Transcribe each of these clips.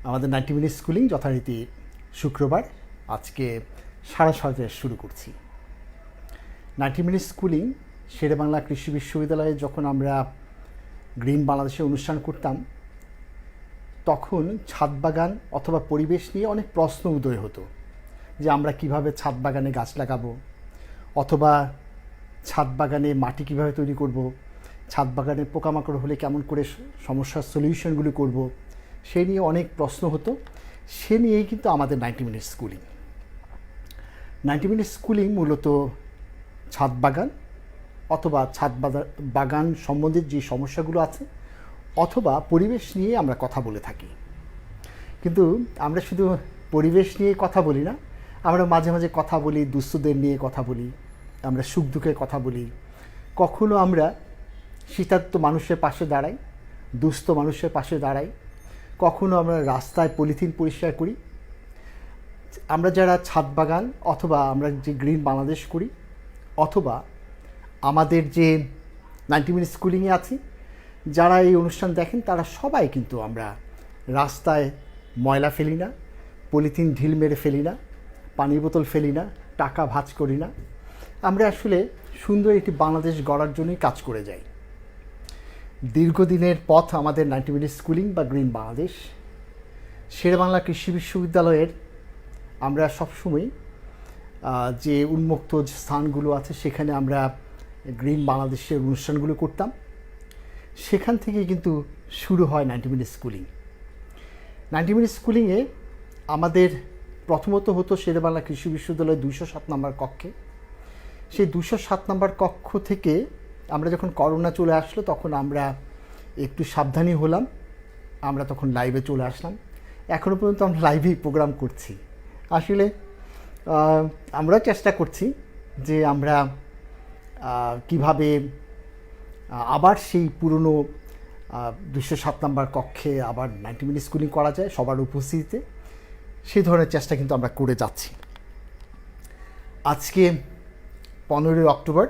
আমাদের 90 minute schooling যথারীতি শুক্রবার আজকে 6:30 শুরু করছি। 90 মিনিট স্কুলিং শেরেবাংলা কৃষি বিশ্ববিদ্যালয়ে যখন আমরা গ্রিন বাংলাদেশে অনুষ্ঠান করতাম তখন ছাদ বাগান অথবা পরিবেশ নিয়ে অনেক প্রশ্ন উদয় হতো, যে আমরা কিভাবে ছাদ বাগানে গাছ লাগাবো, অথবা ছাদ বাগানে মাটি কিভাবে তৈরি করব, ছাদ বাগানে পোকামাকড় হলে কেমন করে সমস্যার সলিউশনগুলো করব, সেই নিয়ে অনেক প্রশ্ন হতো। সে নিয়েই কিন্তু আমাদের 90 মিনিট স্কুলিং। 90 মিনিট স্কুলিং মূলত ছাদ বাগান অথবা ছাদ বাগান সম্বন্ধিত যে সমস্যাগুলো আছে অথবা পরিবেশ নিয়ে আমরা কথা বলে থাকি। কিন্তু আমরা শুধু পরিবেশ নিয়ে কথা বলি না, আমরা মাঝে মাঝে কথা বলি দুস্থদের নিয়ে কথা বলি, আমরা সুখ দুঃখের কথা বলি, কখনো আমরা শীতার্ত মানুষের পাশে দাঁড়াই, দুস্থ মানুষের পাশে দাঁড়াই, কখনো আমরা রাস্তায় পলিথিন পরিষ্কার করি। আমরা যারা ছাদ বাগান অথবা আমরা যে গ্রিন বাংলাদেশ করি অথবা আমাদের যে 90 মিনিট স্কুলিংয়ে আছি, যারা এই অনুষ্ঠান দেখেন তারা সবাই কিন্তু আমরা রাস্তায় ময়লা ফেলি না, পলিথিন ঢিল মেরে ফেলি না, পানির বোতল ফেলি না, টাকা ভাঁজ করি না। আমরা আসলে সুন্দর একটি বাংলাদেশ গড়ার জন্যই কাজ করে যাই। দীর্ঘদিনের পথ আমাদের 90 মিনিট স্কুলিং বা গ্রিন বাংলাদেশ। শেরেবাংলা কৃষি বিশ্ববিদ্যালয়ের আমরা সবসময় যে উন্মুক্ত স্থানগুলো আছে সেখানে আমরা গ্রিন বাংলাদেশের অনুষ্ঠানগুলো করতাম। সেখান থেকেই কিন্তু শুরু হয় 90 মিনিট স্কুলিং। 90 মিনিট স্কুলিংয়ে আমাদের প্রথমত হতো শেরেবাংলা কৃষি বিশ্ববিদ্যালয়ের 207 নম্বর কক্ষে। সেই 207 নম্বর কক্ষ থেকে আমরা যখন করোনা চলে আসলো তখন আমরা একটু সাবধানী হলাম, আমরা তখন লাইভে চলে আসলাম। এখনও পর্যন্ত আমরা লাইভেই প্রোগ্রাম করছি। আসলে আমরা চেষ্টা করছি যে আমরা কিভাবে আবার সেই পুরনো 207 নম্বর কক্ষে আবার 90 মিনিট স্কুলিং করা যায় সবার উপস্থিতিতে, সেই ধরনের চেষ্টা কিন্তু আমরা করে যাচ্ছি। আজকে 15 অক্টোবর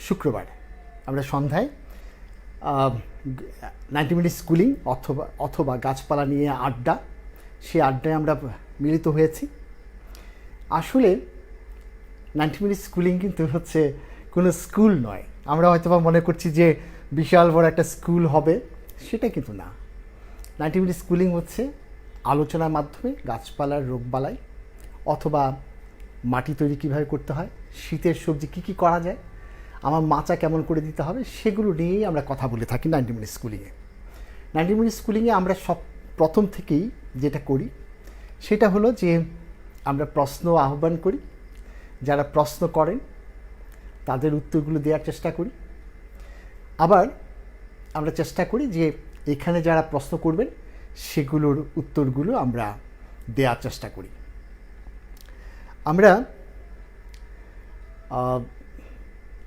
শুক্রবার আমরা সন্ধ্যায় 90 মিনিট স্কুলিং অথবা গাছপালা নিয়ে আড্ডা, সেই আড্ডায় আমরা মিলিত হয়েছি। আসলে 90 মিনিট স্কুলিং কিন্তু হচ্ছে কোনো স্কুল নয়। আমরা হয়তো বা মনে করছি যে বিশাল বড় একটা স্কুল হবে, সেটা কিন্তু না। 90 মিনিট স্কুলিং হচ্ছে আলোচনার মাধ্যমে গাছপালার রোগবালাই অথবা মাটি তৈরি কীভাবে করতে হয়, শীতের সবজি কী করা যায়, আমার মাচা কেমন করে দিতে হবে, সেগুলো নিয়েই আমরা কথা বলে থাকি 90 মিনিট স্কুলিংয়ে। 90 মিনিট স্কুলিংয়ে আমরা সব প্রথম থেকেই যেটা করি সেটা হলো যে আমরা প্রশ্ন আহ্বান করি। যারা প্রশ্ন করেন তাদের উত্তরগুলো দেওয়ার চেষ্টা করি। আবার আমরা চেষ্টা করি যে এখানে যারা প্রশ্ন করবেন সেগুলোর উত্তরগুলো আমরা দেওয়ার চেষ্টা করি। আমরা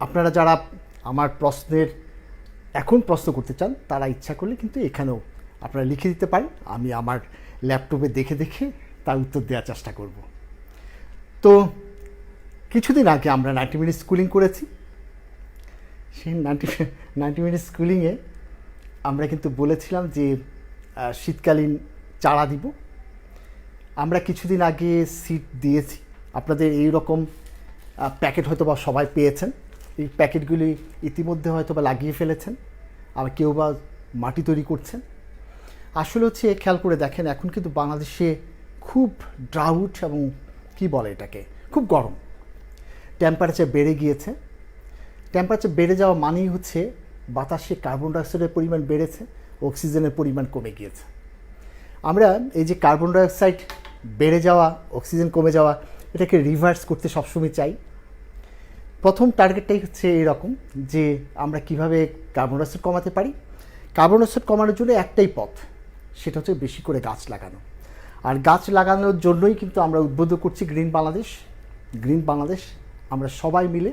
আপনারা যারা আমার এখন প্রশ্ন করতে চান তারা ইচ্ছা করলে কিন্তু এখানেও আপনারা লিখে দিতে পারেন, আমি আমার ল্যাপটপে দেখে দেখে তার উত্তর দেওয়ার চেষ্টা করব। তো কিছুদিন আগে আমরা 90 মিনিট স্কুলিং করেছি। সেই 90 মিনিট স্কুলিংয়ে আমরা কিন্তু বলেছিলাম যে শীতকালীন চারা দিব। আমরা কিছুদিন আগে সিড দিয়েছি। আপনাদের এই রকম প্যাকেট হয়তো বা সবাই পেয়েছেন। এই প্যাকেটগুলি ইতিমধ্যে হয়তো বা লাগিয়ে ফেলেছেন, আবার কেউ বা মাটি তৈরি করছেন। আসলে হচ্ছে খেয়াল করে দেখেন, এখন কিন্তু বাংলাদেশে খুব ড্রাউট এবং কি বলে এটাকে, খুব গরম, টেম্পারেচার বেড়ে গিয়েছে। টেম্পারেচার বেড়ে যাওয়া মানেই হচ্ছে বাতাসে কার্বন ডাইঅক্সাইডের পরিমাণ বেড়েছে, অক্সিজেনের পরিমাণ কমে গিয়েছে। আমরা এই যে কার্বন ডাইঅক্সাইড বেড়ে যাওয়া, অক্সিজেন কমে যাওয়া, এটাকে রিভার্স করতে সবসময় চাই। প্রথম টার্গেটটাই হচ্ছে এরকম যে আমরা কিভাবে কার্বন ডাইঅক্সাইড কমাতে পারি। কার্বন ডাইঅক্সাইড কমানোর জন্য একটাই পথ, সেটা হচ্ছে বেশি করে গাছ লাগানো। আর গাছ লাগানোর জন্যই কিন্তু আমরা উদ্বুদ্ধ করছি গ্রিন বাংলাদেশ। গ্রিন বাংলাদেশ আমরা সবাই মিলে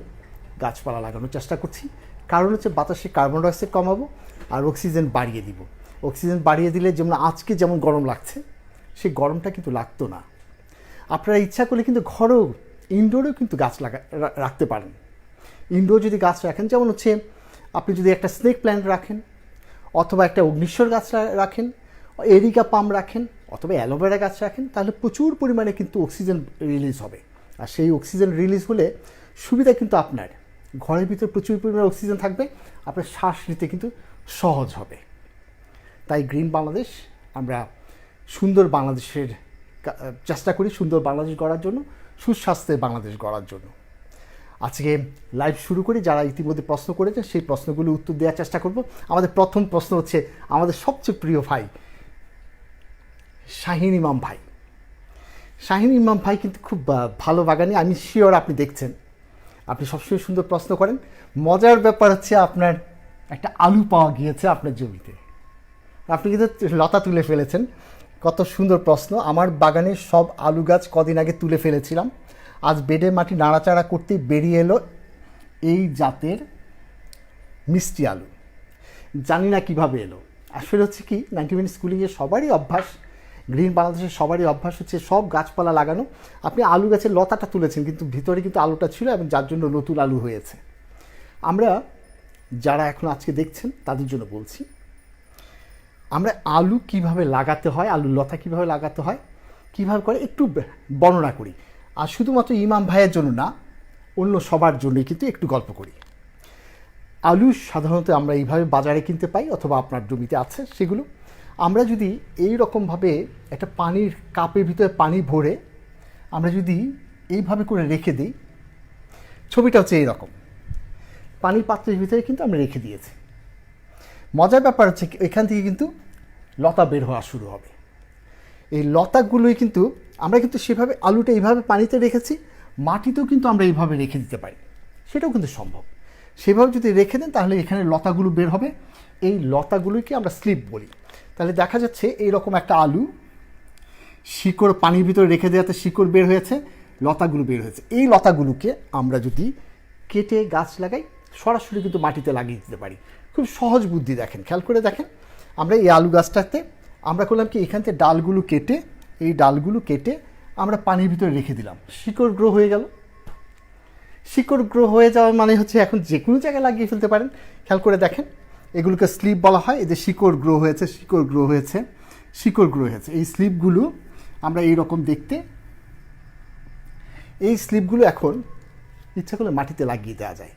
গাছপালা লাগানোর চেষ্টা করছি। কারণ হচ্ছে বাতাসে কার্বন ডাইঅক্সাইড কমাবো আর অক্সিজেন বাড়িয়ে দিব। অক্সিজেন বাড়িয়ে দিলে যেমন আজকে যেমন গরম লাগছে, সেই গরমটা কিন্তু লাগতো না। আপনারা ইচ্ছা করলে কিন্তু ঘরেও ইনডোরেও কিন্তু গাছ রাখতে পারেন। ইনডোর যদি গাছ রাখেন, যেমন হচ্ছে আপনি যদি একটা স্নেক প্ল্যান্ট রাখেন অথবা একটা অগ্নিশ্বর গাছ রাখেন, এরিকা পাম রাখেন অথবা অ্যালোভেরা গাছ রাখেন, তাহলে প্রচুর পরিমাণে কিন্তু অক্সিজেন রিলিজ হবে। আর সেই অক্সিজেন রিলিজ হলে সুবিধা কিন্তু আপনার ঘরের ভিতরে প্রচুর পরিমাণে অক্সিজেন থাকবে, আপনার শ্বাস নিতে কিন্তু সহজ হবে। তাই গ্রিন বাংলাদেশ, আমরা সুন্দর বাংলাদেশের চেষ্টা করি, সুন্দর বাংলাদেশ গড়ার জন্য, সুস্বাস্থ্যের বাংলাদেশ গড়ার জন্য। আজকে লাইভ শুরু করি। যারা ইতিমধ্যে প্রশ্ন করেছেন সেই প্রশ্নগুলো উত্তর দেওয়ার চেষ্টা করব। আমাদের প্রথম প্রশ্ন হচ্ছে আমাদের সবচেয়ে প্রিয় ভাই শাহিন ইমাম ভাই। শাহিন ইমাম ভাই কিন্তু খুব ভালো বাগানি, আমি শিওর আপনি দেখছেন। আপনি সবসময় সুন্দর প্রশ্ন করেন। মজার ব্যাপার হচ্ছে আপনার একটা আলু পাওয়া গিয়েছে আপনার জমিতে, আপনি কিন্তু লতা তুলে ফেলেছেন। কত সুন্দর প্রশ্ন। আমার বাগানের সব আলু গাছ কদিন আগে তুলে ফেলেছিলাম, আজ বেডে মাটি নাড়াচাড়া করতেই বেরিয়ে এলো এই জাতের মিষ্টি আলু। জানি না কিভাবে এলো। আসলে হচ্ছে কি, 90 মিনিট স্কুলিংয়ে সবারই অভ্যাস, গ্রিন বাংলাদেশের সবারই অভ্যাস হচ্ছে সব গাছপালা লাগানো। আপনি আলু গাছের লতাটা তুলেছেন, কিন্তু ভিতরে কিন্তু আলুটা ছিল এবং যার জন্য নতুন আলু হয়েছে। আমরা যারা এখন আজকে দেখছেন তাদের জন্য বলছি, আমরা আলু কিভাবে লাগাতে হয়, আলু লতা কিভাবে লাগাতে হয়, কিভাবে করে একটু বর্ণনা করি। আর শুধুমাত্র ইমাম ভাইয়ের জন্য না, অন্য সবার জন্যই কিন্তু একটু গল্প করি। আলু সাধারণত আমরা এইভাবে বাজারে কিনতে পাই অথবা আপনার জমিতে আছে সেগুলো। আমরা যদি এই রকমভাবে একটা পানির কাপের ভিতরে পানি ভরে আমরা যদি এইভাবে করে রেখে দিই, ছবিটা হচ্ছে এইরকম, পানির পাত্রের ভিতরে কিন্তু আমরা রেখে দিয়েছি। মজার ব্যাপার হচ্ছে এখান থেকে কিন্তু লতা বের হওয়া শুরু হবে। এই লতাগুলোই কিন্তু আমরা কিন্তু সেভাবে আলুটা এইভাবে পানিতে রেখেছি, মাটিতেও কিন্তু আমরা এইভাবে রেখে দিতে পারি, সেটাও কিন্তু সম্ভব। সেভাবে যদি রেখে দেন তাহলে এখানে লতাগুলো বের হবে। এই লতাগুলোকে আমরা স্লিপ বলি। তাহলে দেখা যাচ্ছে এইরকম একটা আলু শিকড় পানির ভিতরে রেখে দেওয়াতে শিকড় বের হয়েছে, লতাগুলো বের হয়েছে। এই লতাগুলোকে আমরা যদি কেটে গাছ লাগাই, সরাসরি কিন্তু মাটিতে লাগিয়ে দিতে পারি। খুব সহজ বুদ্ধি, দেখেন, খেয়াল করে দেখেন। আমরা এই আলু গাছটাতে আমরা করলাম কি, এখান থেকে ডালগুলো কেটে, এই ডালগুলো কেটে আমরা পানির ভিতরে রেখে দিলাম, শিকড় গ্রো হয়ে গেল। শিকড় গ্রো হয়ে যাওয়া মানে হচ্ছে এখন যে কোনো জায়গায় লাগিয়ে ফেলতে পারেন। খেয়াল করে দেখেন, এগুলোকে স্লিপ বলা হয়। এদের শিকড় গ্রো হয়েছে, শিকড় গ্রো হয়েছে, শিকড় গ্রো হয়েছে। এই স্লিপগুলো আমরা এইরকম দেখতে, এই স্লিপগুলো এখন ইচ্ছা করলে মাটিতে লাগিয়ে দেওয়া যায়।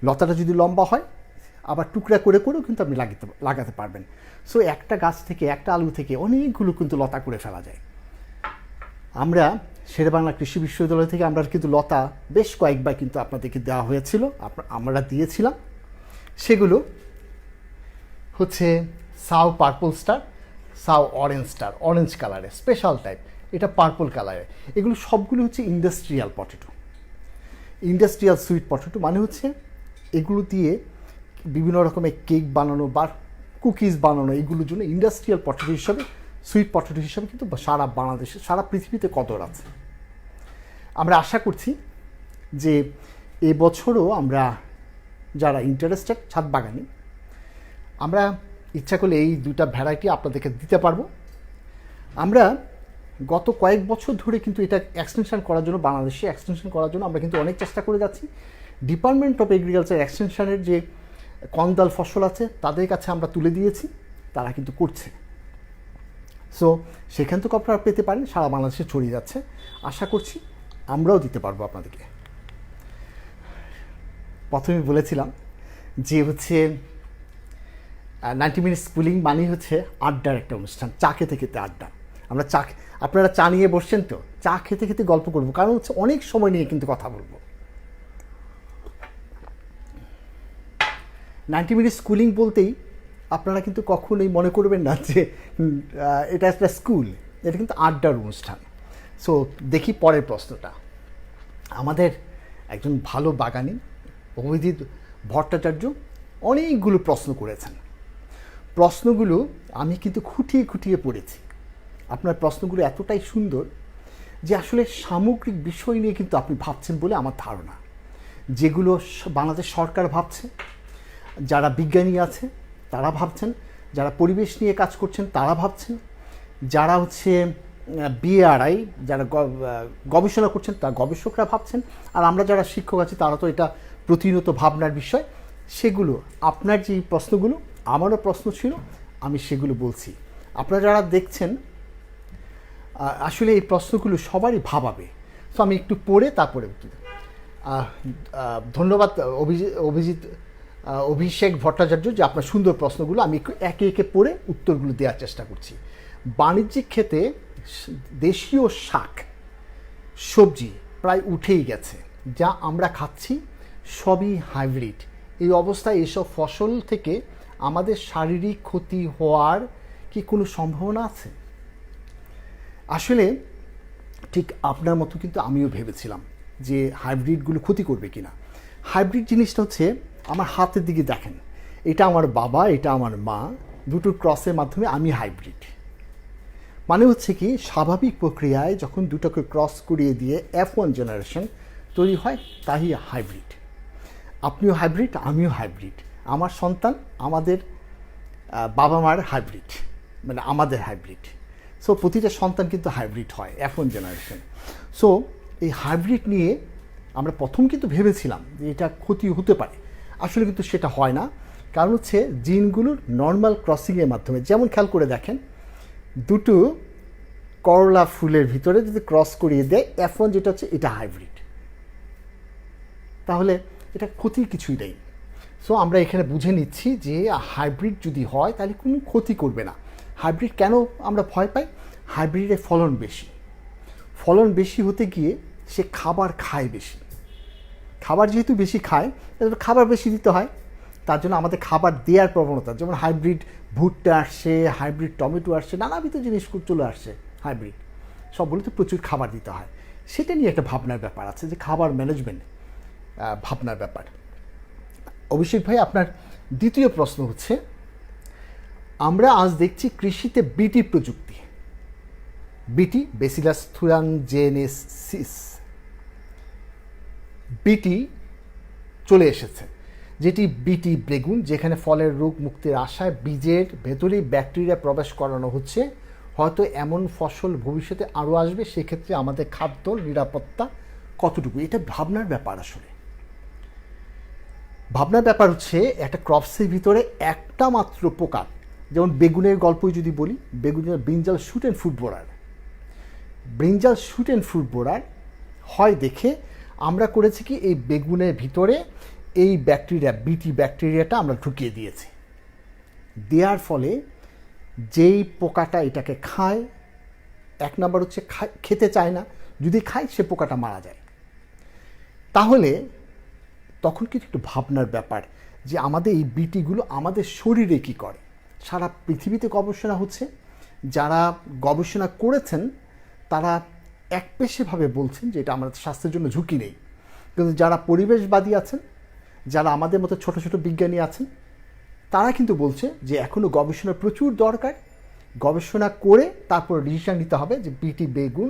লতাটা যদি লম্বা হয় আবার টুকরা করে করেও কিন্তু আপনি লাগাতে পারবেন। সো একটা গাছ থেকে, একটা আলু থেকে অনেকগুলো কিন্তু লতা করে ফেলা যায়। আমরা শেরেবাংলা কৃষি বিশ্ববিদ্যালয় থেকে আমরা কিন্তু লতা বেশ কয়েকবার কিন্তু আপনাদেরকে দেওয়া হয়েছিল, আমরা দিয়েছিলাম। সেগুলো হচ্ছে সাউ পার্পল স্টার, সাউ অরেঞ্জ স্টার, অরেঞ্জ কালারের স্পেশাল টাইপ, এটা পার্পল কালারের। এগুলো সবগুলো হচ্ছে industrial potato, industrial sweet potato. মানে হচ্ছে এগুলো দিয়ে বিভিন্ন রকমের কেক বানানো বা কুকিজ বানানো, এগুলোর জন্য ইন্ডাস্ট্রিয়াল পটেটো হিসাবে, সুইট পটেটো হিসাবে কিন্তু সারা বাংলাদেশে, সারা পৃথিবীতে কদর আছে। আমরা আশা করছি যে এবছরও আমরা যারা ইন্টারেস্টেড ছাদ বাগানি, আমরা ইচ্ছা করলে এই দুটা ভ্যারাইটি আপনাদেরকে দিতে পারবো। আমরা গত কয়েক বছর ধরে কিন্তু এটা এক্সটেনশন করার জন্য, বাংলাদেশে এক্সটেনশন করার জন্য আমরা কিন্তু অনেক চেষ্টা করে যাচ্ছি। ডিপার্টমেন্ট অফ এগ্রিকালচার এক্সটেনশনের যে কন্দাল ফসল আছে তাদের কাছে আমরা তুলে দিয়েছি, তারা কিন্তু করছে। সো সেখান থেকে আপনারা পেতে পারেন, সারা বাংলাদেশে ছড়িয়ে যাচ্ছে। আশা করছি আমরাও দিতে পারবো আপনাদেরকে। প্রথমে বলেছিলাম যে হচ্ছে 90 মিনিট স্কুলিং মানে হচ্ছে আড্ডার একটা অনুষ্ঠান, চা খেতে খেতে আড্ডা। আমরা আপনারা চা নিয়ে বসছেন তো, চা খেতে খেতে গল্প করবো, কারণ হচ্ছে অনেক সময় নিয়ে কিন্তু কথা বলবো। 90 মিনিট স্কুলিং বলতেই আপনারা কিন্তু কখনোই মনে করবেন না যে এটা একটা স্কুল, এটা কিন্তু আড্ডার অনুষ্ঠান। সো দেখি পরের প্রশ্নটা। আমাদের একজন ভালো বাগানি অভিজিৎ ভট্টাচার্য অনেকগুলো প্রশ্ন করেছেন। প্রশ্নগুলো আমি কিন্তু খুঁটিয়ে খুঁটিয়ে পড়েছি। আপনার প্রশ্নগুলো এতটাই সুন্দর যে আসলে সামগ্রিক বিষয় নিয়ে কিন্তু আপনি ভাবছেন বলে আমার ধারণা। যেগুলো বাংলাদেশ সরকার ভাবছে, যারা বিজ্ঞানী আছে তারা ভাবছেন, যারা পরিবেশ নিয়ে কাজ করছেন তারা ভাবছেন, যারা হচ্ছে বিএআরআই যারা গবেষণা করছেন তারা গবেষকরা ভাবছেন, আর আমরা যারা শিক্ষক আছি তারা তো এটা প্রতিনিয়ত ভাবনার বিষয়। সেগুলো আপনার যে প্রশ্নগুলো, আমারও প্রশ্ন ছিল, আমি সেগুলো বলছি। আপনারা যারা দেখছেন আসলে এই প্রশ্নগুলো সবারই ভাবাবে, তো আমি একটু পড়ে তারপরে উত্তর দেব। ধন্যবাদ অভিষেক ভট্টাচার্য যে আপনার সুন্দর প্রশ্নগুলো, আমি একটু একে একে পড়ে উত্তরগুলো দেওয়ার চেষ্টা করছি। বাণিজ্যিক ক্ষেত্রে দেশীয় শাক সবজি প্রায় উঠেই গেছে, যা আমরা খাচ্ছি সবই হাইব্রিড। এই অবস্থায় এসব ফসল থেকে আমাদের শারীরিক ক্ষতি হওয়ার কি কোনো সম্ভাবনা আছে? আসলে ঠিক আপনার মতো কিন্তু আমিও ভেবেছিলাম যে হাইব্রিডগুলো ক্ষতি করবে কিনা। হাইব্রিড জিনিসটা হচ্ছে, আমার হাতের দিকে দেখেন, এটা আমার বাবা, এটা আমার মা, দুটোর ক্রসের মাধ্যমে আমি হাইব্রিড। মানে হচ্ছে কি, স্বাভাবিক প্রক্রিয়ায় যখন দুটোকে ক্রস করিয়ে দিয়ে F1 জেনারেশন তৈরি হয়, তাই হাইব্রিড। আপনিও হাইব্রিড, আমিও হাইব্রিড। আমার সন্তান আমাদের বাবা মার হাইব্রিড, মানে আমাদের হাইব্রিড। সো প্রতিটা সন্তান কিন্তু হাইব্রিড হয় F1 জেনারেশন। সো এই হাইব্রিড নিয়ে আমরা প্রথম কিন্তু ভেবেছিলাম যে এটা ক্ষতি হতে পারে, আসলে কিন্তু সেটা হয় না। কারণ হচ্ছে জিনগুলোর নর্মাল ক্রসিংয়ের মাধ্যমে, যেমন খেয়াল করে দেখেন, দুটো করলা ফুলের ভিতরে যদি ক্রস করিয়ে দেয় F1 যেটা হচ্ছে, এটা হাইব্রিড। তাহলে এটা ক্ষতির কিছুই নেই। সো আমরা এখানে বুঝে নিচ্ছি যে হাইব্রিড যদি হয় তাহলে কোনো ক্ষতি করবে না। হাইব্রিড কেন আমরা ভয় পাই? হাইব্রিডের ফলন বেশি। ফলন বেশি হতে গিয়ে সে খাবার খায় বেশি। খাবার যেহেতু বেশি খায়, খাবার বেশি দিতে হয়, তার জন্য আমাদের খাবার দেওয়ার প্রবণতা, যেমন হাইব্রিড ভুট্টা আসছে, হাইব্রিড টমেটো আসছে, নানাবিধ জিনিস চলে আসছে হাইব্রিড, সবগুলোতে প্রচুর খাবার দিতে হয়। সেটা নিয়ে একটা ভাবনার ব্যাপার আছে, যে খাবার ম্যানেজমেন্ট ভাবনার ব্যাপার। অভিষেক ভাই, আপনার দ্বিতীয় প্রশ্ন হচ্ছে, আমরা আজ দেখছি কৃষিতে বিটি প্রযুক্তি, বিটি বেসিলাস থুরানজেনেসিস, বিটি চলে এসেছে, যেটি বিটি বেগুন, যেখানে ফলের রোগ মুক্তির আশায় বীজের ভেতরেই ব্যাকটেরিয়া প্রবেশ করানো হচ্ছে। হয়তো এমন ফসল ভবিষ্যতে আরও আসবে, সেক্ষেত্রে আমাদের খাদ্য নিরাপত্তা কতটুকু? এটা ভাবনার ব্যাপার। আসলে ভাবনার ব্যাপার হচ্ছে, একটা ক্রপসের ভিতরে একটা মাত্র পোকা, যেমন বেগুনের গল্পই যদি বলি, বেগুনের brinjal shoot and food borer, brinjal shoot and food borer হয় দেখে আমরা করেছি কি, এই বেগুনের ভিতরে এই ব্যাকটেরিয়া, বিটি ব্যাকটেরিয়াটা আমরা ঢুকিয়ে দিয়েছি। দেওয়ার ফলে যেই পোকাটা এটাকে খায়, এক নাম্বার হচ্ছে খেতে চায় না, যদি খায় সে পোকাটা মারা যায়। তাহলে তখন কিন্তু একটু ভাবনার ব্যাপার যে আমাদের এই বিটিগুলো আমাদের শরীরে কী করে। সারা পৃথিবীতে গবেষণা হচ্ছে, যারা গবেষণা করেছেন তারা একপেশেভাবে বলছেন যে এটা আমাদের স্বাস্থ্যের জন্য ঝুঁকি নেই। কিন্তু যারা পরিবেশবাদী আছেন, যারা আমাদের মতো ছোট ছোট বিজ্ঞানী আছেন, তারা কিন্তু বলছে যে এখনও গবেষণার প্রচুর দরকার। গবেষণা করে তারপর ডিসিশন নিতে হবে যে বিটি বেগুন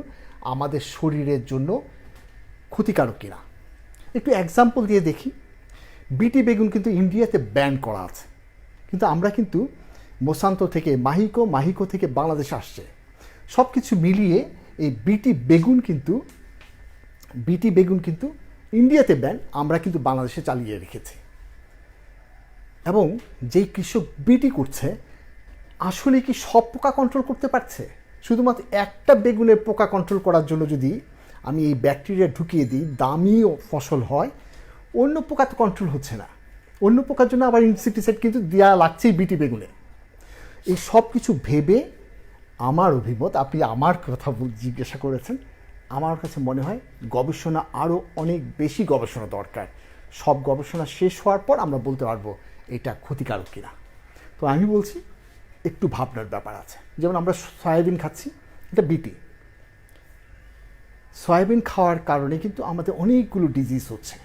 আমাদের শরীরের জন্য ক্ষতিকারক কিনা। একটু এক্সাম্পল দিয়ে দেখি। বিটি বেগুন কিন্তু ইন্ডিয়াতে ব্যান করা আছে, কিন্তু আমরা কিন্তু মোসান্ত থেকে মাহিকো, মাহিকো থেকে বাংলাদেশে আসছে, সব কিছু মিলিয়ে এই বিটি বেগুন কিন্তু ইন্ডিয়াতে ব্যান, আমরা কিন্তু বাংলাদেশে চালিয়ে রেখেছি। এবং যেই কৃষক বিটি করছে, আসলে কি সব পোকা কন্ট্রোল করতে পারছে? শুধুমাত্র একটা বেগুনের পোকা কন্ট্রোল করার জন্য যদি আমি এই ব্যাকটেরিয়া ঢুকিয়ে দিই, দামিও ফসল হয়, অন্য পোকা তো কন্ট্রোল হচ্ছে না। অন্য পোকার জন্য আবার ইনসেক্টিসাইড কিন্তু দেওয়া লাগছেই বিটি বেগুনে। এই সব কিছু ভেবে আমার অভিমত, আপনি আমার কথা জিজ্ঞাসা করেছেন, আমার কাছে মনে হয় গবেষণা আরও অনেক বেশি গবেষণা দরকার। সব গবেষণা শেষ হওয়ার পর আমরা বলতে পারবো এটা ক্ষতিকারক কিনা। তো আমি বলছি একটু ভাবনার ব্যাপার আছে। যেমন আমরা সয়াবিন খাচ্ছি, এটা বিটি। সয়াবিন খাওয়ার কারণে কিন্তু আমাদের অনেকগুলো ডিজিজ হচ্ছে।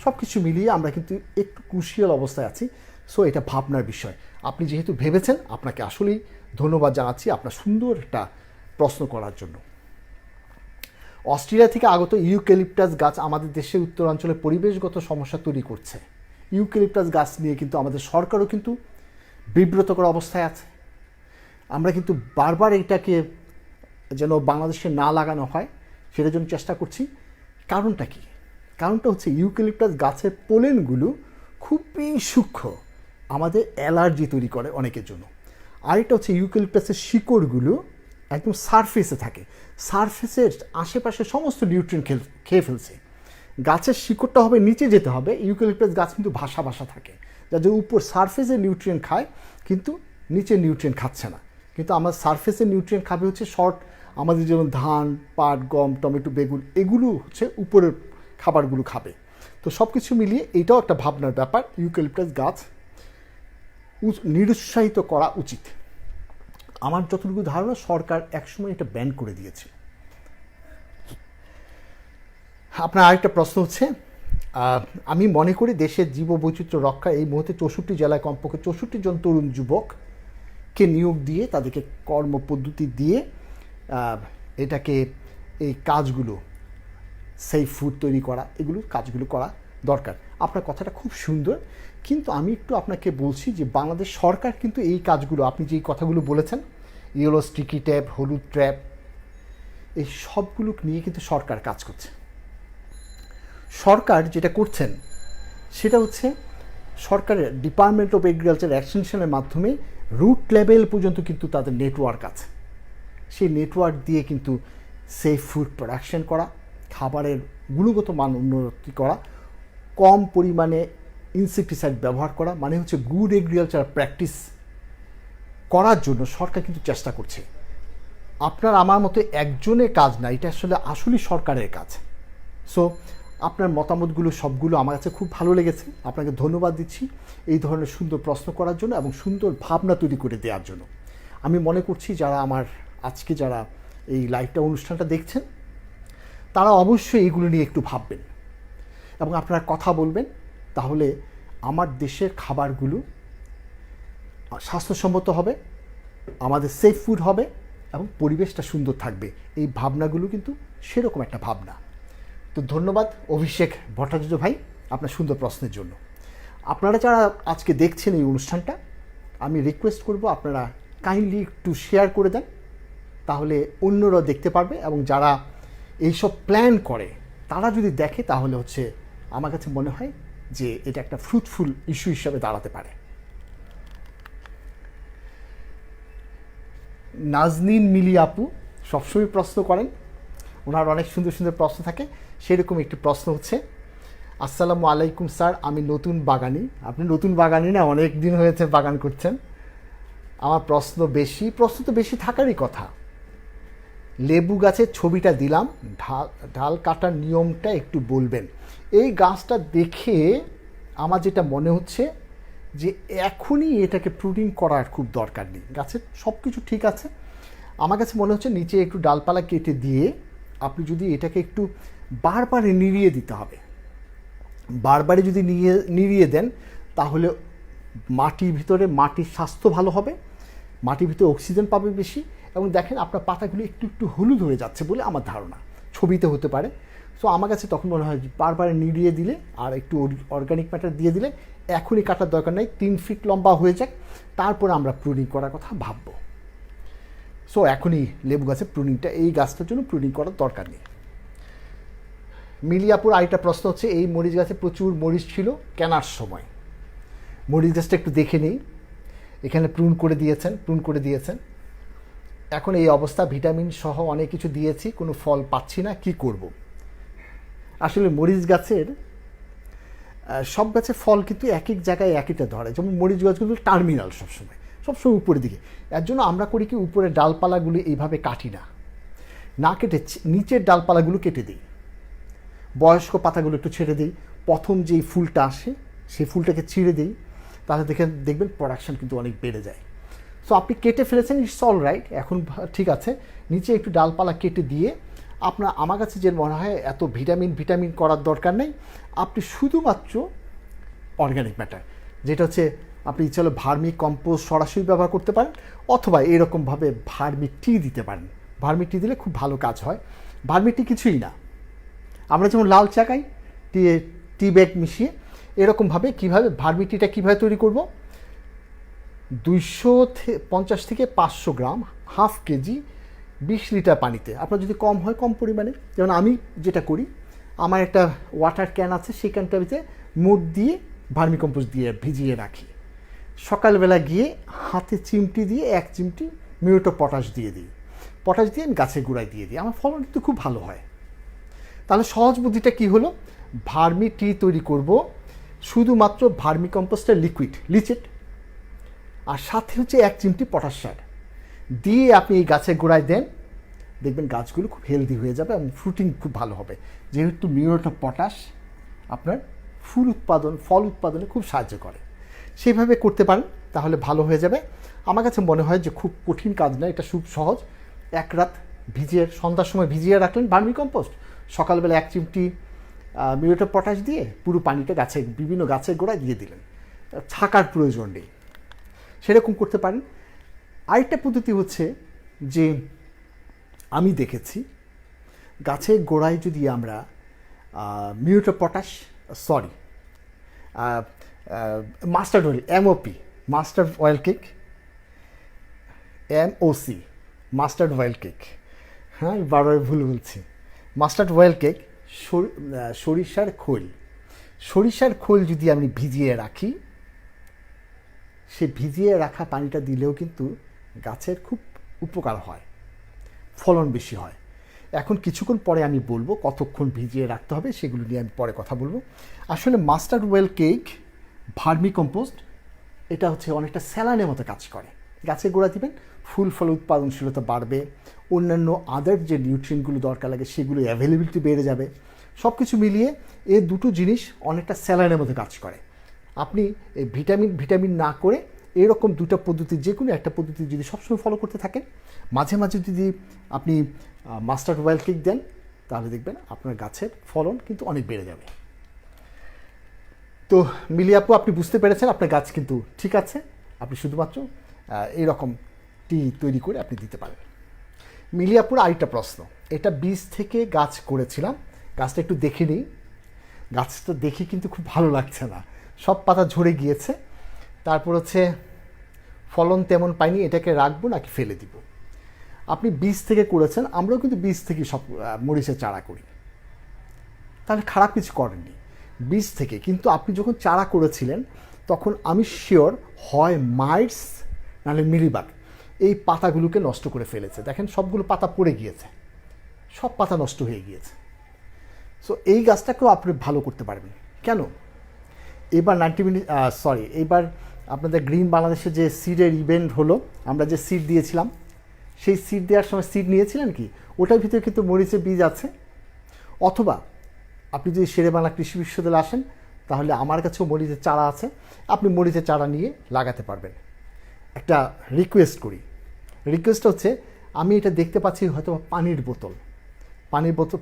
সব কিছু মিলিয়ে আমরা কিন্তু একটু ক্রুশিয়াল অবস্থায় আছি। সো এটা ভাবনার বিষয়। আপনি যেহেতু ভেবেছেন, আপনাকে আসলেই ধন্যবাদ জানাচ্ছি আপনার সুন্দর একটা প্রশ্ন করার জন্য। অস্ট্রেলিয়া থেকে আগত ইউক্যালিপটাস গাছ আমাদের দেশের উত্তরাঞ্চলে পরিবেশগত সমস্যা তৈরি করছে। ইউক্যালিপটাস গাছ নিয়ে কিন্তু আমাদের সরকারও কিন্তু বিব্রতকর অবস্থায় আছে। আমরা কিন্তু বারবার এটাকে যেন বাংলাদেশে না লাগানো হয় সেটার জন্য চেষ্টা করছি। কারণটা কি? কারণটা হচ্ছে ইউক্যালিপটাস গাছের পোলেনগুলো খুবই সূক্ষ্ম, আমাদের অ্যালার্জি তৈরি করে অনেকের জন্য। আরেকটা হচ্ছে ইউক্যালিপটাসের শিকড়গুলো একদম সারফেসে থাকে, সারফেসের আশেপাশে সমস্ত নিউট্রিয়েন্ট খেয়ে ফেলছে। গাছের শিকড়টা হবে নিচে যেতে হবে, ইউক্যালিপটাস গাছ কিন্তু ভাসা ভাসা থাকে, যার উপর সারফেসে নিউট্রিয়েন্ট খায় কিন্তু নিচে নিউট্রিয়েন্ট খাচ্ছে না। কিন্তু আমার সারফেসে নিউট্রিয়েন্ট খাবে হচ্ছে শর্ট, আমাদের যেমন ধান, পাট, গম, টমেটো, বেগুন, এগুলো হচ্ছে উপরের খাবারগুলো খাবে। তো সব কিছু মিলিয়ে এটাও একটা ভাবনার ব্যাপার, ইউক্যালিপটাস গাছ নিরুৎসাহিত করা উচিত। আমার যতটুকু ধারণা সরকার একসময় এটা ব্যান করে দিয়েছে। আপনার আরেকটা প্রশ্ন হচ্ছে, আমি মনে করি দেশের জীববৈচিত্র্য রক্ষা এই মুহূর্তে 64 জেলায় কমপক্ষে 64 জন তরুণ যুবককে নিয়োগ দিয়ে তাদেরকে কর্মপদ্ধতি দিয়ে এটাকে এই কাজগুলো সেফ ফুড তৈরি করা, এগুলো কাজগুলো করা দরকার। আপনার কথাটা খুব সুন্দর, কিন্তু আমি একটু আপনাকে বলছি যে বাংলাদেশ সরকার কিন্তু এই কাজগুলো, আপনি যেই কথাগুলো বলেছেন, ইয়েলো স্টিকি ট্যাপ, হলুদ ট্র্যাপ, এই সবগুলো নিয়ে কিন্তু সরকার কাজ করছে। সরকার যেটা করছেন সেটা হচ্ছে সরকারের ডিপার্টমেন্ট অফ এগ্রিকালচার এক্সটেনশনের মাধ্যমে রুট লেভেল পর্যন্ত কিন্তু তাদের নেটওয়ার্ক আছে। সেই নেটওয়ার্ক দিয়ে কিন্তু সেফ ফুড প্রোডাকশন করা, খাবারের গুণগত মান উন্নতি করা, কম পরিমাণে ইনসেকটিসাইড ব্যবহার করা, মানে হচ্ছে গুড এগ্রিকালচার প্র্যাকটিস করার জন্য সরকার কিন্তু চেষ্টা করছে। আপনার আমার মতো একজনের কাজ না, এটা আসলে সরকারের কাজ। সো আপনার মতামতগুলো সবগুলো আমার কাছে খুব ভালো লেগেছে। আপনাকে ধন্যবাদ দিচ্ছি এই ধরনের সুন্দর প্রশ্ন করার জন্য এবং সুন্দর ভাবনা তৈরি করে দেওয়ার জন্য। আমি মনে করছি যারা যারা এই লাইভটা অনুষ্ঠানটা দেখছেন তারা অবশ্যই এইগুলো নিয়ে একটু ভাববেন এবং আপনারা কথা বলবেন, তাহলে আমার দেশের খাবারগুলো স্বাস্থ্যসম্মত হবে, আমাদের সেফ ফুড হবে এবং পরিবেশটা সুন্দর থাকবে। এই ভাবনাগুলো কিন্তু সেরকম একটা ভাবনা। তো ধন্যবাদ অভিষেক ভট্টাচার্য ভাই আপনার সুন্দর প্রশ্নের জন্য। আপনারা যারা আজকে দেখছেন এই অনুষ্ঠানটা, আমি রিকোয়েস্ট করব আপনারা কাইন্ডলি একটু শেয়ার করে দেন, তাহলে অন্যরা দেখতে পারবে এবং যারা এইসব প্ল্যান করে তারা যদি দেখে তাহলে হচ্ছে আমার কাছে মনে হয় যে এটা একটা ফ্রুটফুল ইস্যু হিসাবে দাঁড়াতে পারে। নাজনীন মিলি আপু সবসময় প্রশ্ন করেন, ওনার অনেক সুন্দর সুন্দর প্রশ্ন থাকে, সেরকম একটি প্রশ্ন হচ্ছে, আসসালামু আলাইকুম স্যার, আমি নতুন বাগানি। আপনি নতুন বাগানি না, অনেক দিন হয়েছে বাগান করছেন। আমার প্রশ্ন তো বেশি থাকারই কথা। লেবু গাছের ছবিটা দিলাম, ঢাল কাটার নিয়মটা একটু বলবেন। এই গাছটা দেখে আমার যেটা মনে হচ্ছে যে এখনই এটাকে প্রুনিং করার খুব দরকার নেই, গাছের সব কিছু ঠিক আছে। আমার কাছে মনে হচ্ছে নিচে একটু ডালপালা কেটে দিয়ে আপনি যদি এটাকে একটু বারবার নিড়িয়ে দিতে হবে। বারবারে যদি নিড়িয়ে দেন তাহলে মাটির স্বাস্থ্য ভালো হবে, মাটির ভিতরে অক্সিজেন পাবে বেশি, এবং দেখেন আপনার পাতাগুলো একটু একটু হলুদ হয়ে যাচ্ছে বলে আমার ধারণা, ছবিতে হতে পারে। সো আমার কাছে তখন মনে হয় বারবার নিড়িয়ে দিলে আর একটু অর্গানিক ম্যাটার দিয়ে দিলে এখনই কাটার দরকার নেই, 3 ফিট লম্বা হয়ে যাক, তারপরে আমরা প্রুনিং করার কথা ভাবব। সো এখনই লেবু গাছের প্রুনিংটা, এই গাছটার জন্য প্রুনিং করার দরকার নেই। মিলিয়াপুর আরেকটা প্রশ্ন হচ্ছে, এই মরিচ গাছে প্রচুর মরিচ ছিল কেনার সময়, মরিচ গাছটা একটু দেখে নেই, এখানে প্রুন করে দিয়েছেন, এখন এই অবস্থা, ভিটামিন সহ অনেক কিছু দিয়েছি, কোনো ফল পাচ্ছি না, কি করব? আসলে মরিচ গাছের সব গাছের ফল কিন্তু এক এক জায়গায় একইটা ধরে, যেমন মরিচ গাছগুলো টার্মিনাল সবসময় উপরের দিকে। এর জন্য আমরা করি কি, উপরের ডালপালাগুলি এইভাবে কাটি না কেটে নিচের ডালপালাগুলো কেটে দিই, বয়স্ক পাতাগুলো একটু ছেড়ে দিই, প্রথম যেই ফুলটা আসে সেই ফুলটাকে ছিঁড়ে দিই, তাহলে দেখবেন প্রোডাকশান কিন্তু অনেক বেড়ে যায়। সো আপনি কেটে ফেলেছেন, ইটস অল রাইট, এখন ঠিক আছে, নিচে একটু ডালপালা কেটে দিয়ে আমার কাছে যে মনে হয় এত ভিটামিন করার দরকার নেই, আপনি শুধুমাত্র অর্গানিক ম্যাটার, যেটা হচ্ছে আপনি ইচ্ছা হলে ভার্মি কম্পোস্ট সরাসরি ব্যবহার করতে পারেন, অথবা এরকমভাবে ভার্মি টি দিতে পারেন। ভার্মি টি দিলে খুব ভালো কাজ হয়। ভার্মি টি কিছুই না, আমরা যেমন লাল চা খাই টি ব্যাগ মিশিয়ে, এরকমভাবে কীভাবে ভার্মি টিটা কীভাবে তৈরি করব, 250 থেকে 500 গ্রাম, হাফ কেজি, 20 লিটার পানিতে। আপনার যদি কম হয় কম পরিমাণে, যেমন আমি যেটা করি, আমার একটা ওয়াটার ক্যান আছে, সেই ক্যানটাতে মুড দিয়ে ভার্মি কম্পোস্ট দিয়ে ভিজিয়ে রাখি, সকালবেলা গিয়ে হাতে চিমটি দিয়ে 1 চিমটি মিউরেট অফ পটাশ দিয়ে দিই, পটাশ দিয়ে আমি গাছের গোড়ায় দিয়ে দিই, আমার ফলন কিন্তু খুব ভালো হয়। তাহলে সহজ বুদ্ধিটা কী হলো, ভার্মি টি তৈরি করব শুধুমাত্র ভার্মি কম্পোস্টের লিকুইড লিচেট, আর সাথে হচ্ছে 1 চিমটি পটাশ সার দিয়ে আপনি এই গাছের গোড়ায় দেন, দেখবেন গাছগুলো খুব হেলদি হয়ে যাবে এবং ফ্রুটিং খুব ভালো হবে, যেহেতু মিউরেট অফ পটাশ আপনার ফল উৎপাদনে খুব সাহায্য করে। সেইভাবে করতে পারেন, তাহলে ভালো হয়ে যাবে। আমার কাছে মনে হয় যে খুব কঠিন কাজ না, এটা খুব সহজ। 1 রাত ভিজিয়ে সন্ধ্যার সময় ভিজিয়ে রাখলেন ভার্মি কম্পোস্ট, সকালবেলা 1 চিমটি মিউরেট অফ পটাশ দিয়ে পুরো পানিটা বিভিন্ন গাছের গোড়ায় দিয়ে দিলেন, ছাকার প্রয়োজন নেই, সেরকম করতে পারেন। আরেকটা পদ্ধতি হচ্ছে যে আমি দেখেছি গাছের গোড়ায় যদি আমরা muriate of potash mustard oil MOP mustard oil cake MOC mustard oil cake, হ্যাঁ বারবার ভুল বলছি, মাস্টার্ড অয়েল কেক, সরিষার খোল যদি আমি ভিজিয়ে রাখি, সে ভিজিয়ে রাখা পানিটা দিলেও কিন্তু গাছের খুব উপকার হয়, ফলন বেশি হয়। এখন কিছুক্ষণ পরে আমি বলবো কতক্ষণ ভিজিয়ে রাখতে হবে, সেগুলো নিয়ে আমি পরে কথা বলবো। আসলে mustard oil cake vermi compost এটা হচ্ছে অনেকটা স্যালাইনের মতো কাজ করে, গাছের গোড়া দিবেন, ফল উৎপাদনশীলতা বাড়বে, অন্যান্য আদার যে নিউট্রিয়েন্টগুলো দরকার লাগে সেগুলো অ্যাভেলেবিলিটি বেড়ে যাবে। সব কিছু মিলিয়ে এই দুটো জিনিস অনেকটা স্যালাইনের মতো কাজ করে। আপনি এই ভিটামিন না করে এরকম দুটো পদ্ধতি, যে কোনো একটা পদ্ধতি যদি সবসময় ফলো করতে থাকেন, মাঝে মাঝে যদি আপনি মাস্টার্ড অয়েল কেক দেন, তাহলে দেখবেন আপনার গাছের ফলন কিন্তু অনেক বেড়ে যাবে। তো মিলি আপু, আপনি বুঝতে পেরেছেন আপনার গাছ কিন্তু ঠিক আছে, আপনি শুধুমাত্র এইরকম টি তৈরি করে আপনি দিতে পারেন। মিলি আপুর আরেকটা প্রশ্ন, এটা বীজ থেকে গাছ করেছিলাম, গাছটা একটু দেখে নিই। গাছটা দেখে কিন্তু খুব ভালো লাগছে না, সব পাতা ঝরে গিয়েছে, তারপর হচ্ছে ফলন তেমন পাইনি, এটাকে রাখবো নাকি ফেলে দিব? আপনি বীজ থেকে করেছেন, আমরাও কিন্তু বীজ থেকে সব মরিচের চারা করি, তাহলে খারাপ কিছু করেননি বীজ থেকে। কিন্তু আপনি যখন চারা করেছিলেন তখন আমি শিওর হয় মাইটস নাহলে মিলিবাগ এই পাতাগুলোকে নষ্ট করে ফেলেছে। দেখেন সবগুলো পাতা পড়ে গিয়েছে, সব পাতা নষ্ট হয়ে গিয়েছে। সো এই গাছটাকেও আপনি ভালো করতে পারবেন। কেন? এবার এইবার আপনাদের গ্রিন বাংলাদেশে যে সিডের ইভেন্ট হলো, আমরা যে সিড দিয়েছিলাম, সেই সিড দেওয়ার সময় সিড নিয়েছিলেন কি, ওটার ভিতরে কিন্তু মরিচের বীজ আছে। অথবা আপনি যদি শেরেবাংলা কৃষি বিশ্ববিদ্যালয়ে আসেন, তাহলে আমার কাছেও মরিচের চারা আছে, আপনি মরিচের চারা নিয়ে লাগাতে পারবেন। একটা রিকোয়েস্ট হচ্ছে, আমি এটা দেখতে পাচ্ছি হয়তো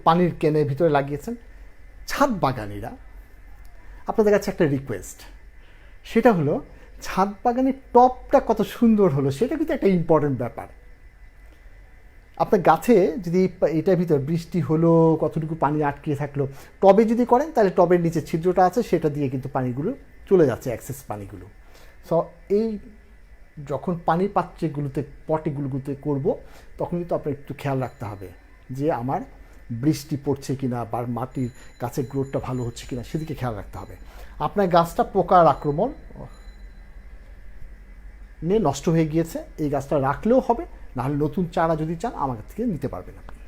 পানির ক্যানের ভিতরে লাগিয়েছেন। ছাদ বাগানিরা, আপনাদের কাছে একটা রিকোয়েস্ট, সেটা হলো ছাদ বাগানের টবটা কত সুন্দর হলো, সেটা কিন্তু একটা ইম্পর্টেন্ট ব্যাপার। আপনার গাছে যদি এটার ভিতর বৃষ্টি হলো, কতটুকু পানি আটকে থাকলো, টবে যদি করেন তাহলে টবের নিচে ছিদ্রটা আছে, সেটা দিয়ে কিন্তু পানিগুলো চলে যাচ্ছে, অ্যাক্সেস পানিগুলো। সো এই যখন পানির পটেগুলোতে করব, তখন কিন্তু আপনার একটু খেয়াল রাখতে হবে যে আমার বৃষ্টি পড়ছে কিনা বা মাটির গাছের গ্রোথটা ভালো হচ্ছে কিনা, সেদিকে খেয়াল রাখতে হবে। আপনার গাছটা পোকার আক্রমণ নিয়ে নষ্ট হয়ে গিয়েছে, এই গাছটা রাখলেও হবে, নাহলে নতুন চারা যদি চান আমার কাছ থেকে নিতে পারবেন আপনি।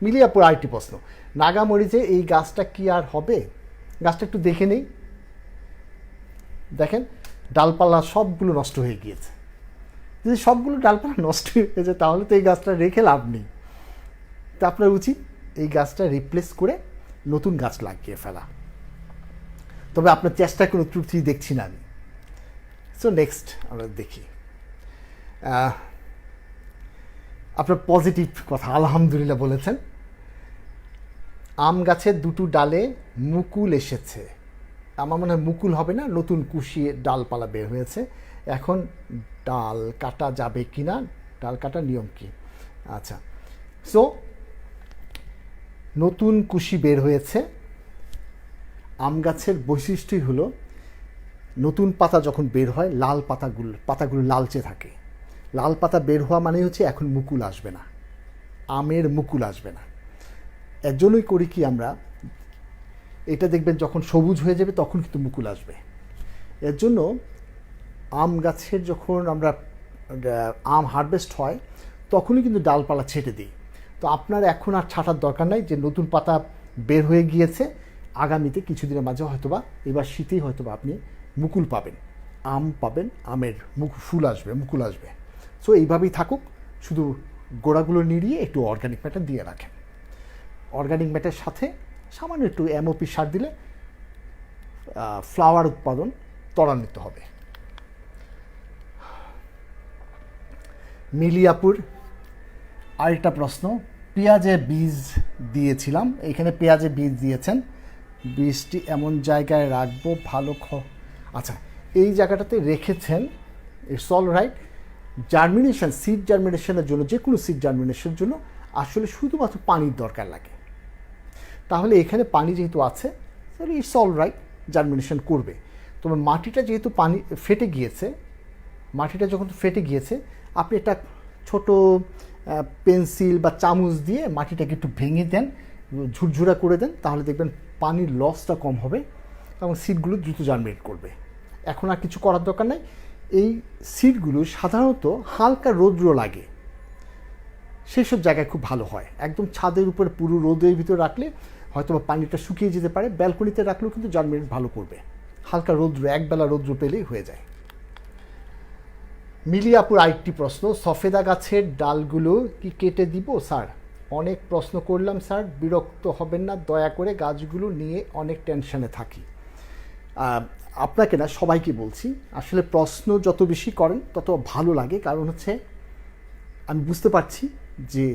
মিলিয়ে পুরো আরেকটি প্রশ্ন, নাগামরিচে এই গাছটা কি আর হবে? গাছটা একটু দেখে নেই, দেখেন ডালপালা সবগুলো নষ্ট হয়ে গিয়েছে। যদি সবগুলো ডালপালা নষ্ট হয়ে গেছে, তাহলে তো এই গাছটা রেখে লাভ নেই। তা আপনার উচিত এই গাছটা রিপ্লেস করে নতুন গাছ লাগিয়ে ফেলা। তবে আপনার চেষ্টায় কোনো ত্রুটি দেখছি না আমি। সো নেক্সট আমরা দেখি আপনার পজিটিভ কথা, আলহামদুলিল্লাহ বলেছেন। আম গাছের 2টো ডালে মুকুল এসেছে, আমার মনে হয় মুকুল হবে না, নতুন কুশিয়ে ডালপালা বের হয়েছে। এখন ডাল কাটা যাবে কি না, ডাল কাটার নিয়ম কি? আচ্ছা, সো নতুন কুশি বের হয়েছে। আম গাছের বৈশিষ্ট্যই হলো নতুন পাতা যখন বের হয়, পাতাগুলো লালচে থাকে। লাল পাতা বের হওয়া মানে হচ্ছে এখন মুকুল আসবে না, আমের মুকুল আসবে না। এর জন্যই করি কি আমরা, এটা দেখবেন যখন সবুজ হয়ে যাবে তখন কিন্তু মুকুল আসবে। এর জন্য আম গাছের যখন আমরা আম হারভেস্ট হয় তখনই কিন্তু ডালপালা ছেটে দিই। তো আপনার এখন আর ছাঁটার দরকার নাই, যে নতুন পাতা বের হয়ে গিয়েছে, আগামীতে কিছুদিনের মাঝে হয়তোবা এবার শীতেই হয়তোবা আপনি মুকুল পাবেন, আম পাবেন, আমের ফুল আসবে, মুকুল আসবে। সো এইভাবেই থাকুক, শুধু গোড়াগুলো নিড়িয়ে একটু অর্গানিক ম্যাটার দিয়ে রাখেন। অর্গানিক ম্যাটার সাথে সামান্য একটু এমওপি সার দিলে ফ্লাওয়ার উৎপাদন ত্বরান্বিত হবে। মিলিয়াপুর আরেকটা প্রশ্ন, পেঁয়াজে বীজ দিয়েছিলাম, এখানে পেঁয়াজে বীজ দিয়েছেন, বীজটি এমন জায়গায় রাখবো ভালো আচ্ছা, এই জায়গাটাতে রেখেছেন, it's all right. Germination, seed জার্মিনেশনের জন্য, যে কোনো সিড জার্মিনেশনের জন্য আসলে শুধুমাত্র পানির দরকার লাগে। তাহলে এখানে পানি যেহেতু আছে, তাহলে ইটস অল রাইট, জার্মিনেশন করবে। তবে মাটিটা যেহেতু পানি ফেটে গিয়েছে, মাটিটা যখন ফেটে গিয়েছে, আপনি একটা ছোট পেন্সিল বা চামচ দিয়ে মাটিটাকে একটু ভেঙে দেন, ঝুরঝুরা করে দেন, তাহলে দেখবেন পানির লসটা কম হবে এবং সিডগুলো দ্রুত জার্মিনেট করবে। এখন আর কিছু করার দরকার নাই। এই সিডগুলো সাধারণত হালকা রৌদ্র লাগে, সেই সব জায়গায় খুব ভালো হয়। একদম ছাদের উপরে পুরো রোদের ভিতরে রাখলে হয়তো বা পানিটা শুকিয়ে যেতে পারে, ব্যালকনিতে রাখলেও কিন্তু জার্মিনেট ভালো করবে। হালকা রৌদ্র, একবেলা রৌদ্র পেলেই হয়ে যায়। মিলিয়াপুর আরেকটি প্রশ্ন, সফেদা গাছের ডালগুলো কি কেটে দিব স্যার? অনেক প্রশ্ন করলাম স্যার, বিরক্ত হবেন না দয়া করে, গাছগুলো নিয়ে অনেক টেনশনে থাকি। আপনাকে না, সবাইকে বলছি, আসলে প্রশ্ন যত বেশি করেন তত ভালো লাগে, কারণ হচ্ছে আমি বুঝতে পারছি যে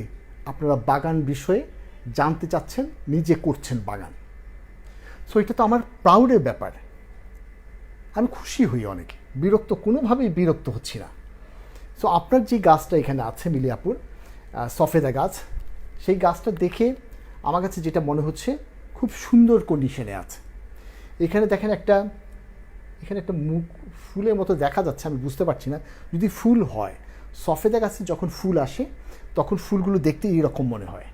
আপনারা বাগান বিষয়ে জানতে চাচ্ছেন, নিজে করছেন বাগান। সো এটা তো আমার প্রাউডের ব্যাপার, আমি খুশি হই অনেক, বিরক্ত কোনোভাবেই বিরক্ত হচ্ছি না। সো আপনার যে গাছটা এখানে আছে মিলিয়াপুর, সফেদা গাছ, সেই গাছটা দেখে আমার কাছে যেটা মনে হচ্ছে খুব সুন্দর কন্ডিশনে আছে। এখানে দেখেন এখানে একটা মুখ ফুলের মতো দেখা যাচ্ছে, আমি বুঝতে পারছি না। যদি ফুল হয়, সফেদা গাছে যখন ফুল আসে তখন ফুলগুলো দেখতে এইরকম মনে হয়।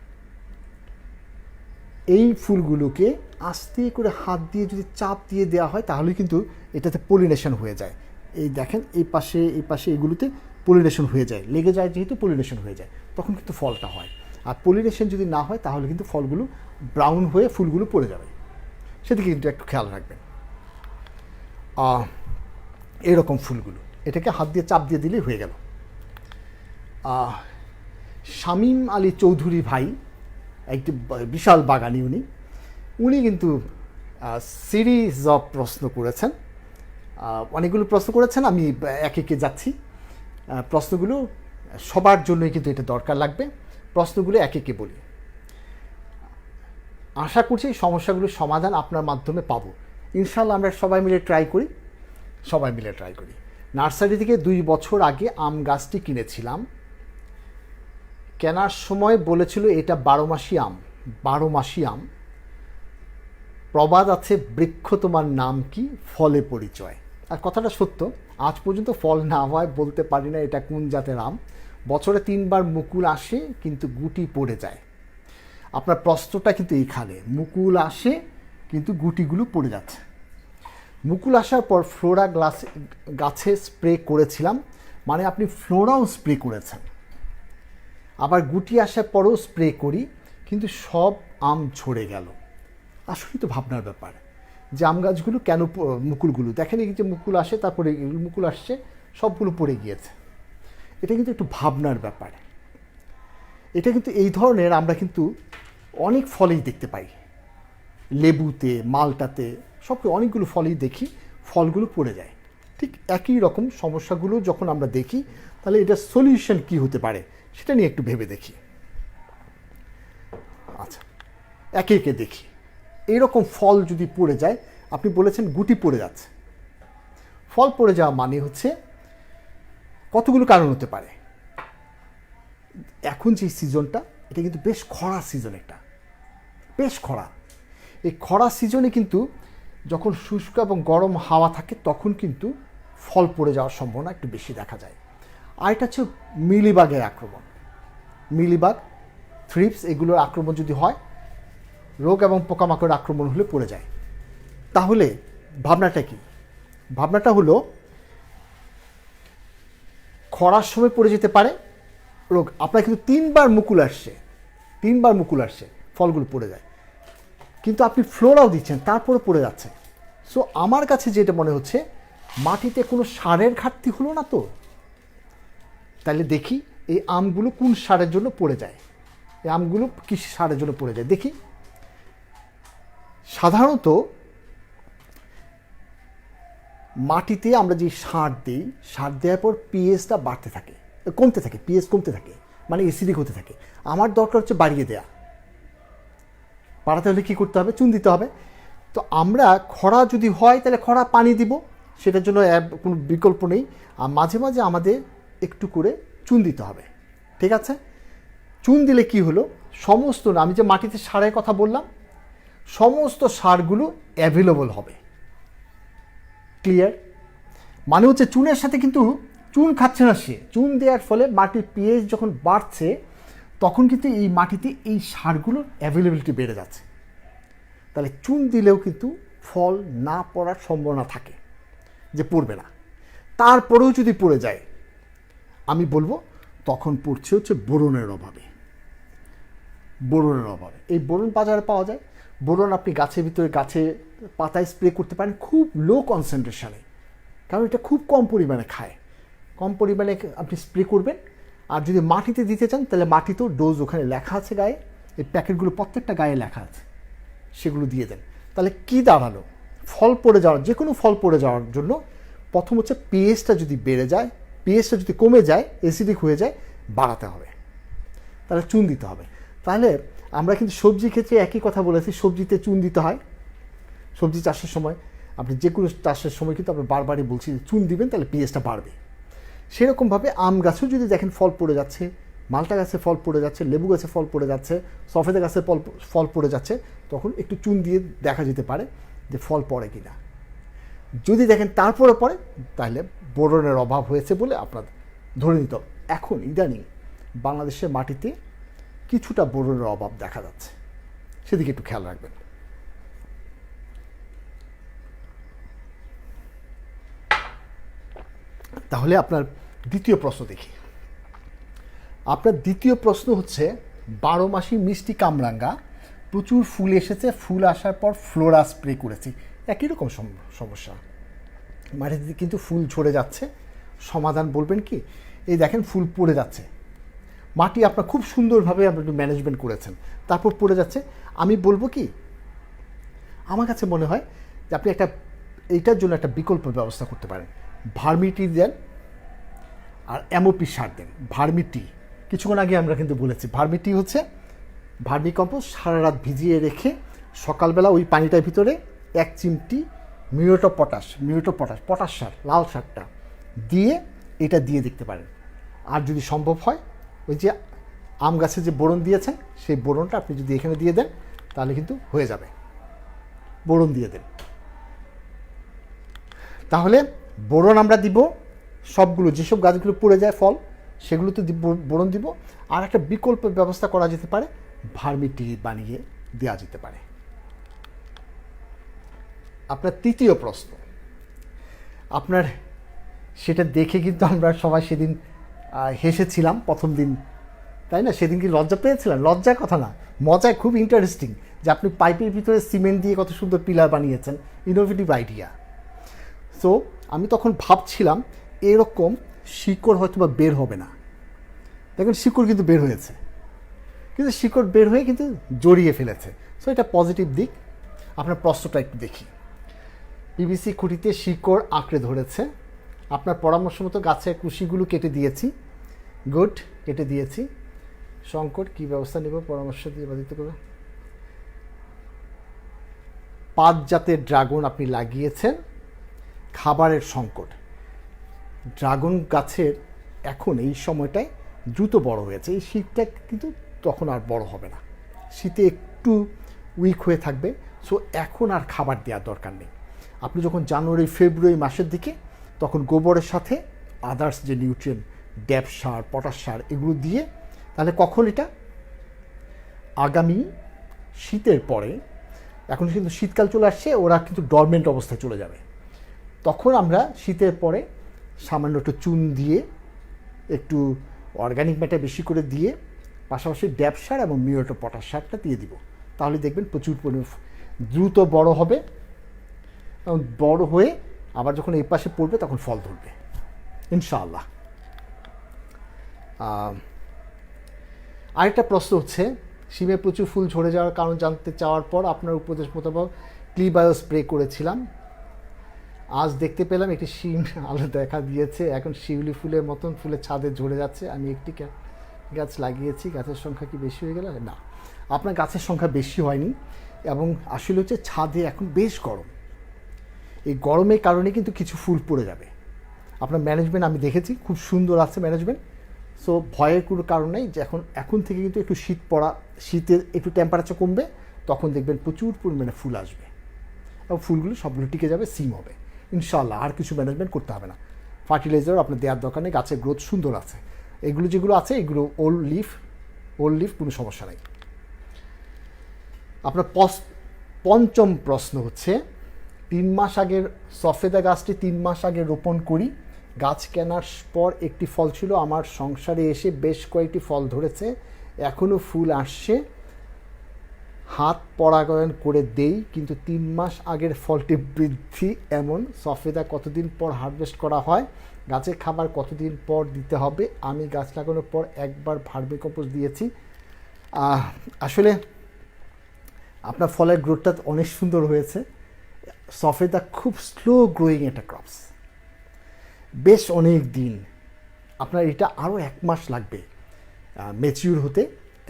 এই ফুলগুলোকে আস্তে করে হাত দিয়ে যদি চাপ দিয়ে দেওয়া হয় তাহলে কিন্তু এটাতে পলিনেশন হয়ে যায়। এই দেখেন, এই পাশে এগুলোতে পলিনেশন হয়ে যায়, লেগে যায়, যেহেতু পলিনেশন হয়ে যায় তখন কিন্তু ফলটা হয়। আর পলিনেশন যদি না হয় তাহলে কিন্তু ফলগুলো ব্রাউন হয়ে ফুলগুলো পড়ে যাবে, সেদিকে কিন্তু একটু খেয়াল রাখবেন। এরকম ফুলগুলো, এটাকে হাত দিয়ে চাপ দিয়ে দিলেই হয়ে গেল। শামীম আলী চৌধুরী ভাই একটি বিশাল বাগানি, উনি কিন্তু সিরিজ অফ প্রশ্ন করেছেন, অনেকগুলো প্রশ্ন করেছেন। আমি একে একে যাচ্ছি, প্রশ্নগুলো সবার জন্যই কিন্তু এটা দরকার লাগবে, প্রশ্নগুলো একে একে বলি। আশা করছি সমস্যাগুলোর সমাধান আপনার মাধ্যমে পাবো ইনশাল্লাহ। আমরা সবাই মিলে ট্রাই করি। নার্সারি থেকে 2 বছর আগে আম গাছটি কিনেছিলাম, কেনার সময় বলেছিল এটা 12 মাসি আম। প্রবাদ আছে, বৃক্ষ তোমার নাম কি, ফলে পরিচয়। আর কথাটা সত্য, আজ পর্যন্ত ফল না হয় বলতে পারি না এটা কোন জাতের আম। বছরে 3 বার মুকুল আসে কিন্তু গুটি পড়ে যায়। আপনার প্রশ্নটা কিন্তু এইখানে, মুকুল আসে কিন্তু গুটিগুলো পড়ে যাচ্ছে। মুকুল আসার পর ফ্লোরা গাছে স্প্রে করেছিলাম, মানে আপনি ফ্লোরাও স্প্রে করেছেন। আবার গুটি আসার পরও স্প্রে করি, কিন্তু সব আম ঝরে গেল। আসলেই তো ভাবনার ব্যাপার যে আম গাছগুলো কেন, মুকুলগুলো দেখেন, এই যে মুকুল আসে তারপরে মুকুল আসছে, সবগুলো পড়ে গিয়েছে। এটা কিন্তু একটু ভাবনার ব্যাপার। এটা কিন্তু এই ধরনের আমরা কিন্তু অনেক ফলেই দেখতে পাই, লেবুতে, মালটাতে, অনেকগুলো ফলেই দেখি ফলগুলো পড়ে যায়। ঠিক একই রকম সমস্যাগুলো যখন আমরা দেখি, তাহলে এটা সলিউশন কি হতে পারে সেটা নিয়ে একটু ভেবে দেখি। আচ্ছা, একে একে দেখি। এইরকম ফল যদি পড়ে যায়, আপনি বলেছেন গুটি পড়ে যাচ্ছে, ফল পড়ে যাওয়া মানে হচ্ছে কতগুলো কারণ হতে পারে। এখন যে সিজনটা, এটা কিন্তু বেশ খরা সিজন, একটা বেশ খরা। এই খরা সিজনে কিন্তু যখন শুষ্ক এবং গরম হাওয়া থাকে তখন কিন্তু ফল পড়ে যাওয়ার সম্ভাবনা একটু বেশি দেখা যায়। আর এটা হচ্ছে মিলিবাগের আক্রমণ, মিলিবাগ, থ্রিপস, এগুলোর আক্রমণ যদি হয়, রোগ এবং পোকামাকড়ের আক্রমণ হলে পড়ে যায়। তাহলে ভাবনাটা কি? ভাবনাটা হলো খরার সময় পড়ে যেতে পারে রোগ। আপনার কিন্তু 3বার মুকুল আসছে, ফলগুলো পড়ে যায়, কিন্তু আপনি ফ্লোরাও দিচ্ছেন তারপরে পড়ে যাচ্ছে। সো আমার কাছে যেটা মনে হচ্ছে, মাটিতে কোনো সারের ঘাটতি হলো না তো। তাহলে দেখি এই আমগুলো কোন সারের জন্য পড়ে যায়, এই আমগুলো কী সারের জন্য পড়ে যায় দেখি। সাধারণত মাটিতে আমরা যে সার দিই, সার দেওয়ার পর পিএইচটা কমতে থাকে, পিএইচ কমতে থাকে, মানে অ্যাসিডিক হতে থাকে। আমার দরকার হচ্ছে বাড়িয়ে দেয়া। বাড়াতে হলে কী করতে হবে? চুন দিতে হবে। তো আমরা খরা যদি হয় তাহলে খরা পানি দিব, সেটার জন্য কোনো বিকল্প নেই। আর মাঝে মাঝে আমাদের একটু করে চুন দিতে হবে, ঠিক আছে? চুন দিলে কি হলো, সমস্ত আমি যে মাটিতে সারের কথা বললাম, সমস্ত সারগুলো অ্যাভেলেবল হবে। ক্লিয়ার? মানে হচ্ছে চুনের সাথে কিন্তু চুন খাচ্ছে না সে। চুন দেওয়ার ফলে মাটির পিএইচ যখন বাড়ছে, তখন কিন্তু এই মাটিতে এই সারগুলোর অ্যাভেলেবিলিটি বেড়ে যাচ্ছে। তাহলে চুন দিলেও কিন্তু ফল না পড়ার সম্ভাবনা থাকে, যে পড়বে না। তারপরেও যদি পড়ে যায়, আমি বলবো তখন পড়ছে হচ্ছে বোরনের অভাবে। এই বোরন বাজারে পাওয়া যায়। বোরন আপনি গাছের ভিতরে, গাছে পাতায় স্প্রে করতে পারেন খুব লো কনসেন্ট্রেশনে, কারণ এটা খুব কম পরিমাণে খায়। কম পরিমাণে আপনি স্প্রে করবেন। আর যদি মাটিতে দিতে চান তাহলে মাটিতেও ডোজ ওখানে লেখা আছে গায়ে, এই প্যাকেটগুলো প্রত্যেকটা গায়ে লেখা আছে, সেগুলো দিয়ে দেন। তাহলে কি দাঁড়ালো, ফল পড়ে যাওয়ার, যে কোনো ফল পড়ে যাওয়ার জন্য প্রথম হচ্ছে পিএইচটা যদি বেড়ে যায়, পিএইচটা যদি কমে যায়, অ্যাসিডিক হয়ে যায়, বাড়াতে হবে, তাহলে চুন দিতে হবে। তাহলে আমরা কিন্তু সবজি ক্ষেত্রে একই কথা বলেছি, সবজিতে চুন দিতে হয়। সবজি চাষের সময়, আপনি যে কোনো চাষের সময় কিন্তু আপনি বারবারই বলছি চুন দিবেন, তাহলে পিএইচটা বাড়বে। সেরকমভাবে আম গাছেও যদি দেখেন ফল পড়ে যাচ্ছে, মালটা গাছে ফল পড়ে যাচ্ছে, লেবু গাছে ফল পড়ে যাচ্ছে, সফেদা গাছে ফল পড়ে যাচ্ছে, তখন একটু চুন দিয়ে দেখা যেতে পারে যে ফল পড়ে কি না। যদি দেখেন তারপরে পড়ে, তাহলে বোরনের অভাব হয়েছে বলে আপনার ধরে নিতে হবে। এখন ইদানিং বাংলাদেশের মাটিতে কিছুটা বোরনের অভাব দেখা যাচ্ছে, সেদিকে একটু খেয়াল রাখবেন। তাহলে আপনার দ্বিতীয় প্রশ্ন দেখি। আপনার দ্বিতীয় প্রশ্ন হচ্ছে 12 মাসি মিষ্টি কামরাঙ্গা, প্রচুর ফুল এসেছে, ফুল আসার পর ফ্লোরা স্প্রে করেছি, একই রকম সমস্যা। মাটিতে কিন্তু ফুল ঝরে যাচ্ছে, সমাধান বলবেন কি? এই দেখেন ফুল পড়ে যাচ্ছে, মাটি আপনার খুব সুন্দরভাবে আপনি ম্যানেজমেন্ট করেছেন, তারপর পড়ে যাচ্ছে। আমি বলবো কি, আমার কাছে মনে হয় যে আপনি এইটার জন্য একটা বিকল্প ব্যবস্থা করতে পারেন। ভার্মিটি দেন আর এমওপি সার দেন। ভার্মিটি কিছুক্ষণ আগে আমরা কিন্তু বলেছি, ভার্মিটি হচ্ছে ভার্মি কম্পোস্ট, সারা রাত ভিজিয়ে রেখে সকালবেলা ওই পানিটার ভিতরে 1 চিমটি পটাশ সার, লাল সারটা দিয়ে এটা দিয়ে দেখতে পারেন। আর যদি সম্ভব হয়, ওই যে আম গাছে যে বোরন দিয়েছেন, সেই বোরনটা আপনি যদি এখানে দিয়ে দেন, তাহলে কিন্তু হয়ে যাবে। বোরন দিয়ে দেন, তাহলে বোরন আমরা দিব সবগুলো, যেসব গাছগুলো পড়ে যায় ফল, সেগুলোতে বোরন দিব। আর একটা বিকল্প ব্যবস্থা করা যেতে পারে, ভার্মিটি বানিয়ে দেওয়া যেতে পারে। আপনার তৃতীয় প্রশ্ন, আপনার সেটা দেখে কিন্তু আমরা সবাই সেদিন হেসেছিলাম প্রথম দিন, তাই না? সেদিন কি লজ্জা পেয়েছিলেন? লজ্জার কথা না, মজায় খুব ইন্টারেস্টিং যে আপনি পাইপের ভিতরে সিমেন্ট দিয়ে কত সুন্দর পিলার বানিয়েছেন, ইনোভেটিভ আইডিয়া। সো আমি তখন ভাবছিলাম এরকম শিকড় হয়তো বা বের হবে না। দেখুন শিকড় কিন্তু বের হয়েছে, কিন্তু শিকড় বের হয়ে কিন্তু জড়িয়ে ফেলেছে। সো এটা পজিটিভ দিক। আপনার প্রশ্নটা একটু দেখি। পিভিসি খুঁটিতে শিকড় আঁকড়ে ধরেছে, আপনার পরামর্শ মতো গাছের কুশিগুলো কেটে দিয়েছি। গুড, কেটে দিয়েছি। সংকট কী ব্যবস্থা নেব, পরামর্শ দিয়ে বাধিত করবে। 5 জাতের ড্রাগন আপনি লাগিয়েছেন, খাবারের সংকট। ড্রাগন গাছের এখন এই সময়টায় দ্রুত বড় হয়েছে, এই শীতটা কিন্তু তখন আর বড় হবে না, শীতে একটু উইক হয়ে থাকবে। সো এখন আর খাবার দেওয়ার দরকার নেই। আপনি যখন জানুয়ারি ফেব্রুয়ারি মাসের দিকে, তখন গোবরের সাথে আদার্স যে নিউট্রিয়েন্ট, ড্যাপ সার, পটাশ সার, এগুলো দিয়ে, তাহলে কখন এটা আগামী শীতের পরে, এখন কিন্তু শীতকাল চলে আসছে, ওরা কিন্তু ডরমেন্ট অবস্থায় চলে যাবে। তখন আমরা শীতের পরে সামান্য একটু চুন দিয়ে একটু অর্গানিক ম্যাটার বেশি করে দিয়ে পাশাপাশি ড্যাপ সার এবং মিউরেট অফ পটাশ সারটা দিয়ে দিব, তাহলে দেখবেন প্রচুর পরিমাণ দ্রুত বড় হবে এবং বড় হয়ে আবার যখন এই পাশে পড়বে তখন ফল ধরবে ইনশাআল্লাহ। আরেকটা প্রশ্ন হচ্ছে, শিমে প্রচুর ফুল ঝরে যাওয়ার কারণ জানতে চাওয়ার পর আপনার উপদেশ মোতাবেক ক্লিবায়ো স্প্রে করেছিলাম। আজ দেখতে পেলাম একটি শিম আলো দেখা দিয়েছে, এখন শিউলি ফুলের মতন ফুলের ছাদে ঝরে যাচ্ছে। আমি একটি গাছ লাগিয়েছি, গাছের সংখ্যা কি বেশি হয়ে গেল? না, আপনার গাছের সংখ্যা বেশি হয়নি, এবং আসলে হচ্ছে ছাদে এখন বেশ গরম, এই গরমের কারণে কিন্তু কিছু ফুল পড়ে যাবে। আপনার ম্যানেজমেন্ট আমি দেখেছি খুব সুন্দর আছে ম্যানেজমেন্ট, সো ভয়ের কোনো কারণ নেই। যে এখন থেকে কিন্তু একটু শীতের একটু টেম্পারেচার কমবে, তখন দেখবেন প্রচুর পরিমাণে ফুল আসবে এবং ফুলগুলো সবগুলো টিকে যাবে, সিম হবে ইনশাআল্লাহ। আর কিছু ম্যানেজমেন্ট করতে হবে না, ফার্টিলাইজার আপনার দেওয়ার দরকার নেই, গাছের গ্রোথ সুন্দর আছে। এগুলো যেগুলো আছে এগুলো ওল্ড লিফ কোনো সমস্যা নেই। আপনার পঞ্চম প্রশ্ন হচ্ছে, 3 মাস আগের সফেদা গাছটি 3 মাস আগে রোপণ করি, গাছ কেনার পর একটি ফল ছিল, আমার সংসারে এসে বেশ কয়েকটি ফল ধরেছে, এখনও ফুল আসছে, হাত পরাগায়ন করে দেই, কিন্তু 3 মাস আগের ফলটি বৃদ্ধি এমন। সফেদা কতদিন পর হারভেস্ট করা হয়? গাছের খাবার কতদিন পর দিতে হবে? আমি গাছ লাগানোর পর একবার ভার্মি কম্পোস্ট দিয়েছি। আসলে আপনার ফলের গ্রোথটা অনেক সুন্দর হয়েছে। সফেদা খুব স্লো গ্রোয়িং একটা ক্রপস, বেশ অনেক দিন, আপনার এটা আরও 1 মাস লাগবে ম্যাচিউর হতে।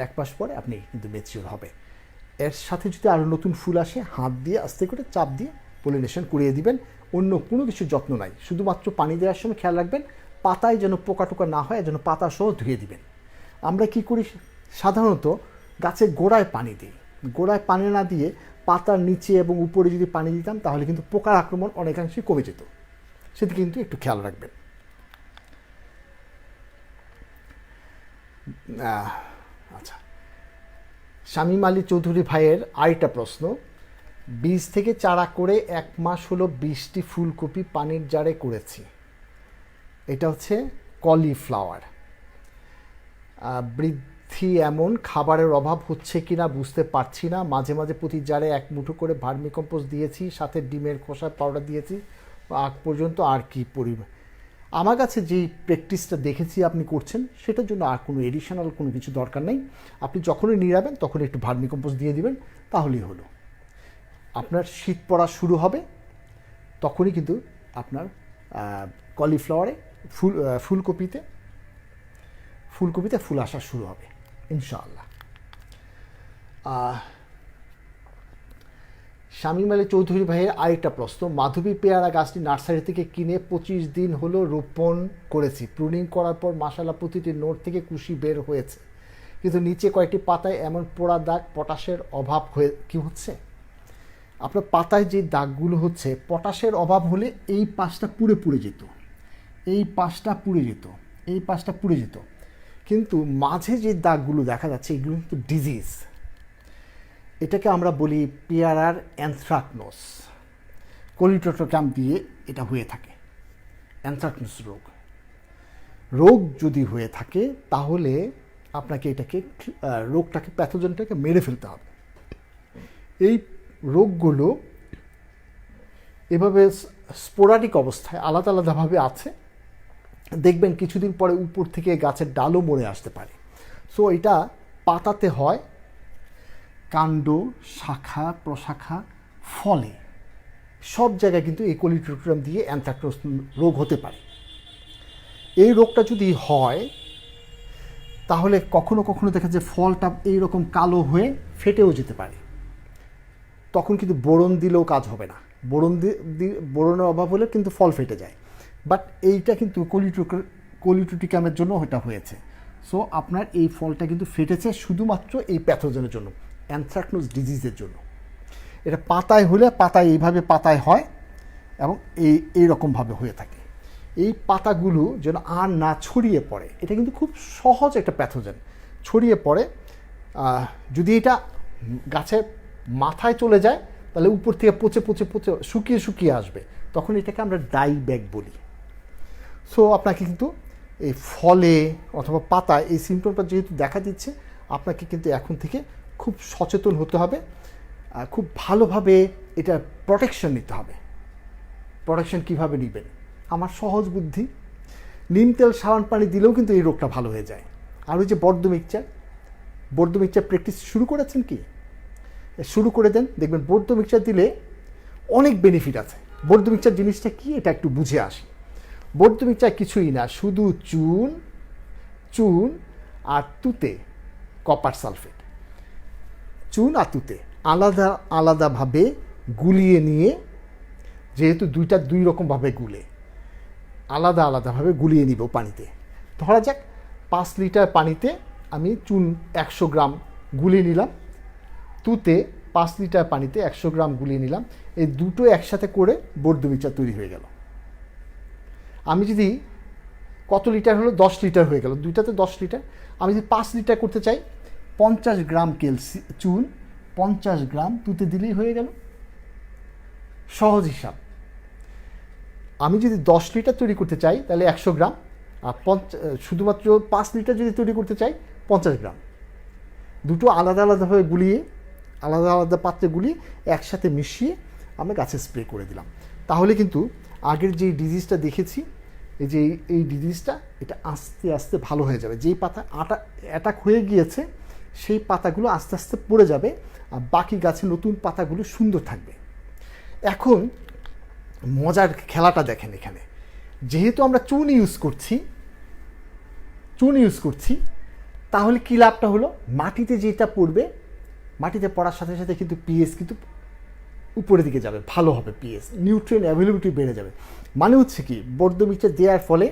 1 মাস পরে আপনি কিন্তু ম্যাচিউর হবে। এর সাথে যদি আরও নতুন ফুল আসে, হাত দিয়ে আস্তে করে চাপ দিয়ে পলিনেশন করিয়ে দিবেন, অন্য কোনো কিছু যত্ন নাই। শুধুমাত্র পানি দেওয়ার সময় খেয়াল রাখবেন পাতায় যেন পোকা টোকা না হয়, যেন পাতা সহ ধুয়ে দিবেন। আমরা কি করি সাধারণত, গাছের গোড়ায় পানি দিই, গোড়ায় পানি না দিয়ে পাতার নিচে এবং উপরে যদি পানি দিতাম তাহলে কিন্তু পোকার আক্রমণ অনেকাংশেই কমে যেত, সেটা কিন্তু একটু খেয়াল রাখবেন। আচ্ছা, শামীম আলী চৌধুরী ভাইয়ের আরেকটা প্রশ্ন, বীজ থেকে চারা করে 1 মাস হলো 20টি ফুলকপি পানির জারে করেছি, এটা হচ্ছে কলিফ্লাওয়ার, বৃদ্ধি এমন, খাবারের অভাব হচ্ছে কিনা বুঝতে পারছি না, মাঝে মাঝে প্রতি জারে 1 মুঠো করে ভার্মি কম্পোস্ট দিয়েছি, সাথে ডিমের খোসার পাউডার দিয়েছি, আগ পর্যন্ত আর কি পরিমাণ। আমার কাছে যেই প্র্যাকটিসটা দেখেছি আপনি করছেন, সেটার জন্য আর কোনো এডিশনাল কোনো কিছু দরকার নেই। আপনি যখনই নিরাবেন তখন একটু ভার্মি কম্পোস্ট দিয়ে দিবেন, তাহলেই হলো। আপনার শীত পড়া শুরু হবে, তখনই কিন্তু আপনার কলিফ্লাওয়ারে ফুলকপিতে ফুল আসা শুরু হবে ইনশাআল্লাহ। শামীম আলী চৌধুরী ভাইয়ের আরেকটা প্রশ্ন, মাধবী পেয়ারা গাছটি নার্সারি থেকে কিনে 25 দিন হলো রোপণ করেছি, প্রুনিং করার পর মাশাআল্লাহ প্রতিটি নোট থেকে কুশি বের হয়েছে, কিন্তু নিচে কয়েকটি পাতায় এমন পোড়া দাগ, পটাশের অভাব হয়ে কি হচ্ছে? আপনার পাতায় যে দাগগুলো হচ্ছে, পটাশের অভাব হলে এই পাশটা পুড়ে যেত, এই পাশটা পুড়ে যেত, কিন্তু মাঝে যে দাগগুলো দেখা যাচ্ছে এগুলো কিন্তু ডিজিজ। এটাকে আমরা বলি পেয়ারার অ্যানথ্রাকনোস, কোলিটোট্রিকাম দিয়ে এটা হয়ে থাকে। অ্যানথ্রাকনোস রোগ যদি হয়ে থাকে তাহলে আপনাকে রোগটাকে প্যাথোজেনটাকে মেরে ফেলতে হবে। এই রোগগুলো এভাবে স্পোরাডিক অবস্থায় আলাদা আলাদাভাবে আছে, দেখবেন কিছুদিন পরে উপর থেকে গাছের ডালও মরে আসতে পারে। সো এটা পাতাতে হয়, কাণ্ড, শাখা, প্রশাখা, ফলে সব জায়গায় কিন্তু এই কোলিটোট্রিকাম দিয়ে অ্যানথ্রাকনোস রোগ হতে পারে। এই রোগটা যদি হয় তাহলে কখনো কখনো দেখা যায় ফলটা এইরকম কালো হয়ে ফেটেও যেতে পারে, তখন কিন্তু বোরন দিলেও কাজ হবে না। বোরনের অভাব হলে কিন্তু ফল ফেটে যায়, বাট এইটা কিন্তু কোলিটোট্রিকামের জন্য এটা হয়েছে। সো আপনার এই ফলটা কিন্তু ফেটেছে শুধুমাত্র এই প্যাথোজেনের জন্য, অ্যানথ্রাকনোস ডিজিজের জন্য। এটা পাতায় হলে এইভাবে পাতায় হয় এবং এইরকমভাবে হয়ে থাকে। এই পাতাগুলো যেন আর না ছড়িয়ে পড়ে, এটা কিন্তু খুব সহজ একটা প্যাথোজেন, ছড়িয়ে পড়ে। যদি এটা গাছের মাথায় চলে যায় তাহলে উপর থেকে পচে শুকিয়ে আসবে, তখন এটাকে আমরা ডাই ব্যাগ বলি। সো আপনাকে কিন্তু এই ফলে অথবা পাতা এই সিমটমটা যেহেতু দেখা দিচ্ছে, আপনাকে কিন্তু এখন থেকে খুব সচেতন হতে হবে, খুব ভালোভাবে এটা প্রোটেকশন নিতে হবে। প্রোটেকশন কীভাবে নেবেন? আমার সহজ বুদ্ধি, নিম তেল সাবান পানি দিলেও কিন্তু এই রোগটা ভালো হয়ে যায়। আর ওই যে বর্ধ মিক্সচার প্র্যাকটিস শুরু করেছেন কি? শুরু করে দেন, দেখবেন বর্ধ মিক্সচার দিলে অনেক বেনিফিট আছে। বর্ধ মিক্সচার জিনিসটা কি এটা একটু বুঝে আসি। বর্ধ মিক্সচার কিছুই না, শুধু চুন আর তুতে, কপার সালফেট, চুন আর তুতে আলাদা আলাদাভাবে গুলিয়ে নিয়ে, যেহেতু দুইটা দুই রকমভাবে গুলে, আলাদা আলাদাভাবে গুলিয়ে নিব পানিতে। ধরা যাক 5 লিটার পানিতে আমি চুন 100 গ্রাম গুলিয়ে নিলাম, তুতে 5 লিটার পানিতে 100 গ্রাম গুলিয়ে নিলাম। এই দুটো একসাথে করে বর্ধ মিক্সচার তৈরি হয়ে গেল। আমি যদি কত লিটার হলো? 10 লিটার হয়ে গেল, দুইটাতে 10 লিটার। আমি যদি 5 লিটার করতে চাই, 50 গ্রাম চুন 50 গ্রাম তুতে দিলেই হয়ে গেল। সহজ হিসাব। আমি যদি 10 লিটার তৈরি করতে চাই তাহলে 100 গ্রাম, আর শুধুমাত্র 5 লিটার যদি তৈরি করতে চাই 50 গ্রাম। দুটো আলাদা আলাদাভাবে গুলিয়ে, আলাদা আলাদা পাত্রে গুলিয়ে একসাথে মিশিয়ে আমরা গাছে স্প্রে করে দিলাম। তাহলে কিন্তু আগের যেই ডিজিজটা দেখেছি, এই যে এই ডিজিজটা, এটা আস্তে আস্তে ভালো হয়ে যাবে। যেই পাতা অ্যাটাক হয়ে গিয়েছে সেই পাতাগুলো আস্তে আস্তে পড়ে যাবে, আর বাকি গাছে নতুন পাতাগুলো সুন্দর থাকবে। এখন মজার খেলাটা দেখেন এখানে। যেহেতু আমরা চুন ইউজ করছি, তাহলে কী লাভটা হলো? মাটিতে যেটা পড়বে, মাটিতে পড়ার সাথে সাথে কিন্তু পিএইচ কিন্তু উপরের দিকে যাবে, ভালো হবে পিএইচ, নিউট্রিয়েন্ট অ্যাভেলেবিলিটি বেড়ে যাবে। মানে হচ্ছে কি, বর্ধ মিক্সচার দেওয়ার ফলে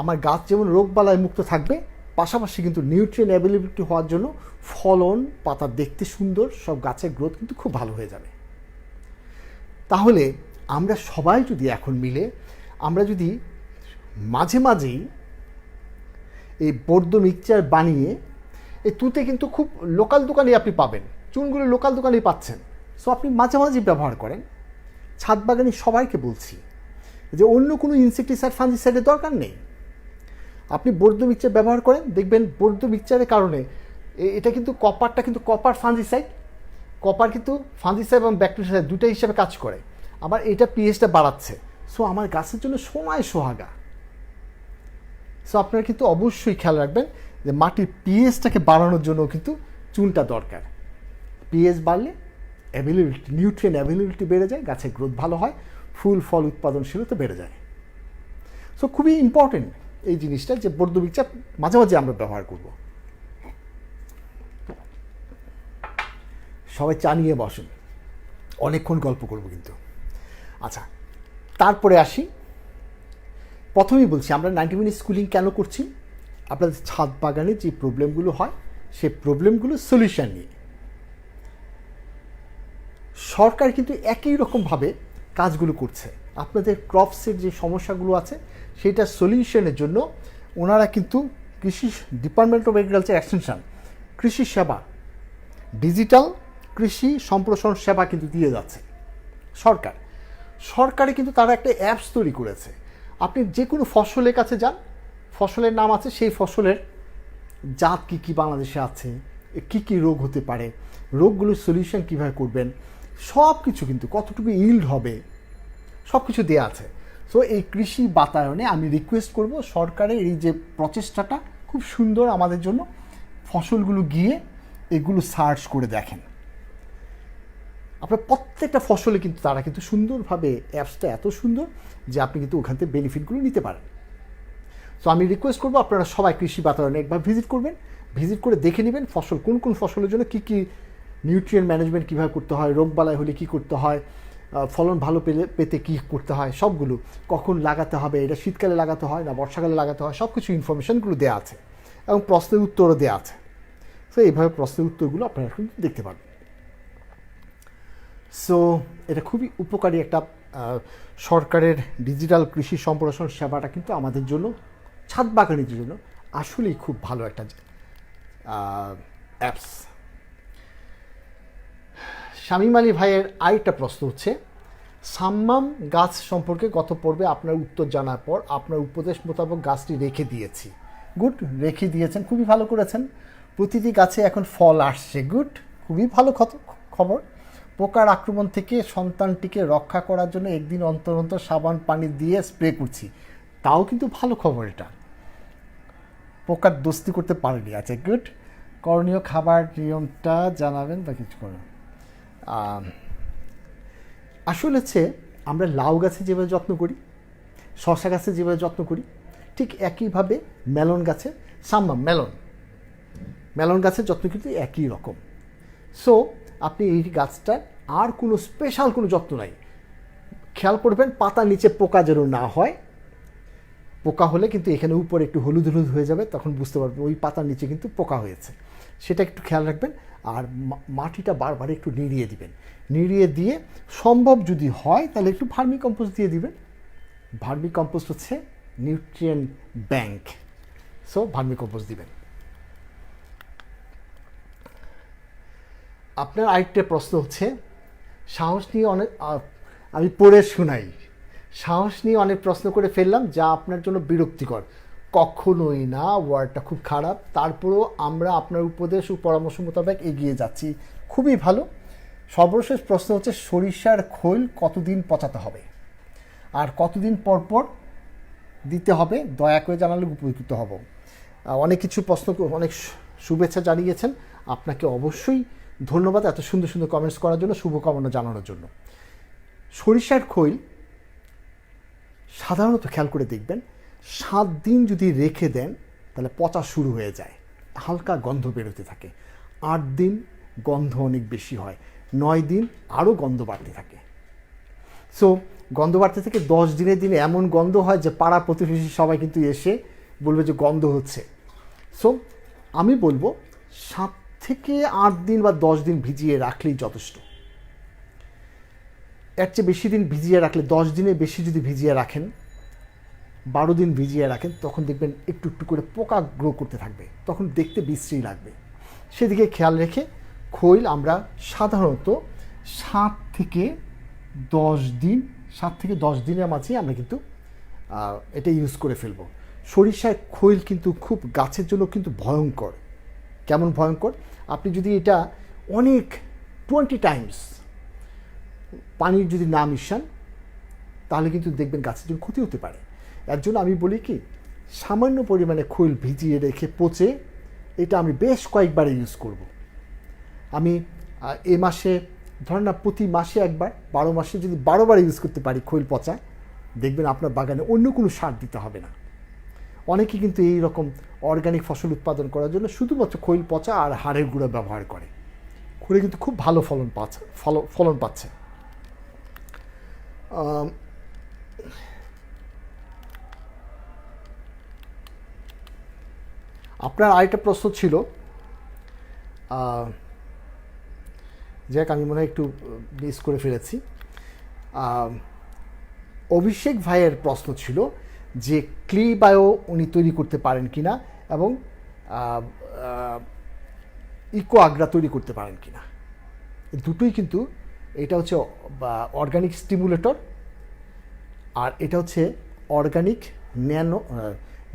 আমার গাছ যেমন রোগবালাই মুক্ত থাকবে, পাশাপাশি কিন্তু নিউট্রিয়েন্ট অ্যাভেলেবিলিটি হওয়ার জন্য ফলন, পাতা দেখতে সুন্দর, সব গাছের গ্রোথ কিন্তু খুব ভালো হয়ে যাবে। তাহলে আমরা সবাই যদি এখন মিলে, আমরা যদি মাঝে মাঝেই এই বর্ধ মিক্সচার বানিয়ে, এই তুতে কিন্তু খুব লোকাল দোকানে আপনি পাবেন, চুনগুলো লোকাল দোকানেই পাচ্ছেন, সো আপনি মাঝে মাঝে ব্যবহার করেন। ছাদ বাগানি সবাইকে বলছি যে অন্য কোনো ইনসেকটিসাইড, ফাঙ্গিসাইডের দরকার নেই। আপনি বর্ধ মিক্সচার ব্যবহার করেন, দেখবেন বর্ধ মিক্সচারের কারণে এটা কিন্তু কপারটা কিন্তু কপার ফাঙ্গিসাইড, কপার কিন্তু ফাঙ্গিসাইড এবং ব্যাকটেরিয়াসাইড দুটো হিসাবে কাজ করে। আবার এটা পিএইচটা বাড়াচ্ছে, সো আমার গাছের জন্য সময় সোহাগা। সো আপনারা কিন্তু অবশ্যই খেয়াল রাখবেন যে মাটির পিএইচটাকে বাড়ানোর জন্য কিন্তু চুনটা দরকার। পিএইচ বাড়লে অ্যাভেলেবিলিটি, নিউট্রিয়েন্ট অ্যাভেলেবিলিটি বেড়ে যায়, গাছের গ্রোথ ভালো হয়, ফুল ফল উৎপাদনশীলতা বেড়ে যায়। সো খুবই ইম্পর্টেন্ট এই জিনিসটা, যে বর্ধ মিক্সচার মাঝে মাঝে আমরা ব্যবহার করব। সবাই চা নিয়ে বসুন, অনেকক্ষণ গল্প করব কিন্তু। আচ্ছা, তারপরে আসি। প্রথমেই বলছি আমরা 90 মিনিট স্কুলিং কেন করছি? আপনাদের ছাদ বাগানে যে প্রবলেমগুলো হয়, সেই প্রবলেমগুলো সলিউশন নিয়ে। সরকার কিন্তু একই রকমভাবে কাজগুলো করছে। আপনাদের ক্রপসের যে সমস্যাগুলো আছে সেটা সলিউশনের জন্য ওনারা কিন্তু কৃষি ডিপার্টমেন্ট অফ এগ্রিকালচার এক্সটেনশন, কৃষি সেবা, ডিজিটাল কৃষি সম্প্রসারণ সেবা কিন্তু দিয়ে যাচ্ছে সরকারে কিন্তু তারা একটা অ্যাপস তৈরি করেছে। আপনি যে কোনো ফসলের কাছে যান, ফসলের নাম আছে, সেই ফসলের জাত কী কী বাংলাদেশে আছে, কী কী রোগ হতে পারে, রোগগুলোর সলিউশন কীভাবে করবেন, সব কিছু কিন্তু কতটুকু ইল্ড হবে, সব কিছু দেওয়া আছে। সো এই কৃষি বাতায়নে আমি রিকোয়েস্ট করব সরকারের এই যে প্রচেষ্টাটা খুব সুন্দর আমাদের জন্য, ফসলগুলো গিয়ে এগুলো সার্চ করে দেখেন। আপনার প্রত্যেকটা ফসলে কিন্তু তারা কিন্তু সুন্দরভাবে, অ্যাপসটা এত সুন্দর যে আপনি কিন্তু ওখান থেকে বেনিফিটগুলো নিতে পারেন। সো আমি রিকোয়েস্ট করবো আপনারা সবাই কৃষি বাতায়নে একবার ভিজিট করবেন, ভিজিট করে দেখে নেবেন ফসল কোন কোন ফসলের জন্য কী কী নিউট্রিয়েন্ট ম্যানেজমেন্ট কীভাবে করতে হয়, রোগবালাই হলে কী করতে হয়, ফলন ভালো পেতে কী করতে হয়, সবগুলো কখন লাগাতে হবে, এটা শীতকালে লাগাতে হয় না বর্ষাকালে লাগাতে হয়, সব কিছু ইনফরমেশানগুলো দেওয়া আছে এবং প্রশ্নের উত্তরও দেওয়া আছে। সো এইভাবে প্রশ্নের উত্তরগুলো আপনারা এখন দেখতে পাবেন। সো এটা খুবই উপকারী একটা সরকারের ডিজিটাল কৃষি সম্প্রসারণ সেবাটা কিন্তু আমাদের জন্য, ছাদ বাগানিদের জন্য আসলেই খুব ভালো একটা অ্যাপস। শামীম আলী ভাইয়ের আরেকটা প্রশ্ন হচ্ছে, সাম্মাম গাছ সম্পর্কে গত পর্বে আপনার উত্তর জানার পর আপনার উপদেশ মোতাবেক গাছটি রেখে দিয়েছি। গুড, রেখে দিয়েছেন, খুবই ভালো করেছেন। প্রতিটি গাছে এখন ফল আসছে, গুড, খুবই ভালো খবর। পোকার আক্রমণ থেকে সন্তানটিকে রক্ষা করার জন্য একদিন অন্তর অন্তর সাবান পানি দিয়ে স্প্রে করছি, তাও কিন্তু ভালো খবর। এটা পোকার দোস্তি করতে পারেনি। আচ্ছা, গুড। করণীয় খাবার নিয়মটা জানাবেন বা কিছু করেন? আসলে হচ্ছে আমরা লাউ গাছে যেভাবে যত্ন করি, শশা গাছে যেভাবে যত্ন করি, ঠিক একইভাবে মেলন গাছে মেলন গাছের যত্ন কিন্তু একই রকম। সো আপনি এই গাছটার আর কোনো স্পেশাল কোনো যত্ন নাই। খেয়াল করবেন পাতার নিচে পোকা যেন না হয়। পোকা হলে কিন্তু এখানে উপরে একটু হলুদ হলুদ হয়ে যাবে, তখন বুঝতে পারবেন ওই পাতার নিচে কিন্তু পোকা হয়েছে। সেটা একটু খেয়াল রাখবেন। আর মাটিটা বারবার একটু নিড়িয়ে দিবেন। নিড়িয়ে দিয়ে সম্ভব যদি হয় তাহলে একটু ভার্মি কম্পোস্ট দিয়ে দিবেন। ভার্মি কম্পোস্ট হচ্ছে nutrient bank. So vermi compost দিবেন। আপনার আরেকটা প্রশ্ন হচ্ছে, সাহস নিয়ে অনেক, আমি পড়ে শোনাই, সাহস নিয়ে অনেক প্রশ্ন করে ফেললাম যা আপনার জন্য বিরক্তিকর। কখনোই না, ওয়ার্ডটা খুব খারাপ। তারপরেও আমরা আপনার উপদেশ ও পরামর্শ মোতাবেক এগিয়ে যাচ্ছি, খুবই ভালো। সর্বশেষ প্রশ্ন হচ্ছে, সরিষার খোল কতদিন পচাতে হবে আর কতদিন পর পর দিতে হবে, দয়া করে জানালে উপকৃত হব। অনেক কিছু প্রশ্ন, অনেক শুভেচ্ছা জানিয়েছেন, আপনাকে অবশ্যই ধন্যবাদ এত সুন্দর সুন্দর কমেন্টস করার জন্য, শুভকামনা জানানোর জন্য। সরিষার খৈল সাধারণত খেয়াল করে দেখবেন 7 দিন যদি রেখে দেন তাহলে পচা শুরু হয়ে যায়, হালকা গন্ধ বেরোতে থাকে। 8 দিন গন্ধ অনেক বেশি হয়, 9 দিন আরও গন্ধ বাড়তে থাকে। সো গন্ধ বাড়তে থেকে 10 দিনের দিনে এমন গন্ধ হয় যে পাড়া প্রতিবেশী সবাই কিন্তু এসে বলবে যে গন্ধ হচ্ছে। সো আমি বলবো 7 থেকে 8 দিন বা 10 দিন ভিজিয়ে রাখলেই যথেষ্ট। এর চেয়ে বেশি দিন ভিজিয়ে রাখলে, 10 দিনের বেশি যদি ভিজিয়ে রাখেন, 12 দিন ভিজিয়ে রাখেন, তখন দেখবেন একটু একটু করে পোকা গ্রো করতে থাকবে, তখন দেখতে বিশ্রী লাগবে। সেদিকে খেয়াল রেখে খৈল আমরা সাধারণত 7 থেকে 10 দিনের মাঝে আমরা কিন্তু এটা ইউজ করে ফেলব। সরিষার খৈল কিন্তু খুব গাছের জন্য কিন্তু ভয়ঙ্কর। কেমন ভয়ঙ্কর? আপনি যদি এটা অনেক 20 টাইমস পানির যদি না মিশান তাহলে কিন্তু দেখবেন গাছের জন্য ক্ষতি হতে পারে। এর জন্য আমি বলি কি, সামান্য পরিমাণে খৈল ভিজিয়ে রেখে পচে এটা আমি বেশ কয়েকবার ইউজ করব। আমি এ মাসে ধরেন না, প্রতি মাসে একবার, 12 মাসে যদি 12 বার ইউজ করতে পারি খৈল পচা, দেখবেন আপনার বাগানে অন্য কোনো সার দিতে হবে না। অনেকে কিন্তু এই রকম অর্গানিক ফসল উৎপাদন করার জন্য শুধুমাত্র খৈল পচা আর হাড়ের গুঁড়া ব্যবহার করে কিন্তু খুব ভালো ফলন পাচ্ছে। আপনার আরেকটা প্রশ্ন ছিল, যাক আমি মনে হয় একটু মিস করে ফেলেছি। অভিষেক ভাইয়ের প্রশ্ন ছিল যে ক্লি বায়ো উনি তৈরি করতে পারেন কিনা এবং ইকো আগ্রা তৈরি করতে পারেন কিনা। দুটোই কিন্তু, এটা হচ্ছে অর্গানিক স্টিমুলেটর আর এটা হচ্ছে organic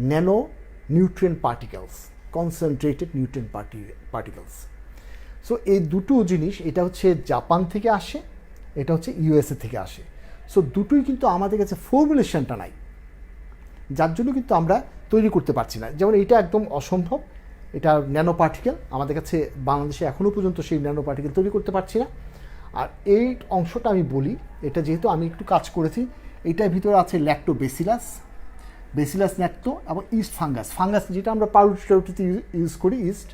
nano nutrient particles, concentrated nutrient particles. So এই দুটো জিনিস, এটা হচ্ছে জাপান থেকে আসে, এটা হচ্ছে ইউএসএ থেকে আসে। সো দুটোই কিন্তু আমাদের কাছে ফর্মুলেশনটা নাই, যার জন্য কিন্তু আমরা তৈরি করতে পারছি না। যেমন এটা একদম অসম্ভব, এটা ন্যানো পার্টিকেল, আমাদের কাছে বাংলাদেশে এখনও পর্যন্ত সেই ন্যানো পার্টিকেল তৈরি করতে পারছি না। আর এই অংশটা আমি বলি, এটা যেহেতু আমি একটু কাজ করেছি, এটার ভিতরে আছে বেসিলাস ন্যাক্টো এবং ইস্ট ফাঙ্গাস যেটা আমরা পাউরুটিতে ইউজ করি, ইস্ট,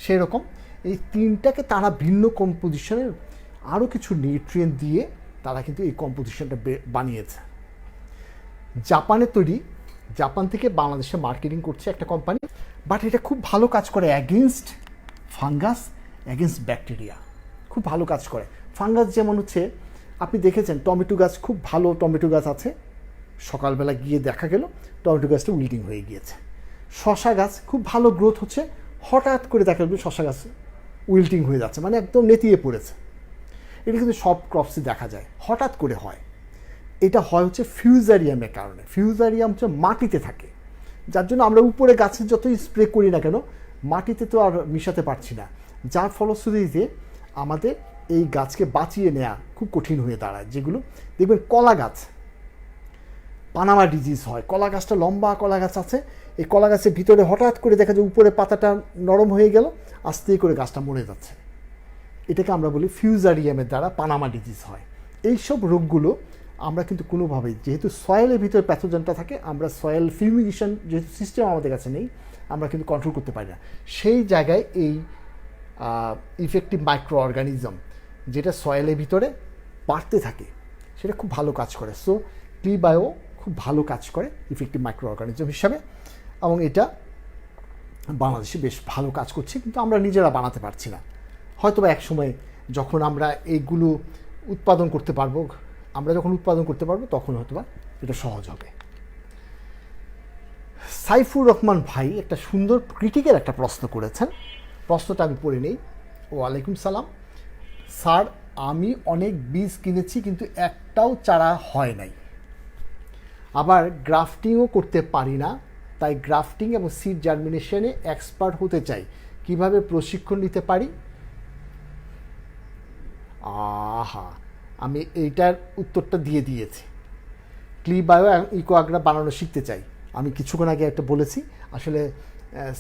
সেরকম এই তিনটাকে তারা ভিন্ন কম্পোজিশনের আরও কিছু নিউট্রিয়েন্ট দিয়ে তারা কিন্তু এই কম্পোজিশনটা বানিয়েছে। জাপানের তৈরি, জাপান থেকে বাংলাদেশে মার্কেটিং করছে একটা কোম্পানি, বাট এটা খুব ভালো কাজ করে অ্যাগেনস্ট ফাঙ্গাস, অ্যাগেনস্ট ব্যাকটেরিয়া, খুব ভালো কাজ করে। ফাঙ্গাস যেমন হচ্ছে, আপনি দেখেছেন টমেটো গাছ, খুব ভালো টমেটো গাছ আছে, সকালবেলা গিয়ে দেখা গেল টমেটো গাছটা উইল্টিং হয়ে গিয়েছে। শশা গাছ খুব ভালো গ্রোথ হচ্ছে, হঠাৎ করে দেখা যাবে শশা গাছ উইল্টিং হয়ে যাচ্ছে, মানে একদম নেতিয়ে পড়েছে। এটা কিন্তু সব ক্রপসে দেখা যায়, হঠাৎ করে হয়। এটা হয় হচ্ছে ফিউজারিয়ামের কারণে। ফিউজারিয়াম হচ্ছে মাটিতে থাকে, যার জন্য আমরা উপরে গাছে যতই স্প্রে করি না কেন মাটিতে তো আর মিশাতে পারছি না, যার ফলশ্রুতিতে আমাদের এই গাছকে বাঁচিয়ে নেওয়া খুব কঠিন হয়ে দাঁড়ায়। যেগুলো দেখবেন কলা গাছ, পানামা ডিজিজ হয়, কলা গাছটা লম্বা কলা গাছ আছে, এই কলা গাছের ভিতরে হঠাৎ করে দেখা যায় উপরে পাতাটা নরম হয়ে গেল, আস্তে করে গাছটা মরে যাচ্ছে। এটাকে আমরা বলি ফিউজারিয়ামের দ্বারা পানামা ডিজিজ হয়। এইসব রোগগুলো আমরা কিন্তু কোনোভাবেই, যেহেতু সয়েলের ভিতরে প্যাথোজেনটা থাকে, আমরা সয়েল ফিউমিগেশন যেহেতু সিস্টেম আমাদের কাছে নেই, আমরা কিন্তু কন্ট্রোল করতে পারি না। সেই জায়গায় এই ইফেক্টিভ মাইক্রো অর্গানিজম যেটা সয়েলের ভিতরে বাড়তে থাকে সেটা খুব ভালো কাজ করে। সো ক্লি বায়ো খুব ভালো কাজ করে ইফেক্টিভ মাইক্রো অর্গানিজম হিসাবে, এবং এটা বাংলাদেশে বেশ ভালো কাজ করছে, কিন্তু আমরা নিজেরা বানাতে পারছি না। হয়তো বা এক সময় যখন আমরা এইগুলো উৎপাদন করতে পারবো, তখন হয়তো বা এটা সহজ হবে। সাইফুর রহমান ভাই একটা সুন্দর ক্রিটিক্যাল একটা প্রশ্ন করেছেন, প্রশ্নটা আমি পড়ে নেই। ওয়ালাইকুম সালাম স্যার, আমি অনেক বীজ কিনেছি কিন্তু একটাও চারা হয় নাই, আবার গ্রাফটিংও করতে পারি না, তাই গ্রাফটিং এবং সিড জার্মিনেশনে এক্সপার্ট হতে চাই, কিভাবে প্রশিক্ষণ নিতে পারি? আমি এইটার উত্তরটা দিয়ে দিয়েছি। ক্লি বায়ো ইকো আগ্রা বানানো শিখতে চাই, আমি কিছুক্ষণ আগে একটা বলেছি। আসলে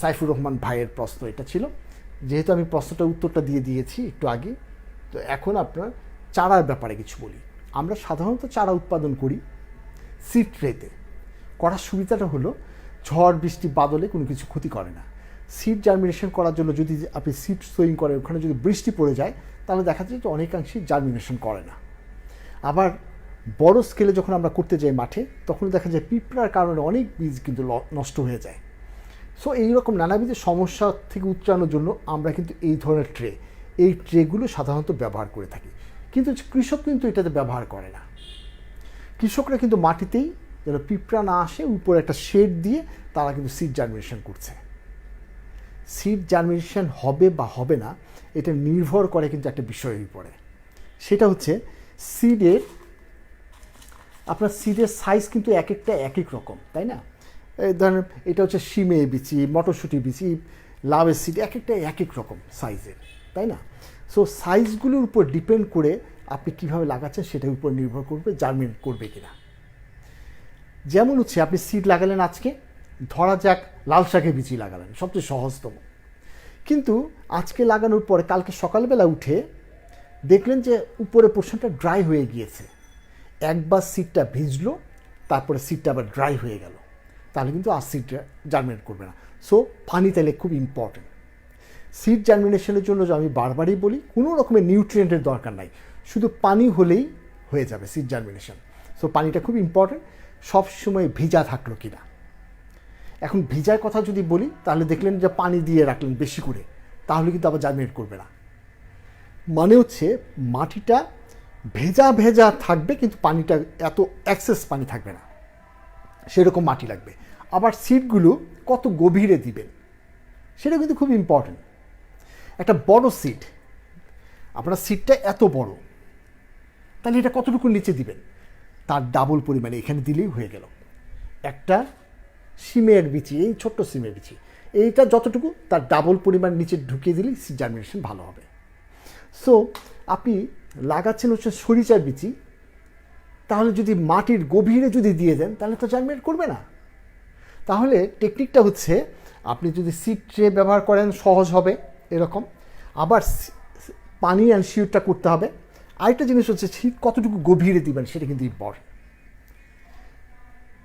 সাইফুর রহমান ভাইয়ের প্রশ্ন এটা ছিল, যেহেতু আমি প্রশ্নটার উত্তরটা দিয়ে দিয়েছি একটু আগে, তো এখন আপনার চারার ব্যাপারে কিছু বলি। আমরা সাধারণত চারা উৎপাদন করি সিড ট্রেতে। করার সুবিধাটা হলো ঝড় বৃষ্টি বাদলে কোনো কিছু ক্ষতি করে না। সিড জার্মিনেশন করার জন্য যদি আপনি সিড সোয়িং করেন, ওখানে যদি বৃষ্টি পড়ে যায় তাহলে দেখা যায় যে অনেকাংশেই জার্মিনেশন করে না। আবার বড় স্কেলে যখন আমরা করতে যাই মাঠে, তখন দেখা যায় পিঁপড়ার কারণে অনেক বীজ কিন্তু নষ্ট হয়ে যায়। সো এইরকম নানাবিধ সমস্যা থেকে উত্তরানোর জন্য আমরা কিন্তু এই ধরনের এই ট্রেগুলো সাধারণত ব্যবহার করে থাকি, কিন্তু কৃষক কিন্তু এটাতে ব্যবহার করে না। কৃষকরা কিন্তু মাটিতেই যেন পিঁপড়া না আসে উপরে একটা শেড দিয়ে তারা কিন্তু সিড জার্মিনেশন করছে। সিড জার্মিনেশন হবে বা হবে না এটা নির্ভর করে কিন্তু একটা বিষয়ের উপরে, সেটা হচ্ছে আপনার সিডের সাইজ কিন্তু এক একটা এক এক রকম, তাই না? ধরেন এটা হচ্ছে শিমে বিচি, মটরশুঁটি বিচি, লাউয়ের সিড এক একটা এক এক রকম সাইজের, তাই না? সো সাইজগুলোর উপর ডিপেন্ড করে আপনি কীভাবে লাগাচ্ছেন সেটার উপর নির্ভর করবে জার্মিনেট করবে কিনা। যেমন হচ্ছে আপনি সিড লাগালেন আজকে, ধরা যাক লাল শাকের বীজ লাগালেন, সবচেয়ে সহজতম, কিন্তু আজকে লাগানোর পরে কালকে সকালবেলা উঠে দেখলেন যে উপরে পোর্শনটা ড্রাই হয়ে গিয়েছে। একবার সিডটা ভিজলো, তারপরে সিডটা আবার ড্রাই হয়ে গেল, তাহলে কিন্তু আর সিডটা জার্মিনেট করবে না। সো পানি তাহলে খুব ইম্পর্টেন্ট। সিড জার্মিনেশনের জন্য আমি বারবারই বলি, কোনো রকমের নিউট্রিয়েন্টের দরকার নাই, শুধু পানি হলেই হয়ে যাবে সিড জার্মিনেশন। সো পানিটা খুব ইম্পর্টেন্ট, সবসময় ভিজা থাকলো কিনা। এখন ভিজার কথা যদি বলি, তাহলে দেখলেন যে পানি দিয়ে রাখলেন বেশি করে, তাহলে কিন্তু আবার জার্মিনেট করবে না। মানে হচ্ছে মাটিটা ভেজা ভেজা থাকবে, কিন্তু পানিটা এত অ্যাক্সেস পানি থাকবে না, সেরকম মাটি লাগবে। আবার সিডগুলো কত গভীরে দিবেন সেটা কিন্তু খুব ইম্পর্টেন্ট। একটা বড় সিড, আপনার সিডটা এত বড়, তাহলে এটা কতটুকু নিচে দিবেন, তার ডাবল পরিমাণে এখানে দিলেই হয়ে গেল। একটা সিমের বিচি, এই ছোট্ট সিমের বিচি, এইটা যতটুকু তার ডাবল পরিমাণ নিচে ঢুকিয়ে দিলেই সিড জার্মিনেশন ভালো হবে। সো আপনি লাগাচ্ছেন হচ্ছে সরিষার বিচি, তাহলে যদি মাটির গভীরে যদি দিয়ে দেন তাহলে তো জার্মিনেট করবে না। তাহলে টেকনিকটা হচ্ছে আপনি যদি সিড ট্রে ব্যবহার করেন সহজ হবে এরকম। আবার পানি অ্যান্ড শিউরটা করতে হবে। আরেকটা জিনিস হচ্ছে সিড কতটুকু গভীরে দিবেন সেটা কিন্তু ইম্পর্টেন্ট।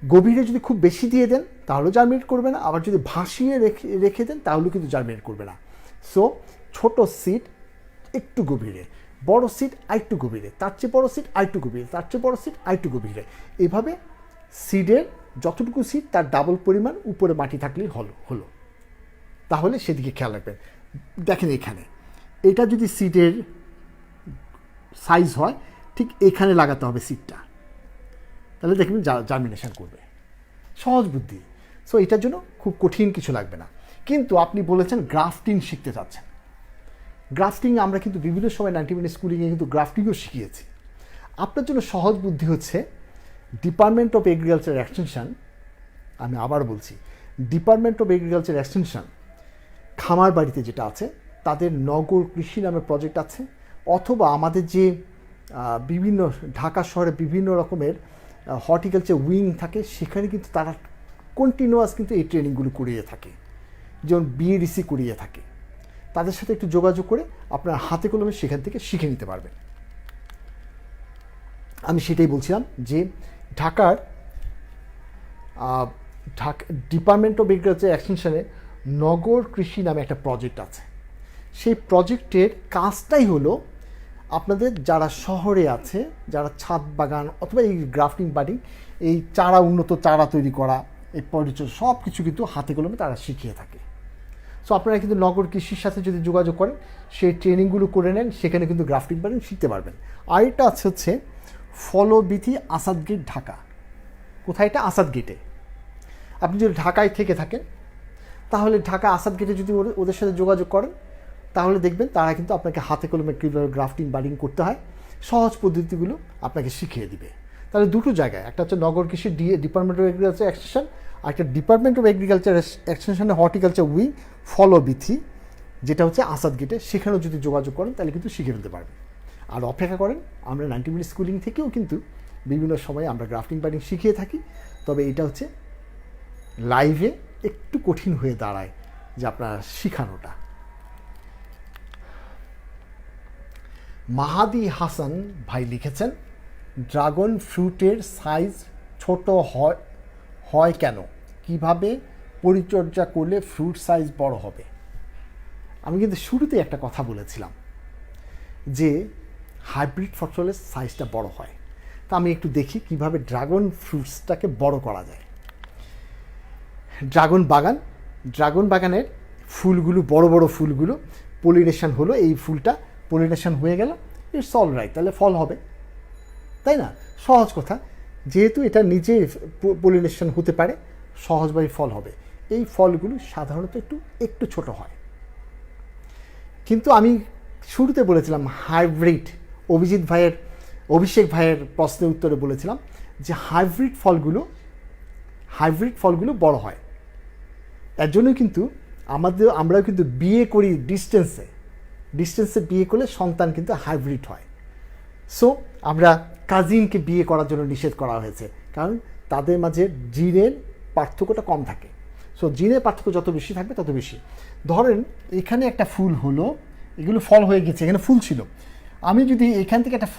গভীরে যদি খুব বেশি দিয়ে দেন তাহলেও জার্মিনেট করবে না, আবার যদি ভাসিয়ে রেখে দেন তাহলেও কিন্তু জার্মিনেট করবে না। সো ছোট সিড একটু গভীরে, বড় সিড আরেকটু গভীরে, তার চেয়ে বড় সিড আরেকটু গভীরে, তার চেয়ে বড় সিড আরেকটু গভীরে, এইভাবে সিডের যতটুকু সিড তার ডাবল পরিমাণ উপরে মাটি থাকলেই হলো। তাহলে সেদিকে খেয়াল রাখবেন। দেখেন এখানে এটা যদি সিডের সাইজ হয় ঠিক এখানে লাগাতে হবে সিডটা, তাহলে দেখবেন জার্মিনেশন করবে। সহজ বুদ্ধি। সো এটার জন্য খুব কঠিন কিছু লাগবে না। কিন্তু আপনি বলেছেন গ্রাফটিং শিখতে চাচ্ছেন। গ্রাফটিং আমরা কিন্তু বিভিন্ন সময় 90 মিনিট স্কুলিংয়ে কিন্তু গ্রাফটিংও শিখিয়েছি। আপনার জন্য সহজ বুদ্ধি হচ্ছে ডিপার্টমেন্ট অফ এগ্রিকালচার এক্সটেনশন, আমি আবার বলছি, ডিপার্টমেন্ট অফ এগ্রিকালচার এক্সটেনশন খামার বাড়িতে যেটা আছে তাদের নগর কৃষি নামে প্রজেক্ট আছে, অথবা আমাদের যে বিভিন্ন ঢাকা শহরে বিভিন্ন রকমের হর্টিকালচার উইং থাকে, সেখানে কিন্তু তারা কন্টিনিউয়াস কিন্তু এই ট্রেনিংগুলো করিয়ে থাকে, যেমন বিএডিসি করিয়ে থাকে। তাদের সাথে একটু যোগাযোগ করে আপনার হাতে কলমে সেখান থেকে শিখে নিতে পারবেন। আমি সেটাই বলছিলাম যে ঢাকার ডিপার্টমেন্ট অফ এগ্রিকালচার এক্সটেনশনে নগর কৃষি নামে একটা প্রজেক্ট আছে। সেই প্রজেক্টের কাজটাই হলো আপনাদের যারা শহরে আছে, যারা ছাদ বাগান অথবা এই গ্রাফটিং বাড়ি, এই চারা, উন্নত চারা তৈরি করা, এই পরিচর্যা সব কিছু কিন্তু হাতে কলমে তারা শিখিয়ে থাকে। সো আপনারা কিন্তু নগর কৃষির সাথে যদি যোগাযোগ করেন, সেই ট্রেনিংগুলো করে নেন, সেখানে কিন্তু গ্রাফটিং বাড়ি শিখতে পারবেন। আর এটা হচ্ছে ফলবিথি আসাদ গেট, ঢাকা। কোথায় এটা? আসাদ গেটে। আপনি যদি ঢাকায় থেকে থাকেন তাহলে ঢাকা আসাদ গেটে যদি ওদের সাথে যোগাযোগ করেন, তাহলে দেখবেন তারা কিন্তু আপনাকে হাতে কলমে কীভাবে গ্রাফটিং বার্ডিং করতে হয় সহজ পদ্ধতিগুলো আপনাকে শিখিয়ে দিবে। তাহলে দুটো জায়গায়, একটা হচ্ছে নগর কৃষি ডিপার্টমেন্ট অফ এগ্রিকালচার এক্সটেনশন, আর একটা ডিপার্টমেন্ট অফ এগ্রিকালচার এক্সটেনশনের হর্টিকালচার উইং ফলবিথি, যেটা হচ্ছে আসাদ গেটে, সেখানেও যদি যোগাযোগ করেন তাহলে কিন্তু শিখে ফেলতে পারবেন। আর অপেক্ষা করেন, আমরা 90 মিনিট স্কুলিং থেকেও কিন্তু বিভিন্ন সময় আমরা গ্রাফটিং বার্ডিং শিখিয়ে থাকি। তবে এটা হচ্ছে লাইভে একটু কঠিন হয়ে দাঁড়ায় যে আপনার শিখানোটা। মাহাদি হাসান ভাই লিখেছেন, ড্রাগন ফ্রুটের সাইজ ছোট হয় কেন? কিভাবে পরিচর্যা করলে ফ্রুট সাইজ বড় হবে? আমি কিন্তু শুরুতে একটা কথা বলেছিলাম যে হাইব্রিড ফসলের সাইজটা বড় হয়। তা আমি একটু দেখি কিভাবে ড্রাগন ফ্রুটসটাকে বড় করা যায়। ড্রাগন বাগানের ফুলগুলো, বড় বড় ফুলগুলো পলিনেশন হলো, এই ফুলটা পলিনেশন হয়ে গেল, ইটস অল রাইট, তাহলে ফল হবে, তাই না? সহজ কথা, যেহেতু এটা নিজে পলিনেশন হতে পারে, সহজভাবে ফল হবে। এই ফলগুলো সাধারণত একটু ছোট হয়। কিন্তু আমি শুরুতে বলেছিলাম হাইব্রিড, অভিষেক ভাইয়ের প্রশ্নের উত্তরে বলেছিলাম যে হাইব্রিড ফলগুলো বড় হয়। এর জন্যই কিন্তু আমরাও কিন্তু বিয়ে করি ডিস্টেন্সে বিয়ে করলে সন্তান কিন্তু হাইব্রিড হয়। সো আমরা কাজিনকে বিয়ে করার জন্য নিষেধ করা হয়েছে, কারণ তাদের মাঝে জিনের পার্থক্যটা কম থাকে। সো জিনের পার্থক্য যত বেশি থাকবে তত বেশি। ধরেন এখানে একটা ফুল হলো, এগুলো ফল হয়ে গেছে, এখানে ফুল ছিল। আমি যদি এখান থেকে একটা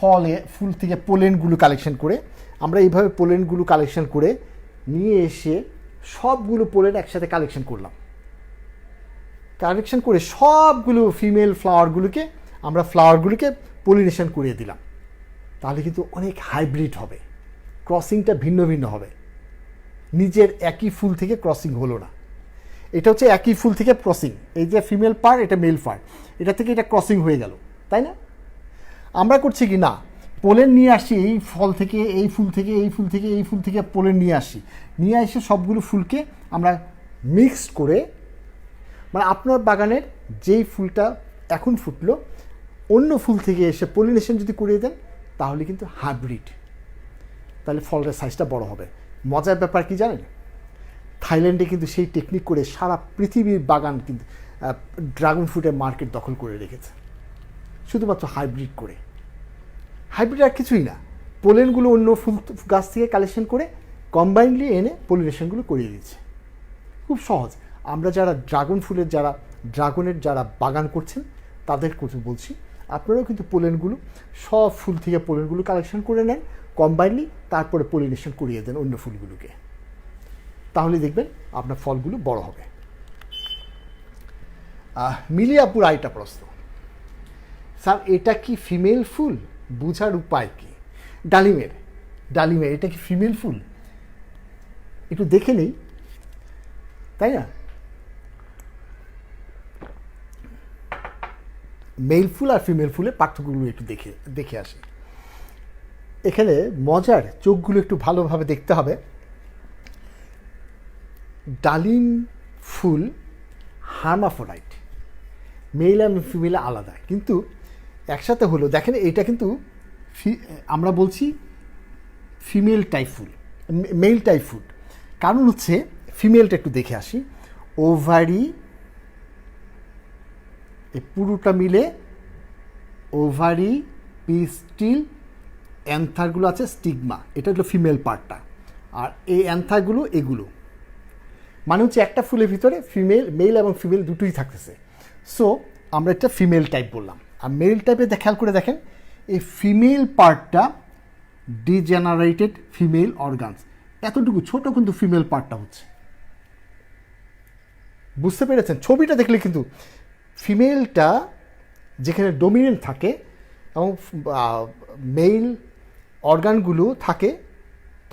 ফুল থেকে পোলেনগুলো কালেকশন করে, আমরা এইভাবে পোলেনগুলো কালেকশন করে নিয়ে এসে সবগুলো পোলেন একসাথে কালেকশন করে সবগুলো ফিমেল ফ্লাওয়ারগুলোকে পলিনেশন করিয়ে দিলাম, তাহলে কিন্তু অনেক হাইব্রিড হবে, ক্রসিংটা ভিন্ন ভিন্ন হবে। নিজের একই ফুল থেকে ক্রসিং হলো না, এটা হচ্ছে একই ফুল থেকে ক্রসিং, এই যে ফিমেল পার, এটা মেল পার, এটা থেকে এটা ক্রসিং হয়ে গেল, তাই না? আমরা করছি কি না, পোলেন নিয়ে আসি এই ফুল থেকে পোলেন নিয়ে এসে সবগুলো ফুলকে আমরা মিক্স করে, মানে আপনার বাগানের যেই ফুলটা এখন ফুটলো অন্য ফুল থেকে এসে পলিনেশন যদি করিয়ে দেন, তাহলে কিন্তু হাইব্রিড, তাহলে ফলের সাইজটা বড় হবে। মজার ব্যাপার কি জানেন, থাইল্যান্ডে কিন্তু সেই টেকনিক করে সারা পৃথিবীর বাগান কিন্তু ড্রাগন ফ্রুটের মার্কেট দখল করে রেখেছে, শুধুমাত্র হাইব্রিড করে। হাইব্রিড আর কিছুই না, পোলেনগুলো অন্য ফুল গাছ থেকে কালেকশন করে কম্বাইনলি এনে পলিনেশনগুলো করিয়ে দিচ্ছে। খুব সহজ। আমরা যারা ড্রাগনের যারা বাগান করছেন তাদের কথা বলছি, আপনারাও কিন্তু সব ফুল থেকে পোলেনগুলো কালেকশন করে নেন কম্বাইনলি, তারপরে পলিনেশন করিয়ে দেন অন্য ফুলগুলোকে, তাহলে দেখবেন আপনার ফলগুলো বড় হবে। মিলিয়াপুর আরেকটা প্রশ্ন, স্যার এটা কি ফিমেল ফুল? বোঝার উপায় কি? ডালিমের এটা কি ফিমেল ফুল? একটু দেখে নেই, তাই না? মেল ফুল আর ফিমেল ফুলের পার্থক্যগুলো একটু দেখে আসি। এখানে মজার, চোখগুলো একটু ভালোভাবে দেখতে হবে। ডালিম ফুল হার্মাফ্রোডাইট, মেল আর ফিমেল আলাদা, কিন্তু একসাথে হলো। দেখেন এটা কিন্তু আমরা বলছি ফিমেল টাইপ ফুল, মেল টাইপ ফুল। কারণ হচ্ছে ফিমেলটা একটু দেখে আসি। ওভারি, এই পুরোটা মিলে ওভারি, পিস্টিল, অ্যান্থারগুলো আছে, স্টিগমা, এটা হলো ফিমেল পার্টটা। আর এই অ্যান্থারগুলো এগুলো, মানে হচ্ছে একটা ফুলের ভিতরে ফিমেল, মেল এবং ফিমেল দুটোই থাকতেছে। সো আমরা একটা ফিমেল টাইপ বললাম। আর মেল টাইপে খেয়াল করে দেখেন, এই ফিমেল পার্টটা ডিজেনারেটেড ফিমেল অর্গানস, এতটুকু ছোট কিন্তু ফিমেল পার্টটা হচ্ছে। বুঝতে পেরেছেন? ছবিটা দেখলে কিন্তু ফিমেলটা যেখানে ডমিনেন্ট থাকে এবং মেল অর্গানগুলো থাকে,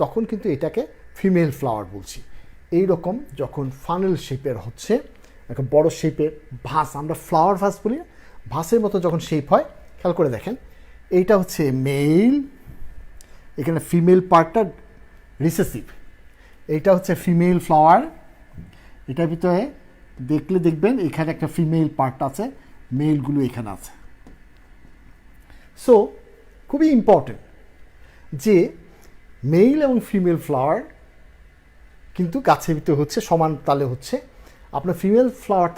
তখন কিন্তু এটাকে ফিমেল ফ্লাওয়ার বলছি। এই রকম যখন ফানেল শেপের হচ্ছে, একটা বড় শেপের ভাস, আমরা ফ্লাওয়ার ভাস বলি, ভাসের মতো যখন শেপ হয়, খেয়াল করে দেখেন, এইটা হচ্ছে মেল, এখানে ফিমেল পার্টটা রিসেসিভ, এইটা হচ্ছে ফিমেল ফ্লাওয়ার। এটার ভিতরে দেখলে দেখবেন এখানে একটা ফিমেল পার্ট আছে, মেলগুলো এখানে আছে। সো খুবই ইম্পর্টেন্ট যে মেল এবং ফিমেল ফ্লাওয়ার কিন্তু গাছের ভিতরে হচ্ছে, সমান তালে হচ্ছে। আপনার ফিমেল ফ্লাওয়ার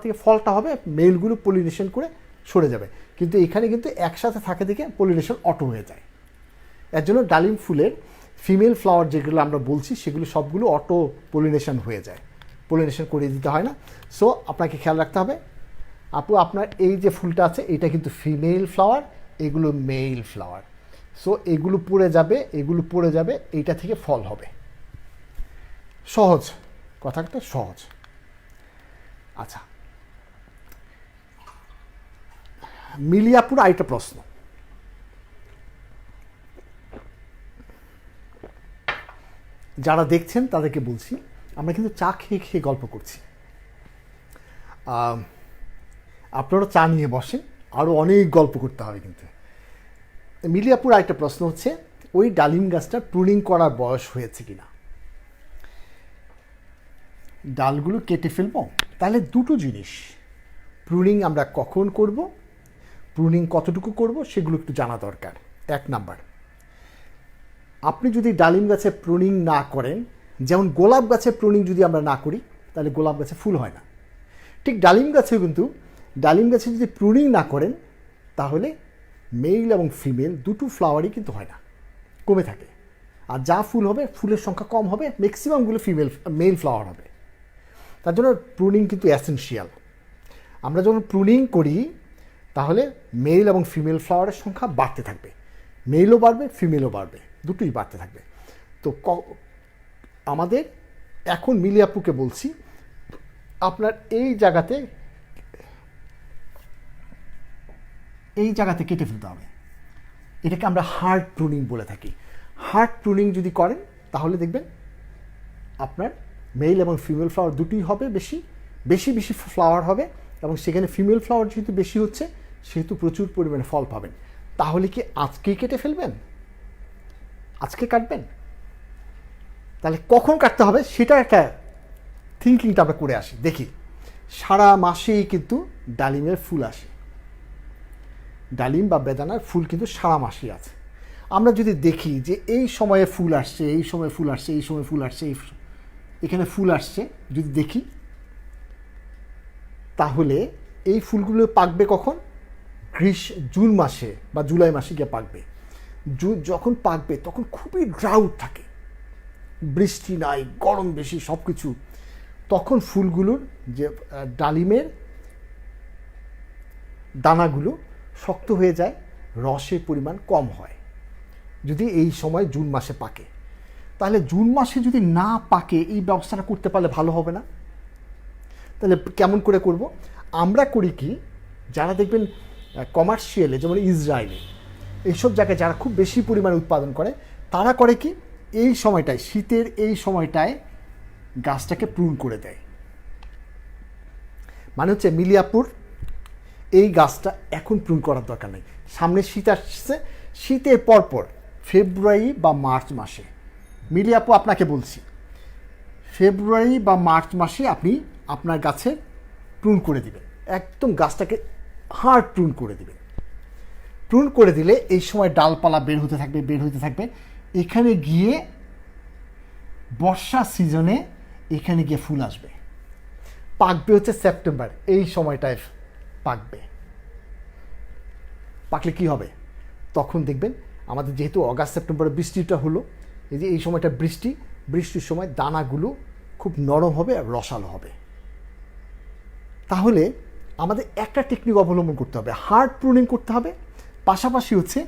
থেকে ফলটা হবে, মেলগুলো পলিনেশন করে সরে যাবে, কিন্তু এখানে কিন্তু একসাথে থাকে দেখে পলিনেশন অটো হয়ে যায়। এর জন্য ডালিম ফুলের ফিমেল ফ্লাওয়ার যেগুলো আমরা বলছি, সেগুলো সবগুলো অটো পলিনেশন হয়ে যায়, পলিনেশন করে দিতে হয় না। সো আপনাকে খেয়াল রাখতে হবে, আপু আপনার এই যে ফুলটা আছে এটা কিন্তু ফিমেল ফ্লাওয়ার, এগুলো মেল ফ্লাওয়ার। সো এগুলো পড়ে যাবে, এগুলো পড়ে যাবে, এইটা থেকে ফল হবে। সহজ, কথাটা সহজ। আচ্ছা, মিলিয়াপুর আরেকটা প্রশ্ন। যারা দেখছেন তাদেরকে বলছি, আমরা কিন্তু চা খেয়ে খেয়ে গল্প করছি, আপনারা চা নিয়ে বসেন, আরও অনেক গল্প করতে হবে। কিন্তু মিলিয়াপুর আরেকটা প্রশ্ন হচ্ছে, ওই ডালিম গাছটা প্রুনিং করার বয়স হয়েছে কিনা? ডালগুলো কেটে ফেলবো? তাহলে দুটো জিনিস, প্রুনিং আমরা কখন করব, প্রুনিং কতটুকু করব, সেগুলো একটু জানা দরকার। এক নাম্বার, আপনি যদি ডালিম গাছে প্রুনিং না করেন, যেমন গোলাপ গাছে প্রুনিং যদি আমরা না করি, তাহলে গোলাপ গাছে ফুল হয় না। ঠিক ডালিম গাছেও কিন্তু, ডালিম গাছে যদি প্রুনিং না করেন, তাহলে মেল এবং ফিমেল দুটো ফ্লাওয়ারই কিন্তু হয় না, কমে থাকে। আর যা ফুল হবে, ফুলের সংখ্যা কম হবে, ম্যাক্সিমামগুলো মেল ফ্লাওয়ার হবে। তার জন্য প্রুনিং কিন্তু এসেনশিয়াল। আমরা যখন প্রুনিং করি, তাহলে মেল এবং ফিমেল ফ্লাওয়ারের সংখ্যা বাড়তে থাকবে, মেলও বাড়বে, ফিমেলও বাড়বে, দুটোই বাড়তে থাকবে। তো আমাদের এখন মিলিয়াপুকে বলছি, আপনার এই জায়গাতে কেটে ফেলতে হবে। এটাকে আমরা হার্ড প্রুনিং বলে থাকি। হার্ড প্রুনিং যদি করেন, তাহলে দেখবেন আপনার মেল এবং ফিমেল ফ্লাওয়ার দুটোই হবে, বেশি বেশি বেশি ফ্লাওয়ার হবে, এবং সেখানে ফিমেল ফ্লাওয়ার যেহেতু বেশি হচ্ছে, সেহেতু প্রচুর পরিমাণে ফল পাবেন। তাহলে কি আজকেই কেটে ফেলবেন? আজকে কাটবেন? তাহলে কখন কাটতে হবে সেটা একটা থিঙ্কিংটা আমরা করে আসি। দেখি, সারা মাসেই কিন্তু ডালিমের ফুল আসে, ডালিম বা বেদানার ফুল কিন্তু সারা মাসেই আছে। আমরা যদি দেখি যে এই সময়ে ফুল আসছে, এই সময় ফুল আসছে, এই সময় ফুল আসছে, এখানে ফুল আসছে, যদি দেখি, তাহলে এই ফুলগুলো পাকবে কখন? জুন মাসে বা জুলাই মাসে গিয়ে পাকবে। যখন পাকবে তখন খুবই ড্রাউট থাকে, বৃষ্টি নাই, গরম বেশি, সব কিছু। তখন ফুলগুলোর যে ডালিমের দানাগুলো শক্ত হয়ে যায়, রসের পরিমাণ কম হয়। যদি এই সময় জুন মাসে পাকে, তাহলে জুন মাসে যদি না পাকে, এই ব্যবস্থাটা করতে পারলে ভালো হবে না? তাহলে কেমন করে করব? আমরা করি কি, যারা দেখবেন কমার্শিয়ালে, যেমন ইসরায়েলে, এইসব জায়গায় যারা খুব বেশি পরিমাণে উৎপাদন করে, তারা করে কি, এই সময়টায়, শীতের এই সময়টায় গাছটাকে প্রুন করে দেয়। মানে হচ্ছে মিলিয়াপুর, এই গাছটা এখন প্রুন করার দরকার নেই, সামনে শীত আসছে, শীতের পরপর ফেব্রুয়ারি বা মার্চ মাসে, মিলিয়াপু আপনাকে বলছি, ফেব্রুয়ারি বা মার্চ মাসে আপনি আপনার গাছে প্রুন করে দিবেন, একদম গাছটাকে হার্ড প্রুন করে দিবেন। প্রুন করে দিলে এই সময় ডালপালা বের হতে থাকবে, এখানে গিয়ে বর্ষা সিজনে এখানে গিয়ে ফুল আসবে, পাকবে হচ্ছে সেপ্টেম্বর, এই সময়টায় পাকলে কি হবে, তখন দেখবেন আমাদের যেহেতু অগাস্ট সেপ্টেম্বরে বৃষ্টিটা হলো, এই যে এই সময়টা বৃষ্টির সময় দানাগুলো খুব নরম হবে আর রসালো হবে। তাহলে আমাদের একটা টেকনিক অবলম্বন করতে হবে, হার্ড প্রুনিং করতে হবে, পাশাপাশি হচ্ছে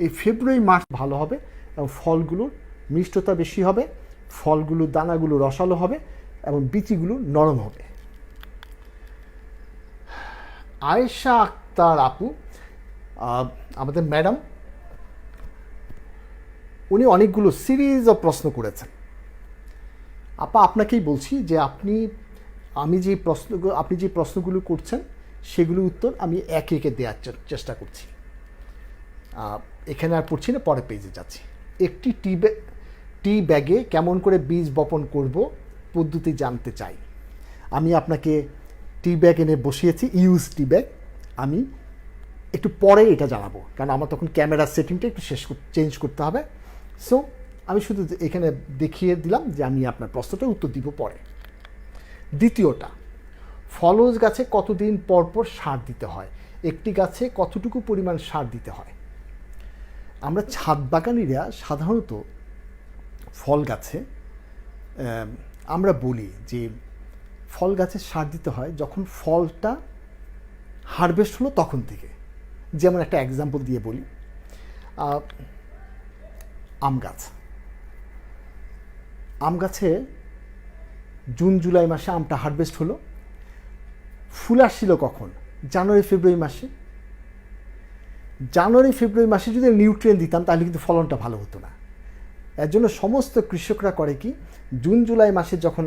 এই ফেব্রুয়ারি মার্চ ভালো হবে এবং ফলগুলোর মিষ্টতা বেশি হবে, ফলগুলো দানাগুলো রসালো হবে এবং বিচিগুলো নরম হবে। আয়েশা আক্তার আপু, আমাদের ম্যাডাম, উনি অনেকগুলো সিরিজ অফ প্রশ্ন করেছেন। আপা আপনাকেই বলছি যে আপনি যে প্রশ্নগুলো করছেন সেগুলোর উত্তর আমি একে একে দেওয়ার চেষ্টা করছি। এখানে আর পড়ছি না, পরের পেজে যাচ্ছি। একটি টি ব্যাগে কেমন করে বীজ বপন করব পদ্ধতি জানতে চাই। আমি আপনাকে টি ব্যাগ এনে বসিয়েছি, ইউজ টি ব্যাগ। আমি একটু পরে এটা জানাবো, কারণ আমার তখন ক্যামেরার সেটিংটা একটু চেঞ্জ করতে হবে। সো আমি শুধু এখানে দেখিয়ে দিলাম যে আমি আপনার প্রশ্নটার উত্তর দিব পরে। দ্বিতীয়টা, ফলজ গাছে কতদিন পর পর সার দিতে হয়, একটি গাছে কতটুকু পরিমাণ সার দিতে হয়। আমরা ছাদ বাগানিরা সাধারণত ফল গাছে আমরা বলি যে ফল গাছে সার দিতে হয় যখন ফলটা হারভেস্ট হলো তখন থেকে। যেমন একটা এক্সাম্পল দিয়ে বলি, আম গাছে জুন জুলাই মাসে আমটা হারভেস্ট হলো, ফুল আসছিল কখন, জানুয়ারি ফেব্রুয়ারি মাসে যদি নিউট্রিয়েন্ট দিতাম তাহলে কিন্তু ফলনটা ভালো হতো না। এর জন্য সমস্ত কৃষকরা করে কি, জুন জুলাই মাসে যখন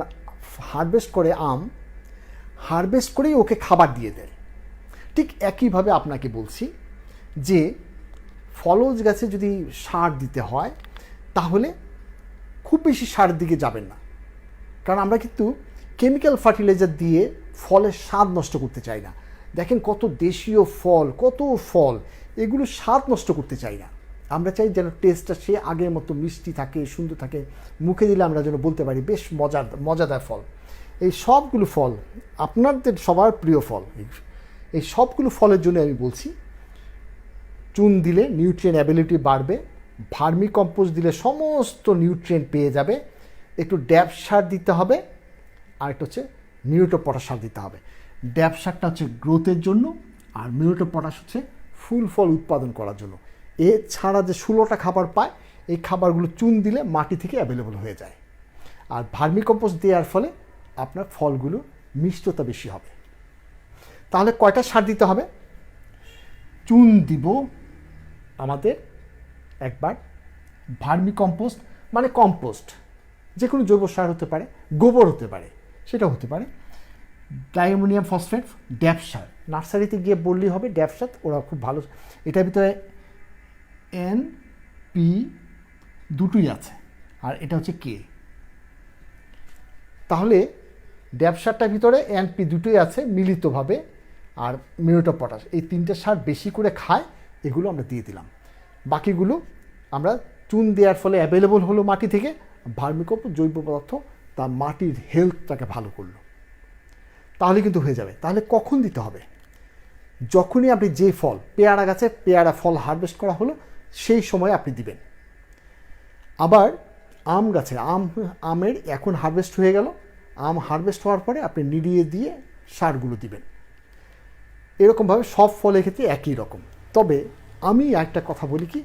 হারভেস্ট করে আম, হারভেস্ট করেই ওকে খাবার দিয়ে দেয়। ঠিক একইভাবে আপনাকে বলছি যে ফলজ গাছে যদি সার দিতে হয় তাহলে খুব বেশি সারের দিকে যাবেন না, কারণ আমরা কিন্তু কেমিক্যাল ফার্টিলাইজার দিয়ে ফলের স্বাদ নষ্ট করতে চাই না। দেখেন কত দেশীয় ফল, কত ফল, এগুলো স্বাদ নষ্ট করতে চাই না। আমরা চাই যেন টেস্টটা সে আগের মতো মিষ্টি থাকে, সুন্দর থাকে, মুখে দিলে আমরা যেন বলতে পারি বেশ মজাদার ফল। এই সবগুলো ফল আপনাদের সবার প্রিয় ফল, এই সবগুলো ফলের জন্য আমি বলছি চুন দিলে নিউট্রিয়েন্ট অ্যাবিলিটি বাড়বে, ভার্মি কম্পোস্ট দিলে সমস্ত নিউট্রিয়েন্ট পেয়ে যাবে, একটু ড্যাপ সার দিতে হবে, আর একটা হচ্ছে মিউরেট অফ পটাশ সার দিতে হবে। ড্যাপ সারটা হচ্ছে গ্রোথের জন্য, আর মিউরেট অফ পটাশ হচ্ছে ফুল ফল উৎপাদন করার জন্য। এছাড়া যে 16টা খাবার পায়, এই খাবারগুলো চুন দিলে মাটি থেকে অ্যাভেলেবল হয়ে যায়। আর ভার্মি কম্পোস্ট দেওয়ার ফলে আপনার ফলগুলো মিষ্টতা বেশি হবে। তাহলে কয়টা সার দিতে হবে? চুন দিব আমাদের একবার, ভার্মি কম্পোস্ট মানে কম্পোস্ট, যে কোনো জৈব সার হতে পারে, গোবর হতে পারে, সেটা হতে পারে, ডাইঅ্যামোনিয়াম ফসফেট, ড্যাপ সার, নার্সারিতে গিয়ে বললেই হবে ড্যাপ সার, ওরা খুব ভালো। এটার ভিতরে NP দুটোই আছে, আর এটা হচ্ছে K। তাহলে ড্যাপ সারটার ভিতরে NP দুটোই আছে মিলিতভাবে, আর মিউরেট অফ পটাশ, এই 3টে সার বেশি করে খায়, এগুলো আমরা দিয়ে দিলাম। বাকিগুলো আমরা চুন দেওয়ার ফলে অ্যাভেলেবল হলো মাটি থেকে, ভার্মিকম্পোস্ট জৈব পদার্থ তার মাটির হেলথটাকে ভালো করলো, তাহলে কিন্তু হয়ে যাবে। তাহলে কখন দিতে হবে? যখনই আপনি যে ফল, পেয়ারা গাছে পেয়ারা ফল হারভেস্ট করা হলো সেই সময় আপনি দিবেন। আবার আম গাছে আমের এখন হারভেস্ট হয়ে গেল, আম হারভেস্ট হওয়ার পরে আপনি নিড়িয়ে দিয়ে সারগুলো দিবেন। এরকমভাবে সব ফলের ক্ষেত্রে একই রকম। তবে আমি একটা কথা বলি কি,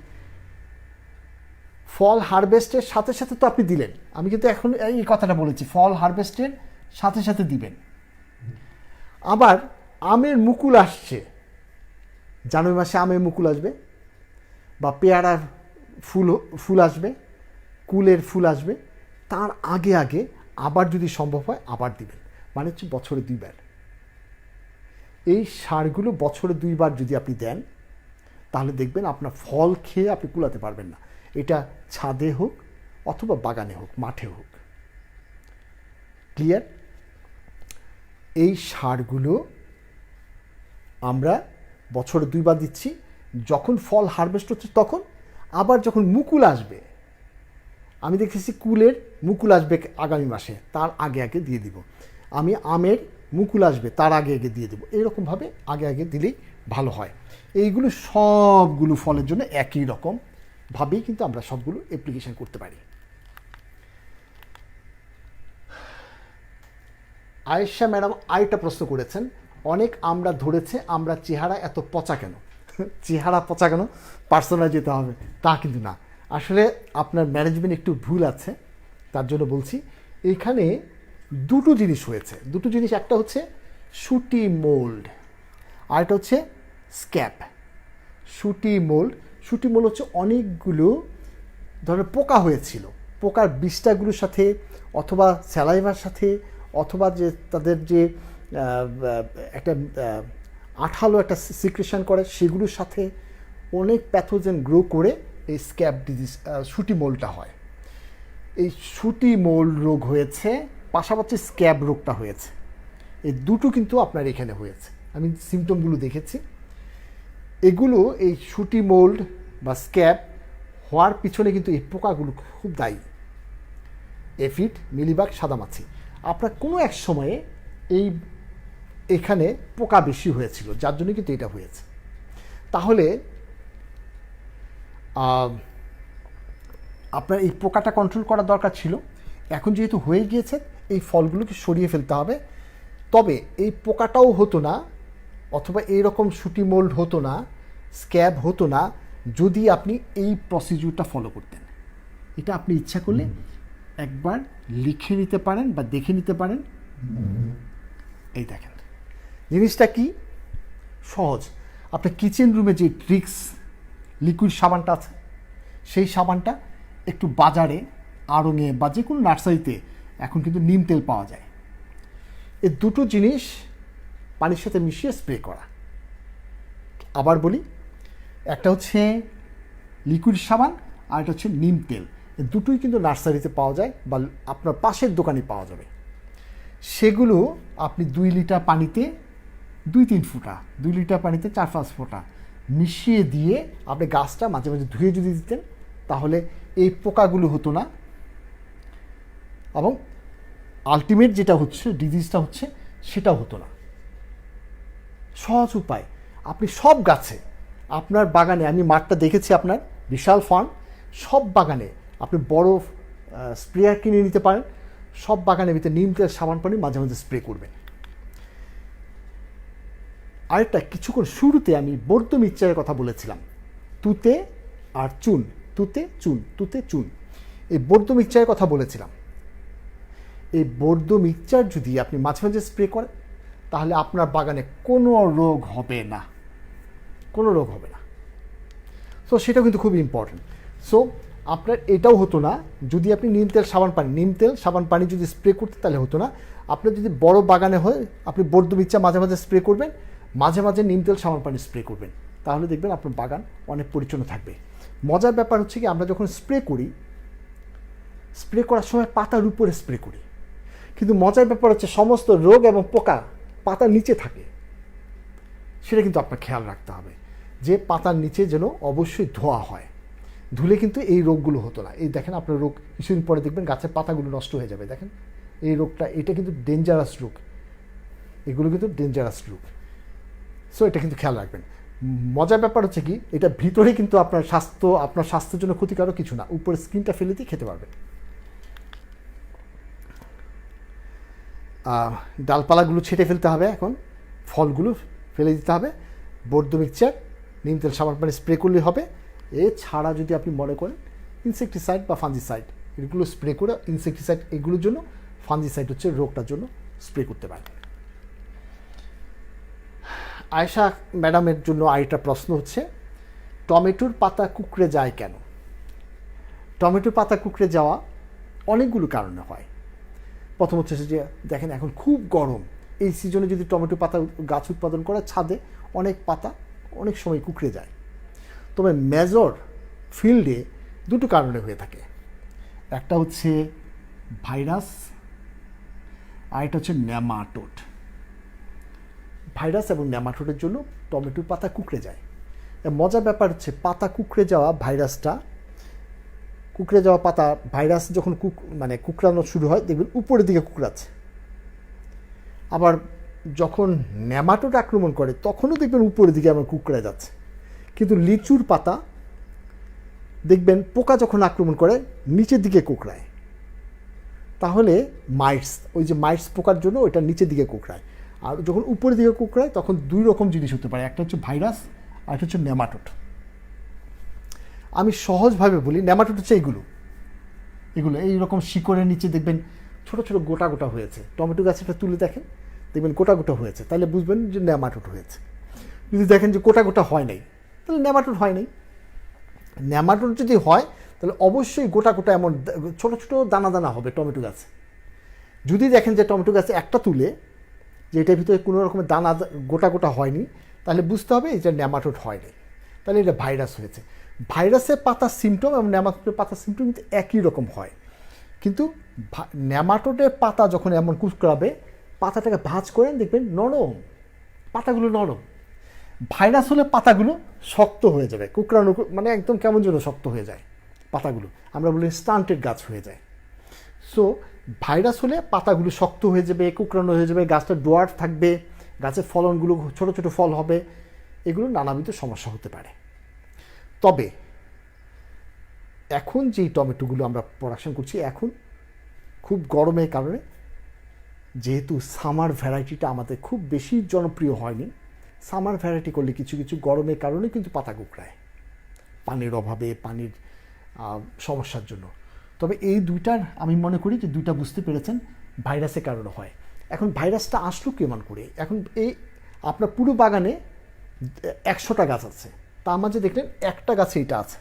ফল হারভেস্টের সাথে সাথে তো আপনি দিলেন, আমি কিন্তু এখন এই কথাটা বলেছি, ফল হারভেস্টের সাথে সাথে দিবেন। আবার আমের মুকুল আসছে, জানুয়ারি মাসে আমের মুকুল আসবে, বা পেয়ারার ফুল আসবে, কুলের ফুল আসবে, তার আগে আগে আবার যদি সম্ভব হয় আবার দিবেন, মানে হচ্ছে বছরে 2 বার। এই সারগুলো বছরে 2 বার যদি আপনি দেন তাহলে দেখবেন আপনার ফল খেয়ে আপনি কুলাতে পারবেন না, এটা ছাদে হোক অথবা বাগানে হোক, মাঠে হোক। ক্লিয়ার? এই সারগুলো আমরা বছরে 2 বার দিচ্ছি, যখন ফল হারভেস্ট হচ্ছে তখন, আবার যখন মুকুল আসবে, আমি দেখেছি কুলের মুকুল আসবে আগামী মাসে, তার আগে আগে দিয়ে দিব। আমি আমের মুকুল আসবে তার আগে আগে দিয়ে দেবো, এইরকমভাবে আগে আগে দিলেই ভালো হয়। এইগুলো সবগুলো ফলের জন্য একই রকমভাবেই কিন্তু আমরা সবগুলো অ্যাপ্লিকেশন করতে পারি। আয়েশা ম্যাডাম আরেকটা প্রশ্ন করেছেন, অনেক আমরা ধরেছে আমরা চেহারা এত পচা কেন? চেহারা পচা কেন, পার্সোনাল যেতে হবে তা কিন্তু না। আসলে আপনার ম্যানেজমেন্ট একটু ভুল আছে, তার জন্য বলছি। এইখানে দুটো জিনিস হয়েছে, দুটো জিনিস, একটা হচ্ছে শুটি মোল্ড, আরেকটা হচ্ছে স্ক্যাব। শুটি মোল্ড হচ্ছে অনেকগুলো ধরনের পোকা হয়েছিল, পোকার বিষ্ঠাগুলোর সাথে অথবা স্যালাইভার সাথে অথবা যে তাদের যে একটা আঠালো একটা সিক্রেশন করে সেগুলোর সাথে অনেক প্যাথোজেন গ্রো করে এই স্ক্যাব ডিজিজ শুটি মোল্ডটা হয়। এই শুটি মোল্ড রোগ হয়েছে, পাশাপাশি স্ক্যাব রোগটা হয়েছে। এই দুটো কিন্তু আপনার এখানে হয়েছে, আমি সিমটমগুলো দেখেছি। এগুলো এই শুটি মোল্ড বা স্ক্যাব হওয়ার পিছনে কিন্তু এই পোকাগুলো খুব দায়ী। এফিড, মিলিবাগ, সাদামাছি। আপনার কোনো এক সময়ে এখানে পোকা বেশি হয়েছিল, যার জন্য কিন্তু এটা হয়েছে। তাহলে আপনার এই পোকাটা কন্ট্রোল করা দরকার ছিল। এখন যেহেতু হয়ে গিয়েছে, এই ফলগুলোকে সরিয়ে ফেলতে হবে। তবে এই পোকাটাও হতো না, অথবা এইরকম শুটি মোল্ড হতো না, স্ক্যাব হতো না, যদি আপনি এই প্রসিডিউরটা ফলো করতেন। এটা আপনি ইচ্ছা করলে একবার লিখে নিতে পারেন বা দেখে নিতে পারেন। এই দেখেন জিনিসটা কি সহজ। আপনার কিচেন রুমে যে ট্রিক্স লিকুইড সাবানটা আছে, সেই সাবানটা একটু বাজারে আড়ঙে বা যে কোনো নার্সারিতে এখন কিন্তু নিম তেল পাওয়া যায়। এই দুটো জিনিস পানির সাথে মিশিয়ে স্প্রে করা। আবার বলি, একটা হচ্ছে লিকুইড সাবান আর একটা হচ্ছে নিম তেল। এই দুটোই কিন্তু নার্সারিতে পাওয়া যায় বা আপনার পাশের দোকানে পাওয়া যাবে। সেগুলো আপনি 2 লিটার পানিতে 2-3 ফোঁটা, 2 লিটার পানিতে 4-5 ফোঁটা মিশিয়ে দিয়ে আপনি গাছটা মাঝে মাঝে ধুয়ে যদি দিতেন, তাহলে এই পোকাগুলো হতো না। এবং আলটিমেট যেটা হচ্ছে ডিজিজটা হচ্ছে সেটাও হতো না। সহজ উপায়। আপনি সব গাছে, আপনার বাগানে, আমি মাঠটা দেখেছি আপনার বিশাল ফার্ম, সব বাগানে আপনি বড় স্প্রেয়ার কিনে নিতে পারেন। সব বাগানের ভিতরে নিম তেল সাবান পানি মাঝে মাঝে স্প্রে করবেন। আরেকটা কিছুক্ষণ শুরুতে আমি বর্দ মিক্সচারের কথা বলেছিলাম, তুতে আর চুন, তুতে চুন, তুতে চুন, এই বর্দ মিক্সচারের কথা বলেছিলাম। এই বর্দ মিক্সচার যদি আপনি মাঝে মাঝে স্প্রে করেন, তাহলে আপনার বাগানে কোনো রোগ হবে না, কোনো রোগ হবে না। সো সেটা কিন্তু খুব ইম্পর্টেন্ট। সো আপনার এটাও হতো না যদি আপনি নিম তেল সাবান পানি যদি স্প্রে করতে, তাহলে হতো না। আপনার যদি বড় বাগানে হয়, আপনি বর্দ মিক্সচার মাঝে মাঝে স্প্রে করবেন, মাঝে মাঝে নিম তেল সাবান পানি স্প্রে করবেন, তাহলে দেখবেন আপনার বাগান অনেক পরিচ্ছন্ন থাকবে। মজার ব্যাপার হচ্ছে কি, আমরা যখন স্প্রে করি, স্প্রে করার সময় পাতার উপরে স্প্রে করি, কিন্তু মজার ব্যাপার হচ্ছে সমস্ত রোগ এবং পোকা পাতার নিচে থাকে। সেটা কিন্তু আপনার খেয়াল রাখতে হবে যে পাতার নিচে যেন অবশ্যই ধোয়া হয়, ধুলে কিন্তু এই রোগগুলো হতো না। এই দেখেন আপনার রোগ কিছুদিন পরে দেখবেন গাছের পাতাগুলো নষ্ট হয়ে যাবে। দেখেন এই রোগটা, এটা কিন্তু ডেঞ্জারাস রোগ, এগুলো কিন্তু ডেঞ্জারাস রোগ। সো এটা কিন্তু খেয়াল রাখবেন। মজার ব্যাপার হচ্ছে কি, এটা ভিতরে কিন্তু আপনার স্বাস্থ্যের জন্য ক্ষতিকারক কিছু না, উপরে স্কিনটা ফেলে দিয়ে খেতে পারবেন। ডালপালাগুলো ছেটে ফেলতে হবে, এখন ফলগুলো ফেলে দিতে হবে। বর্দ মিক্সচার, নিম তেল সাবান পানি স্প্রে করলে হবে। এছাড়া যদি আপনি মনে করেন ইনসেকটিসাইড বা ফাঞ্জিসাইড, এগুলো স্প্রে করে, ইনসেকটিসাইড এগুলোর জন্য, ফাঞ্জিসাইড হচ্ছে রোগটার জন্য স্প্রে করতে পারবেন। আয়েশা ম্যাডামের জন্য আরেকটা প্রশ্ন হচ্ছে, টমেটোর পাতা কুঁকড়ে যায় কেন? টমেটোর পাতা কুঁকড়ে যাওয়া অনেকগুলো কারণে হয়। প্রথম হচ্ছে যে দেখেন এখন খুব গরম, এই সিজনে যদি টমেটো পাতা গাছ উৎপাদন করে ছাদে, অনেক পাতা অনেক সময় কুঁকড়ে যায়। তবে মেজর ফিল্ডে দুটো কারণে হয়ে থাকে, একটা হচ্ছে ভাইরাস আর একটা হচ্ছে নেমাটোড। ভাইরাস এবং নেমাটোডের জন্য টমেটোর পাতা কুঁকড়ে যায়। মজার ব্যাপার হচ্ছে পাতা কুঁকড়ে যাওয়া ভাইরাসটা, কুঁকড়ে যাওয়া পাতা ভাইরাস যখন কুঁকড়ানো শুরু হয় দেখবেন উপরের দিকে কুঁকড়াচ্ছে। আবার যখন নেমাটোড আক্রমণ করে তখনও দেখবেন উপরের দিকে আমার কুঁকড়ে যাচ্ছে। কিন্তু লিচুর পাতা দেখবেন পোকা যখন আক্রমণ করে নিচের দিকে কুঁকড়ায়। তাহলে মাইটস, ওই যে মাইটস পোকার জন্য ওইটা নিচের দিকে কুঁকড়ায়, আর যখন উপরের দিকে কুঁকড়ায় তখন দুই রকম জিনিস হতে পারে, একটা হচ্ছে ভাইরাস আর একটা হচ্ছে নেমাটোড। আমি সহজভাবে বলি, নেমাটোড হচ্ছে এগুলো এইরকম শিকড়ের নিচে দেখবেন ছোট ছোট গোটা গোটা হয়েছে। টমেটো গাছটা তুলে দেখেন, দেখবেন গোটা গোটা হয়েছে, তাহলে বুঝবেন যে নেমাটোড হয়েছে। যদি দেখেন যে গোটা গোটা হয় নাই, তাহলে নেমাটোড হয় নাই। নেমাটোড যদি হয় তাহলে অবশ্যই গোটা গোটা এমন ছোট ছোট দানা দানা হবে টমেটো গাছে। যদি দেখেন যে টমেটো গাছে একটা তুলে যে এটার ভিতরে কোনো রকমের দানা গোটা গোটা হয়নি, তাহলে বুঝতে হবে এটা নেমাটোড হয়নি, তাহলে এটা ভাইরাস হয়েছে। ভাইরাসের পাতার সিমটম এবং নেমাটোডের পাতার সিমটম কিন্তু একই রকম হয়, কিন্তু নেমাটোডের পাতা যখন এমন কুঁকড়াবে পাতাটাকে ভাঁজ করেন দেখবেন নরম, পাতাগুলো নরম। ভাইরাস হলে পাতাগুলো শক্ত হয়ে যাবে, কুঁকড়ানো একদম কেমন যেন শক্ত হয়ে যায় পাতাগুলো, আমরা বলি স্টান্টেড গাছ হয়ে যায়। সো ভাইরাস হলে পাতাগুলো শক্ত হয়ে যাবে, কুঁকড়ানো হয়ে যাবে, গাছটা ডোয়ার্ফ থাকবে, গাছের ফলনগুলো ছোট ছোট ফল হবে, এগুলো নানাবিধ সমস্যা হতে পারে। তবে এখন যেই টমেটোগুলো আমরা প্রোডাকশন করছি এখন খুব গরমের কারণে, যেহেতু সামার ভ্যারাইটিটা আমাদের খুব বেশি জনপ্রিয় হয়নি, সামার ভ্যারাইটি করলে কিছু কিছু গরমের কারণে কিন্তু পাতা কুঁকড়ায়, পানির অভাবে, পানির সমস্যার জন্য। তবে এই দুইটার আমি মনে করি যে দুইটা বুঝতে পেরেছেন ভাইরাসের কারণে হয়। এখন ভাইরাসটা আসলো কেমন করে? এখন এই আপনার পুরো বাগানে 100টা গাছ আছে, তার মাঝে দেখলেন একটা গাছে এটা আছে,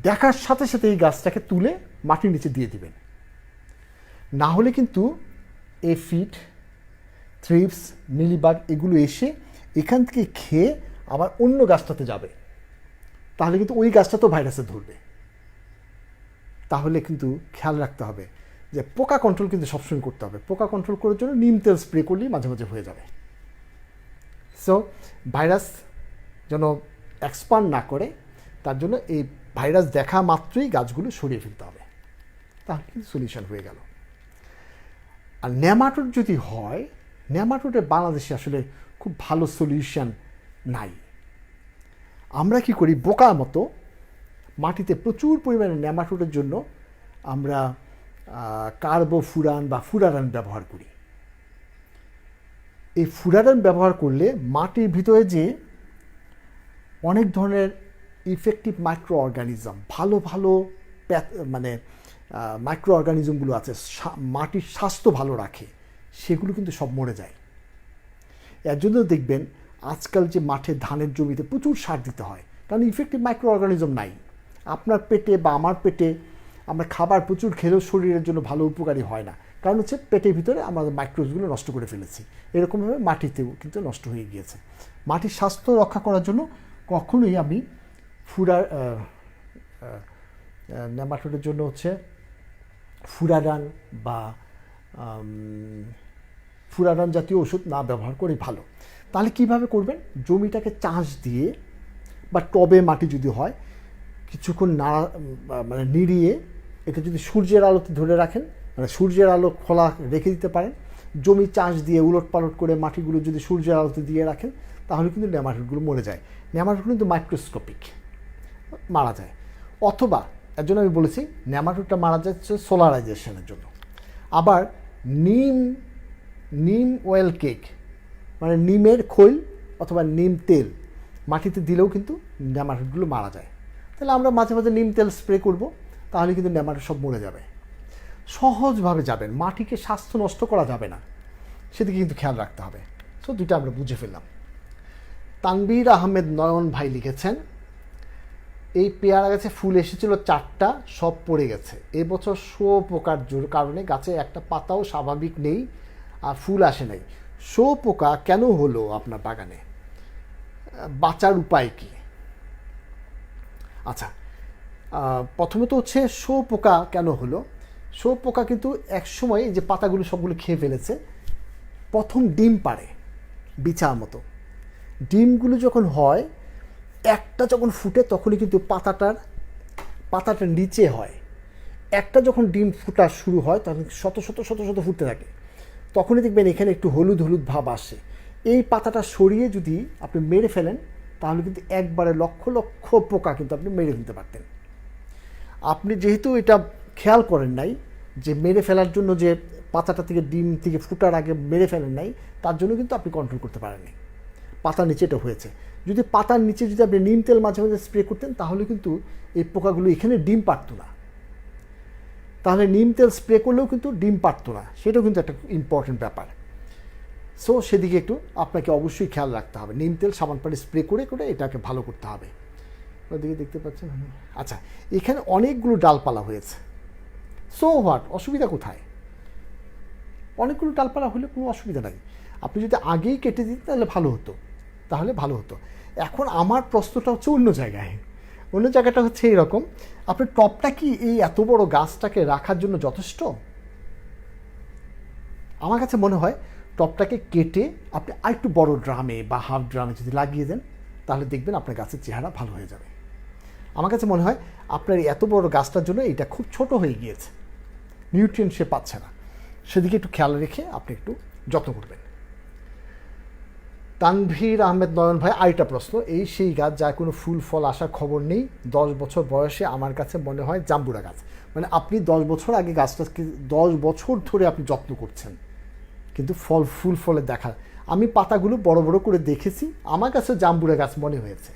দেখার সাথে সাথে এই গাছটাকে তুলে মাটির নিচে দিয়ে দিবেন, না হলে কিন্তু এফিড, থ্রিপস, মিলিবাগ এগুলো এসে এখান থেকে খেয়ে আবার অন্য গাছটাতে যাবে, তাহলে কিন্তু ওই গাছটা তো ভাইরাসে ধরবে। তাহলে কিন্তু খেয়াল রাখতে হবে যে পোকা কন্ট্রোল কিন্তু সবসময় করতে হবে। পোকা কন্ট্রোল করার জন্য নিম তেল স্প্রে করলেই মাঝে মাঝে হয়ে যাবে। সো ভাইরাস যেন এক্সপান্ড না করে তার জন্য এই ভাইরাস দেখা মাত্রই গাছগুলো সরিয়ে ফেলতে হবে, তাহলে কিন্তু সলিউশন হয়ে গেল। আর নেমাটোড যদি হয়, নেমাটোডের বাংলাদেশে আসলে খুব ভালো সলিউশন নাই। আমরা কি করি, বোকার মতো মাটিতে প্রচুর পরিমাণে নেমাটোডের জন্য আমরা কার্বোফুরান বা ফুরারান ব্যবহার করি। এই ফুরারান ব্যবহার করলে মাটির ভিতরে যে অনেক ধরনের ইফেক্টিভ মাইক্রো অর্গানিজম, ভালো ভালো মাইক্রো অর্গানিজমগুলো আছে, মাটির স্বাস্থ্য ভালো রাখে, সেগুলো কিন্তু সব মরে যায়। এর জন্য দেখবেন আজকাল যে মাঠে ধানের জমিতে প্রচুর সার দিতে হয়, কারণ ইফেক্টিভ মাইক্রো অর্গানিজম নাই। আপনার পেটে বা আমার পেটে আমরা খাবার প্রচুর খেলেও শরীরের জন্য ভালো উপকারী হয় না, কারণ হচ্ছে পেটের ভিতরে আমাদের মাইক্রোবসগুলো নষ্ট করে ফেলেছি। এরকমভাবে মাটিতেও কিন্তু নষ্ট হয়ে গিয়েছে। মাটির স্বাস্থ্য রক্ষা করার জন্য কখনোই আমি নেমাটোডের জন্য হচ্ছে ফুরারান বা ফুরারান জাতীয় ওষুধ না ব্যবহার করে ভালো। তাহলে কিভাবে করবেন? জমিটাকে চাষ দিয়ে বা টবে মাটি যদি হয় কিছুক্ষণ নিড়িয়ে এটা যদি সূর্যের আলোতে ধরে রাখেন, সূর্যের আলো খোলা রেখে দিতে পারেন, জমি চাষ দিয়ে উলট পালট করে মাটিগুলো যদি সূর্যের আলোতে দিয়ে রাখেন, তাহলে কিন্তু নেমাটোডগুলো মরে যায়। নেমাটোড কিন্তু মাইক্রোস্কোপিক, মারা যায়। অথবা এর জন্য আমি বলেছি নেমাটোডটা মারা যাচ্ছে সোলারাইজেশনের জন্য। আবার নিম অয়েল কেক, নিমের খৈল অথবা নিম তেল মাটিতে দিলেও কিন্তু নেমাটোডগুলো মারা যায়। তাহলে আমরা মাঝে মাঝে নিম তেল স্প্রে করব, তাহলে কিন্তু নেমাটোড সব মরে যাবে। সহজভাবে যাবেন, মাটিকে স্বাস্থ্য নষ্ট করা যাবে না, সেদিকে কিন্তু খেয়াল রাখতে হবে। সো দুইটা আমরা বুঝে ফেললাম। তানবীর আহমেদ নয়ন ভাই লিখেছেন, এই পেয়ারা গাছে ফুল এসেছিল 4টা, সব পড়ে গেছে। এবছর শুঁয়োপোকার কারণে গাছে একটা পাতাও স্বাভাবিক নেই আর ফুল আসে নাই। শুঁয়োপোকা কেন হলো আপনার বাগানে? বাঁচার উপায় কি? আচ্ছা, প্রথমে তো হচ্ছে শুঁয়োপোকা কেন হলো। শুঁয়োপোকা কিন্তু একসময় যে পাতাগুলো সবগুলো খেয়ে ফেলেছে, প্রথম ডিম পাড়ে বিছার মতো। ডিমগুলো যখন হয়, একটা যখন ফুটে তখনই কিন্তু পাতাটার নিচে হয়। একটা যখন ডিম ফুটা শুরু হয় তখন শত শত শত শত ফুটতে থাকে, তখনই দেখবেন এখানে একটু হলুদ হলুদ ভাব আসে। এই পাতাটা সরিয়ে যদি আপনি মেরে ফেলেন তাহলে কিন্তু একবারে লক্ষ লক্ষ পোকা কিন্তু আপনি মেরে ফেলতে পারতেন। আপনি যেহেতু এটা খেয়াল করেন নাই যে মেরে ফেলার জন্য যে পাতাটা থেকে ডিম থেকে ফুটার আগে মেরে ফেলেন নাই, তার জন্য কিন্তু আপনি কন্ট্রোল করতে পারেননি, পাতার নিচে এটা হয়েছে। যদি পাতার নিচে যদি আপনি নিম তেল মাঝে মাঝে স্প্রে করতেন তাহলে কিন্তু এই পোকাগুলো এখানে ডিম পারত না। তাহলে নিম তেল স্প্রে করলেও কিন্তু ডিম পারত না, সেটাও কিন্তু একটা ইম্পর্টেন্ট ব্যাপার। সো সেদিকে একটু আপনাকে অবশ্যই খেয়াল রাখতে হবে। নিম তেল সাবান পানি স্প্রে করে করে এটাকে ভালো করতে হবে। ওদিকে দেখতে পাচ্ছেন। আচ্ছা, এখানে অনেকগুলো ডালপালা হয়েছে। সো হোয়াট, অসুবিধা কোথায়? অনেকগুলো ডালপালা হলে কোনো অসুবিধা নাই। আপনি যদি আগেই কেটে দিতেন তাহলে ভালো হতো। এখন আমার প্রশ্নটা হচ্ছে অন্য জায়গাটা হচ্ছে এইরকম, আপনার টবটা কি এই এত বড় গাছটাকে রাখার জন্য যথেষ্ট? আমার কাছে মনে হয় টবটাকে কেটে আপনি আরেকটু বড় ড্রামে বা হাফ ড্রামে যদি লাগিয়ে দেন তাহলে দেখবেন আপনার গাছের চেহারা ভালো হয়ে যাবে। আমার কাছে মনে হয় আপনার এত বড় গাছটার জন্য এটা খুব ছোট হয়ে গিয়েছে, নিউট্রিয়েন্ট সে পাচ্ছে না, সেদিকে একটু খেয়াল রেখে আপনি একটু যত্ন করবেন। তানভীর আহমেদ নয়ন ভাই, আরেকটা প্রশ্ন, এই সেই গাছ যার কোনো ফুল ফল আসার খবর নেই, 10 বছর বয়সে আমার কাছে মনে হয় জাম্বুরা গাছ। মানে আপনি 10 বছর আগে গাছটাকে 10 বছর ধরে আপনি যত্ন করছেন, কিন্তু ফুল ফলে দেখা, আমি পাতাগুলো বড় বড় করে দেখেছি, আমার কাছে জাম্বুরা গাছ মনে হয়েছে,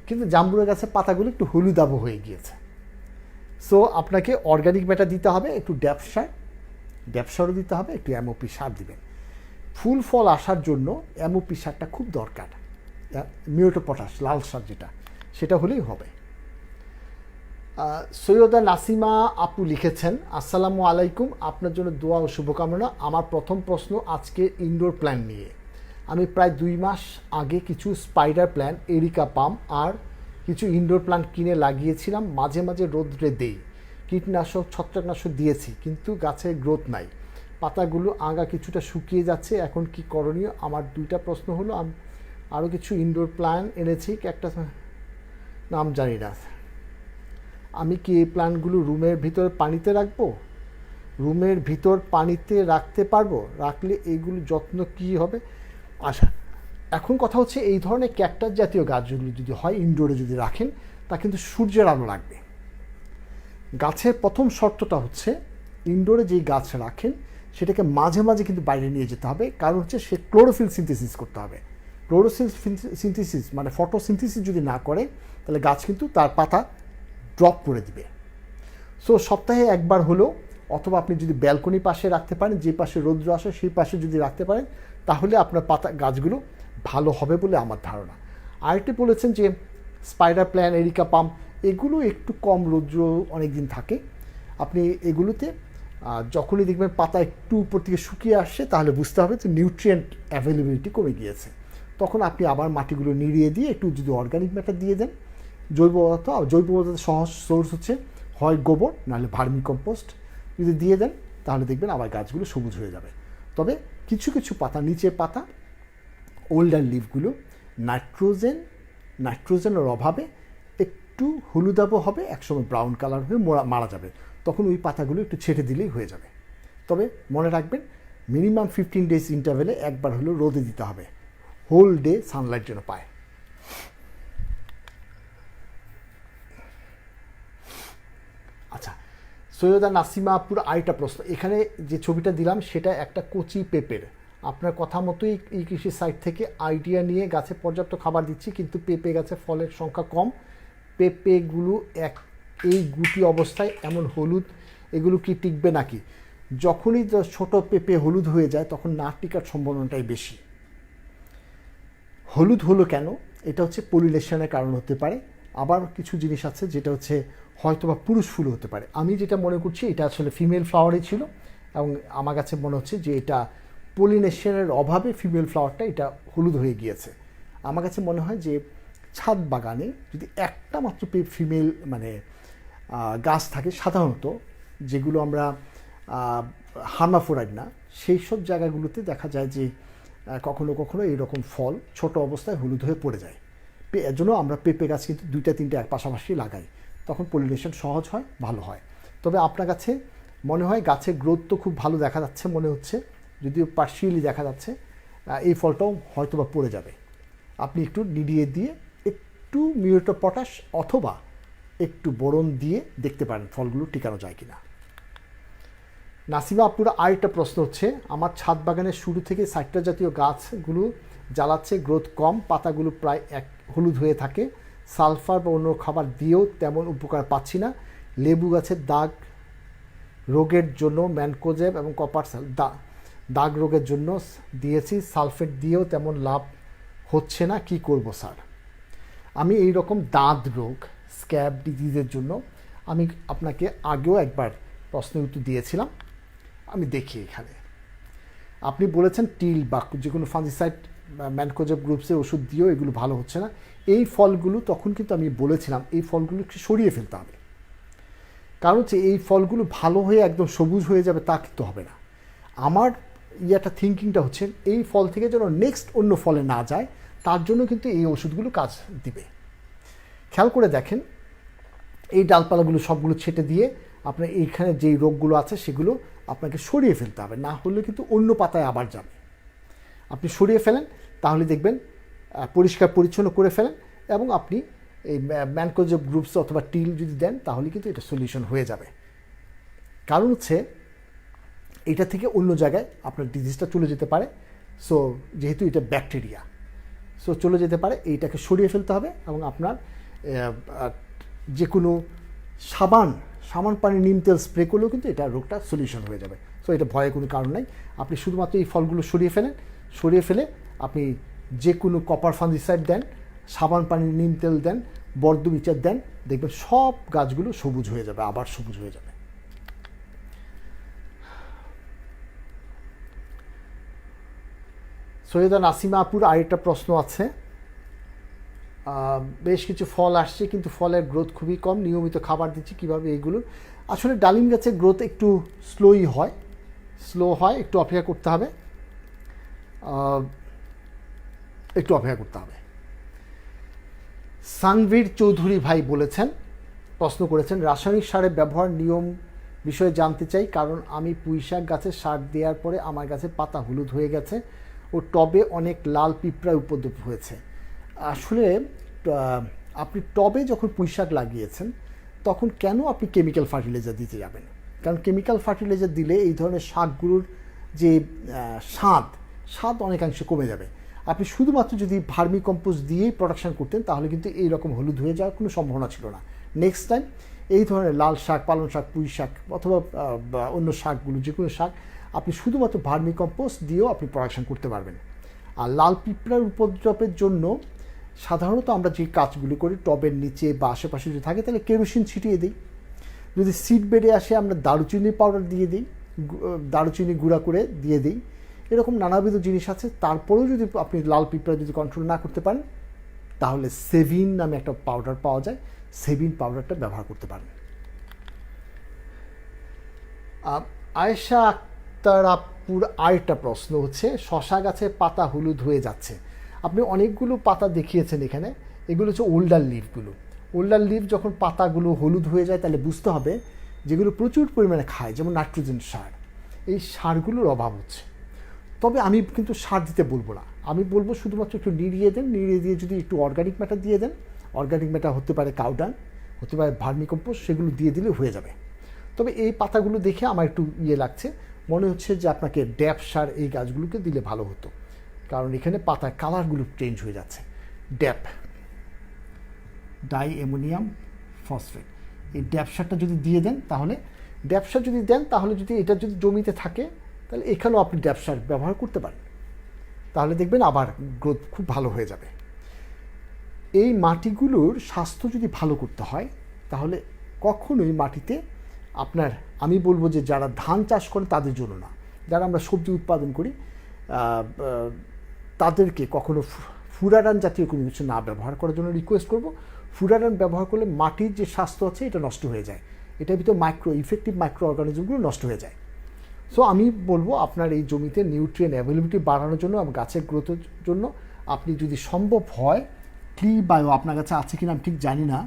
কিন্তু জাম্বুরা গাছের পাতাগুলো একটু হলুদাভ হয়ে গিয়েছে। সো আপনাকে অর্গানিক ম্যাটার দিতে হবে, একটু ড্যাপসারও দিতে হবে, একটু এমওপি সার দিবেন। ফুল ফল আসার জন্য এমওপি সারটা খুব দরকার, মিউটো পটাশ লাল সার সেটা হলেই হবে। সৈয়দা নাসিমা আপু লিখেছেন, আসসালামু আলাইকুম, আপনার জন্য দোয়া ও শুভকামনা। আমার প্রথম প্রশ্ন আজকে ইনডোর প্ল্যান্ট নিয়ে। আমি প্রায় 2 মাস আগে কিছু স্পাইডার প্ল্যান্ট, এরিকা পাম আর কিছু ইনডোর প্ল্যান্ট কিনে লাগিয়েছিলাম। মাঝে মাঝে রোদ্রে দেই, কীটনাশক ছত্রাকনাশক দিয়েছি, কিন্তু গাছের গ্রোথ নাই, পাতাগুলো আগা কিছুটা শুকিয়ে যাচ্ছে। এখন কি করণীয়? আমার 2টা প্রশ্ন হলো, আরও কিছু ইনডোর প্ল্যান্ট এনেছি, একটা নাম জানি না, আমি কি এই প্ল্যান্টগুলো রুমের ভিতর পানিতে রাখবো? রুমের ভিতর পানিতে রাখতে পারবো? রাখলে এইগুলো যত্ন কি হবে? আচ্ছা, এখন কথা হচ্ছে এই ধরনের ক্যাকটাস জাতীয় গাছগুলো যদি হয় ইনডোরে যদি রাখেন, তা কিন্তু সূর্যের আলো লাগবে। গাছের প্রথম শর্তটা হচ্ছে ইনডোরে যেই গাছ রাখেন সেটাকে মাঝে মাঝে কিন্তু বাইরে নিয়ে যেতে হবে, কারণ হচ্ছে সে ক্লোরোফিল সিনথেসিস করতে হবে। ক্লোরোফিল সিনথেসিস মানে ফটোসিনথেসিস যদি না করে তাহলে গাছ কিন্তু তার পাতা ড্রপ করে দিবে। সো সপ্তাহে একবার হলেও, অথবা আপনি যদি ব্যালকনি পাশে রাখতে পারেন, যে পাশে রৌদ্র আসে সেই পাশে যদি রাখতে পারেন তাহলে আপনার গাছগুলো ভালো হবে বলে আমার ধারণা। আরেকটি বলেছেন যে স্পাইডার প্ল্যান্ট, এরিকা পাম, এগুলো একটু কম রৌদ্র অনেক দিন থাকে। আপনি এগুলোতে যখনই দেখবেন পাতা একটু উপর থেকে শুকিয়ে আসছে তাহলে বুঝতে হবে যে নিউট্রিয়েন্ট অ্যাভেলেবিলিটি কমে গিয়েছে। তখন আপনি আবার মাটিগুলো নিড়িয়ে দিয়ে একটু যদি অর্গানিক ম্যাটার দিয়ে দেন, জৈব পদার্থ সহজ সোর্স হচ্ছে হয় গোবর নাহলে ভার্মি কম্পোস্ট, যদি দিয়ে দেন তাহলে দেখবেন আবার গাছগুলো সবুজ হয়ে যাবে। তবে কিছু কিছু পাতা, নিচের পাতা, ওল্ডার লিভগুলো নাইট্রোজেনের অভাবে একটু হলুদাভ হবে, একসময় ব্রাউন কালার হয়ে মারা যাবে, তখন ওই পাতাগুলো একটু ছেটে দিলেই হয়ে যাবে। তবে মনে রাখবেন মিনিমাম 15 ডেজ ইন্টারভেলে একবার হলেও রোদে দিতে হবে, হোল ডে সানলাইট যেন পায়। আচ্ছা, সৈয়দা নাসিমা আপুর আরেকটা প্রশ্ন, এখানে যে ছবিটা দিলাম সেটা একটা কচি পেঁপের। আপনার কথা মতোই এই কৃষি সাইট থেকে আইডিয়া নিয়ে গাছে পর্যাপ্ত খাবার দিচ্ছি, কিন্তু পেঁপে গাছে ফলের সংখ্যা কম। পেঁপেগুলো এই গুটি অবস্থায় এমন হলুদ, এগুলো কি টিকবে নাকি? যখনই ছোট পেঁপে হলুদ হয়ে যায় তখন না টিকার সম্ভাবনাটাই বেশি। হলুদ হলো কেন? এটা হচ্ছে পলিনেশনের কারণ হতে পারে, আবার কিছু জিনিস আছে যেটা হচ্ছে হয়তো বা পুরুষ ফুল হতে পারে। আমি যেটা মনে করছি এটা আসলে ফিমেল ফ্লাওয়ারই ছিল, এবং আমার কাছে মনে হচ্ছে যে এটা পলিনেশনের অভাবে ফিমেল ফ্লাওয়ারটা এটা হলুদ হয়ে গিয়েছে। আমার কাছে মনে হয় যে ছাদ বাগানে যদি একটা মাত্র ফিমেল মানে গাছ থাকে, সাধারণত যেগুলো আমরা হার্মাফোরাইড না, সেই সব জায়গাগুলোতে দেখা যায় যে কখনো কখনো এইরকম ফল ছোট অবস্থায় হলুদ হয়ে পড়ে যায়। এর জন্য আমরা পেঁপে গাছ কিন্তু 2-3টে এক পাশাপাশি লাগাই, তখন পলিনেশন সহজ হয়, ভালো হয়। তবে আপনার কাছে মনে হয় গাছের গ্রোথ তো খুব ভালো দেখা যাচ্ছে মনে হচ্ছে, যদিও পার্শিয়ালি দেখা যাচ্ছে, এই ফলটাও হয়তো বা পড়ে যাবে। আপনি একটু নিডিয়ে দিয়ে একটু মিউরেট অফ পটাশ অথবা একটু বোরন দিয়ে দেখতে পারেন ফলগুলো টিকানো যায় কিনা। নাসিমা আপুর আরেকটা প্রশ্ন হচ্ছে, আমার ছাদ বাগানের শুরু থেকে সাইট্রাস জাতীয় গাছগুলো জ্বালাচ্ছে, গ্রোথ কম, পাতাগুলো প্রায় হলুদ হয়ে থাকে, সালফার বা অন্য খাবার দিয়েও তেমন উপকার পাচ্ছি না। লেবু গাছের দাগ রোগের জন্য ম্যানকোজেব এবং কপার দাগ রোগের জন্য দিয়েছি, সালফেট দিয়েও তেমন লাভ হচ্ছে না, কি করব স্যার? আমি এই রকম দাঁত রোগ, স্ক্যাব ডিজিজের জন্য আমি আপনাকে আগেও একবার প্রশ্নের উত্তর দিয়েছিলাম। আমি দেখি এখানে আপনি বলেছেন টিল বা যে কোনো ফাঞ্জিসাইড ম্যানকোজেব গ্রুপসের ওষুধ দিয়েও এগুলো ভালো হচ্ছে না। এই ফলগুলো তখন কিন্তু আমি বলেছিলাম এই ফলগুলো একটু সরিয়ে ফেলতে হবে, কারণ হচ্ছে এই ফলগুলো ভালো হয়ে একদম সবুজ হয়ে যাবে তা কিন্তু হবে না। আমার একটা থিঙ্কিংটা হচ্ছে এই ফল থেকে যেন নেক্সট অন্য ফলে না যায়, তার জন্য কিন্তু এই ওষুধগুলো কাজ দিবে। খেয়াল করে দেখেন, এই ডালপালাগুলো সবগুলো ছেটে দিয়ে আপনার এইখানে যেই রোগগুলো আছে সেগুলো আপনাকে সরিয়ে ফেলতে হবে, না হলে কিন্তু অন্য পাতায় আবার যাবে। আপনি সরিয়ে ফেলেন, তাহলে দেখবেন পরিষ্কার পরিচ্ছন্ন করে ফেলেন, এবং আপনি এই ম্যানকোজেব গ্রুপস অথবা টিল যদি দেন তাহলে কিন্তু এটা সলিউশন হয়ে যাবে। কারণ হচ্ছে এটা থেকে অন্য জায়গায় আপনার ডিজিজটা চলে যেতে পারে। সো যেহেতু এটা ব্যাকটেরিয়া, সো চলে যেতে পারে, এইটাকে সরিয়ে ফেলতে হবে। এবং আপনার যে কোনো সাবান পানি নিম তেল স্প্রে করলেও কিন্তু এটা রোগটা সলিউশন হয়ে যাবে। সো এটা ভয়ের কোনো কারণ নাই। আপনি শুধুমাত্র এই ফলগুলো সরিয়ে ফেলেন, সরিয়ে ফেলে আপনি যে কোনো কপার ফাঞ্জিসাইড দেন, সাবান পানি নিম তেল দেন, বর্ধমিচার দেন, দেখবেন সব গাছগুলো সবুজ হয়ে যাবে, আবার সবুজ হয়ে যাবে। সৈয়দা নাসিমা আপুর আরেকটা প্রশ্ন আছে, বেশ কিছু ফল আসছে কিন্তু ফলের গ্রোথ খুবই কম, নিয়মিত খাবার দিচ্ছি, কীভাবে এইগুলো? আসলে ডালিম গাছের গ্রোথ একটু স্লো হয়, একটু অপেক্ষা করতে হবে, সানভীর চৌধুরী ভাই বলেছেন, প্রশ্ন করেছেন, রাসায়নিক সারের ব্যবহার নিয়ম বিষয়ে জানতে চাই, কারণ আমি পুঁইশাক গাছে সার দেওয়ার পরে আমার গাছের পাতা হলুদ হয়ে গেছে ও টবে অনেক লাল পিঁপড়া উপদ্রব হয়েছে। আসলে আপনি টবে যখন পুঁইশাক লাগিয়েছেন তখন কেন আপনি কেমিক্যাল ফার্টিলাইজার দিতে যাবেন? কারণ কেমিক্যাল ফার্টিলাইজার দিলে এই ধরনের শাকগুলোর যে স্বাদ অনেকাংশে কমে যাবে। আপনি শুধুমাত্র যদি ভার্মি কম্পোস্ট দিয়েই প্রোডাকশন করতেন তাহলে কিন্তু এইরকম হলুদ হয়ে যাওয়ার কোনো সম্ভাবনা ছিল না। নেক্সট টাইম এই ধরনের লাল শাক, পালং শাক, পুঁই শাক অথবা অন্য শাকগুলো, যে কোনো শাক আপনি শুধুমাত্র ভার্মি কম্পোস্ট দিয়েও আপনি প্রোডাকশন করতে পারবেন। আর লাল পিঁপড়ার উপদ্রবের জন্য সাধারণত আমরা যে কাজগুলি করি, টবের নিচে বা আশেপাশে যদি থাকে তাহলে কেরোসিন ছিটিয়ে দিই। যদি সিড বেডে আসে আমরা দারুচিনি পাউডার দিয়ে দিই, দারুচিনি গুঁড়া করে দিয়ে দিই, এরকম নানাবিধ জিনিস আছে। তারপরেও যদি আপনি লাল পিঁপড়া যদি কন্ট্রোল না করতে পারেন তাহলে সেভিন নামে একটা পাউডার পাওয়া যায়, সেভিন পাউডারটা ব্যবহার করতে পারেন। আয়েশা আক্তার আপুর আরেকটা প্রশ্ন হচ্ছে, শশা গাছের পাতা হলুদ হয়ে যাচ্ছে। আপনি অনেকগুলো পাতা দেখিয়েছেন এখানে, এগুলো হচ্ছে ওল্ডার লিভগুলো। ওল্ডার লিভ যখন পাতাগুলো হলুদ হয়ে যায় তাহলে বুঝতে হবে যেগুলো প্রচুর পরিমাণে খায়, যেমন নাইট্রোজেন সার, এই সারগুলোর অভাব হচ্ছে। তবে আমি কিন্তু সার দিতে বলবো না, আমি বলবো শুধুমাত্র একটু নিড়িয়ে দেন, নিড়িয়ে দিয়ে যদি একটু অর্গানিক ম্যাটার দিয়ে দেন, অর্গানিক ম্যাটার হতে পারে কাউডাং, হতে পারে ভার্মি কম্পোস্ট, সেগুলো দিয়ে দিলে হয়ে যাবে। তবে এই পাতাগুলো দেখে আমার একটু লাগছে, মনে হচ্ছে যে আপনাকে ড্যাপ সার এই গাছগুলোকে দিলে ভালো হতো, কারণ এখানে পাতার কালারগুলো চেঞ্জ হয়ে যাচ্ছে। ড্যাপ, ডাই অ্যামোনিয়াম ফসফেট, এই ড্যাপ সারটা যদি দিয়ে দেন তাহলে, ড্যাপ সার যদি দেন তাহলে যদি এটা যদি জমিতে থাকে তাহলে এখানেও আপনি ড্যাপ সার ব্যবহার করতে পারেন, তাহলে দেখবেন আবার গ্রোথ খুব ভালো হয়ে যাবে। এই মাটিগুলোর স্বাস্থ্য যদি ভালো করতে হয় তাহলে কখনোই মাটিতে আপনার, আমি বলবো যে যারা ধান চাষ করেন তাদের জন্য না, যারা আমরা সবজি উৎপাদন করি তাদেরকে কখনো ফুরাডান জাতীয় কোনো কিছু না ব্যবহার করার জন্য রিকোয়েস্ট করব। ফুরাডান ব্যবহার করলে মাটির যে স্বাস্থ্য আছে এটা নষ্ট হয়ে যায়, এটার ভিতর ইফেক্টিভ মাইক্রো অর্গানিজমগুলো নষ্ট হয়ে যায়। সো আমি বলবো আপনার এই জমিতে নিউট্রিয়েন্ট অ্যাভেলেবিলিটি বাড়ানোর জন্য এবং গাছের গ্রোথের জন্য আপনি যদি সম্ভব হয় ক্লি বায়ো, আপনার কাছে আছে কিনা আমি ঠিক জানি না,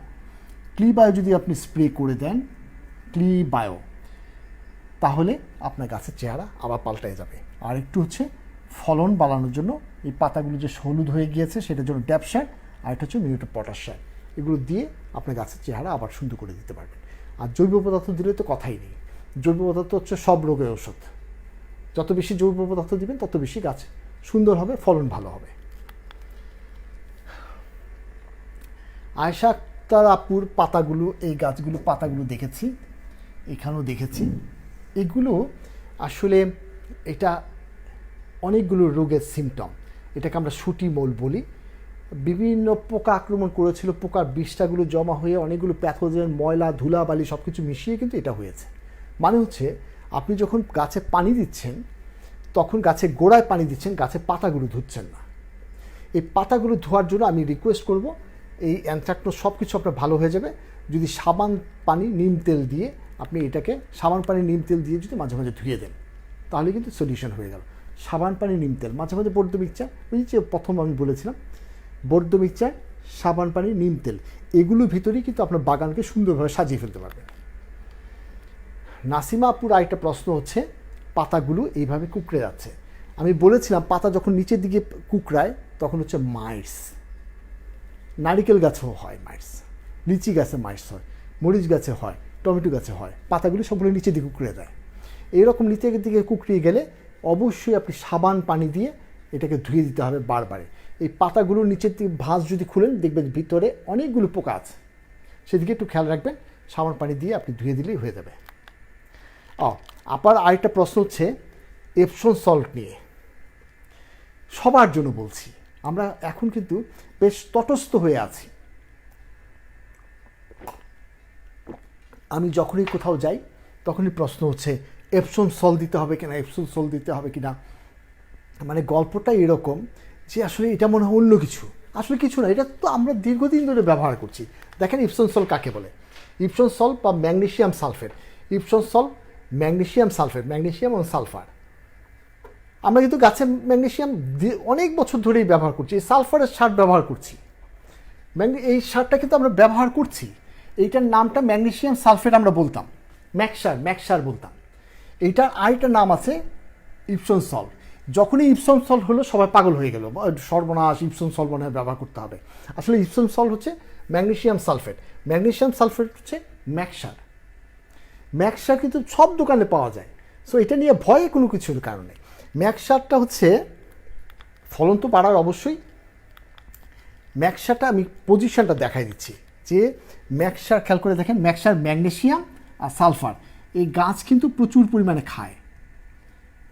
ক্লি বায়ো যদি আপনি স্প্রে করে দেন, ক্লি বায়ো, তাহলে আপনার গাছের চেহারা আবার পাল্টায় যাবে। আর একটু হচ্ছে ফলন বাড়ানোর জন্য এই পাতাগুলো যে হলুদ হয়ে গিয়েছে সেটার জন্য ড্যাপ সার, আর একটা হচ্ছে মিউটো পটাশ সার, এগুলো দিয়ে আপনার গাছের চেহারা আবার সুন্দর করে দিতে পারবেন। আর জৈব পদার্থ দিলে তো কথাই নেই, জৈব পদার্থ হচ্ছে সব রোগের ওষুধ। যত বেশি জৈব পদার্থ দিবেন তত বেশি গাছ সুন্দর হবে, ফলন ভালো হবে। আয়েশা আক্তার আপুর পাতাগুলো, এই গাছগুলো পাতাগুলো দেখেছি, এখানেও দেখেছি, এগুলো আসলে এটা অনেকগুলো রোগের সিমটম। এটাকে আমরা সুটি মোল বলি। বিভিন্ন পোকা আক্রমণ করেছিল, পোকার বিষ্ঠাগুলো জমা হয়ে অনেকগুলো প্যাথোজেন, ময়লা, ধুলাবালি সব কিছু মিশিয়ে কিন্তু এটা হয়েছে। মানে হচ্ছে আপনি যখন গাছে পানি দিচ্ছেন তখন গাছের গোড়ায় পানি দিচ্ছেন, গাছের পাতাগুলো ধুচ্ছেন না। এই পাতাগুলো ধোয়ার জন্য আমি রিকোয়েস্ট করব, এই অ্যানথ্রাকনোজ সব কিছু আপনার ভালো হয়ে যাবে যদি সাবান পানি, নিম তেল দিয়ে আপনি এটাকে, সাবান পানি নিম তেল দিয়ে যদি মাঝে মাঝে ধুয়ে দেন, তাহলে কিন্তু সলিউশন হয়ে গেল। সাবান পানি নিম তেল, মাঝে মাঝে বর্জ্য মিক্সচার, ওই যে প্রথম আমি বলেছিলাম বর্জ্য মিক্সচার, সাবান পানি, নিম তেল, এগুলোর ভিতরেই কিন্তু আপনার বাগানকে সুন্দরভাবে সাজিয়ে ফেলতে পারবেন। নাসিমা আপুর আরেকটা প্রশ্ন হচ্ছে পাতাগুলো এইভাবে কুঁকড়ে যাচ্ছে। আমি বলেছিলাম পাতা যখন নিচের দিকে কুঁকড়ায় তখন হচ্ছে মাইটস। নারিকেল গাছেও হয় মাইটস, লিচি গাছে মাইটস হয়, মরিচ গাছে হয়, টমেটো গাছে হয়, পাতাগুলি সবগুলো নিচের দিকে কুঁকড়ে যায়। এইরকম নিচের দিকে কুঁকড়িয়ে গেলে অবশ্যই আপনি সাবান পানি দিয়ে এটাকে ধুয়ে দিতে হবে বারবারে। এই পাতাগুলোর নিচের দিকে ভাঁজ যদি খুলেন দেখবেন ভিতরে অনেকগুলো পোকা আছে, সেদিকে একটু খেয়াল রাখবেন, সাবান পানি দিয়ে আপনি ধুয়ে দিলেই হয়ে যাবে। আবার আরেকটা প্রশ্ন হচ্ছে এপসন সল্ট নিয়ে। সবার জন্য বলছি, আমরা এখন কিন্তু বেশ তটস্থ হয়ে আছি। আমি যখনই কোথাও যাই তখনই প্রশ্ন হচ্ছে এপসন সল্ট দিতে হবে কিনা, এপসন সল্ট দিতে হবে কিনা। মানে গল্পটা এরকম যে আসলে এটা মনে হয় অন্য কিছু, আসলে কিছু না, এটা তো আমরা দীর্ঘদিন ধরে ব্যবহার করছি। দেখেন ইপসন সল্ট কাকে বলে, ইপসন সল্ট বা magnesium sulphate, Epson salt, magnesium sulphate, magnesium এবং সালফার। আমরা কিন্তু গাছে ম্যাগনেসিয়াম অনেক বছর ধরেই ব্যবহার করছি, এই সালফারের সার ব্যবহার করছি, এই সারটা কিন্তু আমরা ব্যবহার করছি। এইটার নামটা ম্যাগনেসিয়াম সালফেট আমরা বলতাম, ম্যাক্সার বলতাম। এইটার আরেকটা নাম আছে ইপসন সল্ট। যখনই ইপসন সল্ট হলো সবাই পাগল হয়ে গেল, সর্বনাশ, ইপসন সল্ট মনে হয় ব্যবহার করতে হবে। আসলে ইপসন সল্ট হচ্ছে ম্যাগনেসিয়াম সালফেট, ম্যাগনেসিয়াম সালফেট হচ্ছে ম্যাক্সার কিন্তু সব দোকানে পাওয়া যায়। সো এটা নিয়ে ভয়ে কোনো কিছুর কারণে, ম্যাক্সারটা হচ্ছে ফলন তো বাড়ার অবশ্যই। ম্যাক্সারটা আমি পজিশনটা দেখাই দিচ্ছি যে ম্যাক্সার, খেয়াল করে দেখেন, ম্যাক্সার ম্যাগনেসিয়াম আর সালফার এই গাছ কিন্তু প্রচুর পরিমাণে খায়,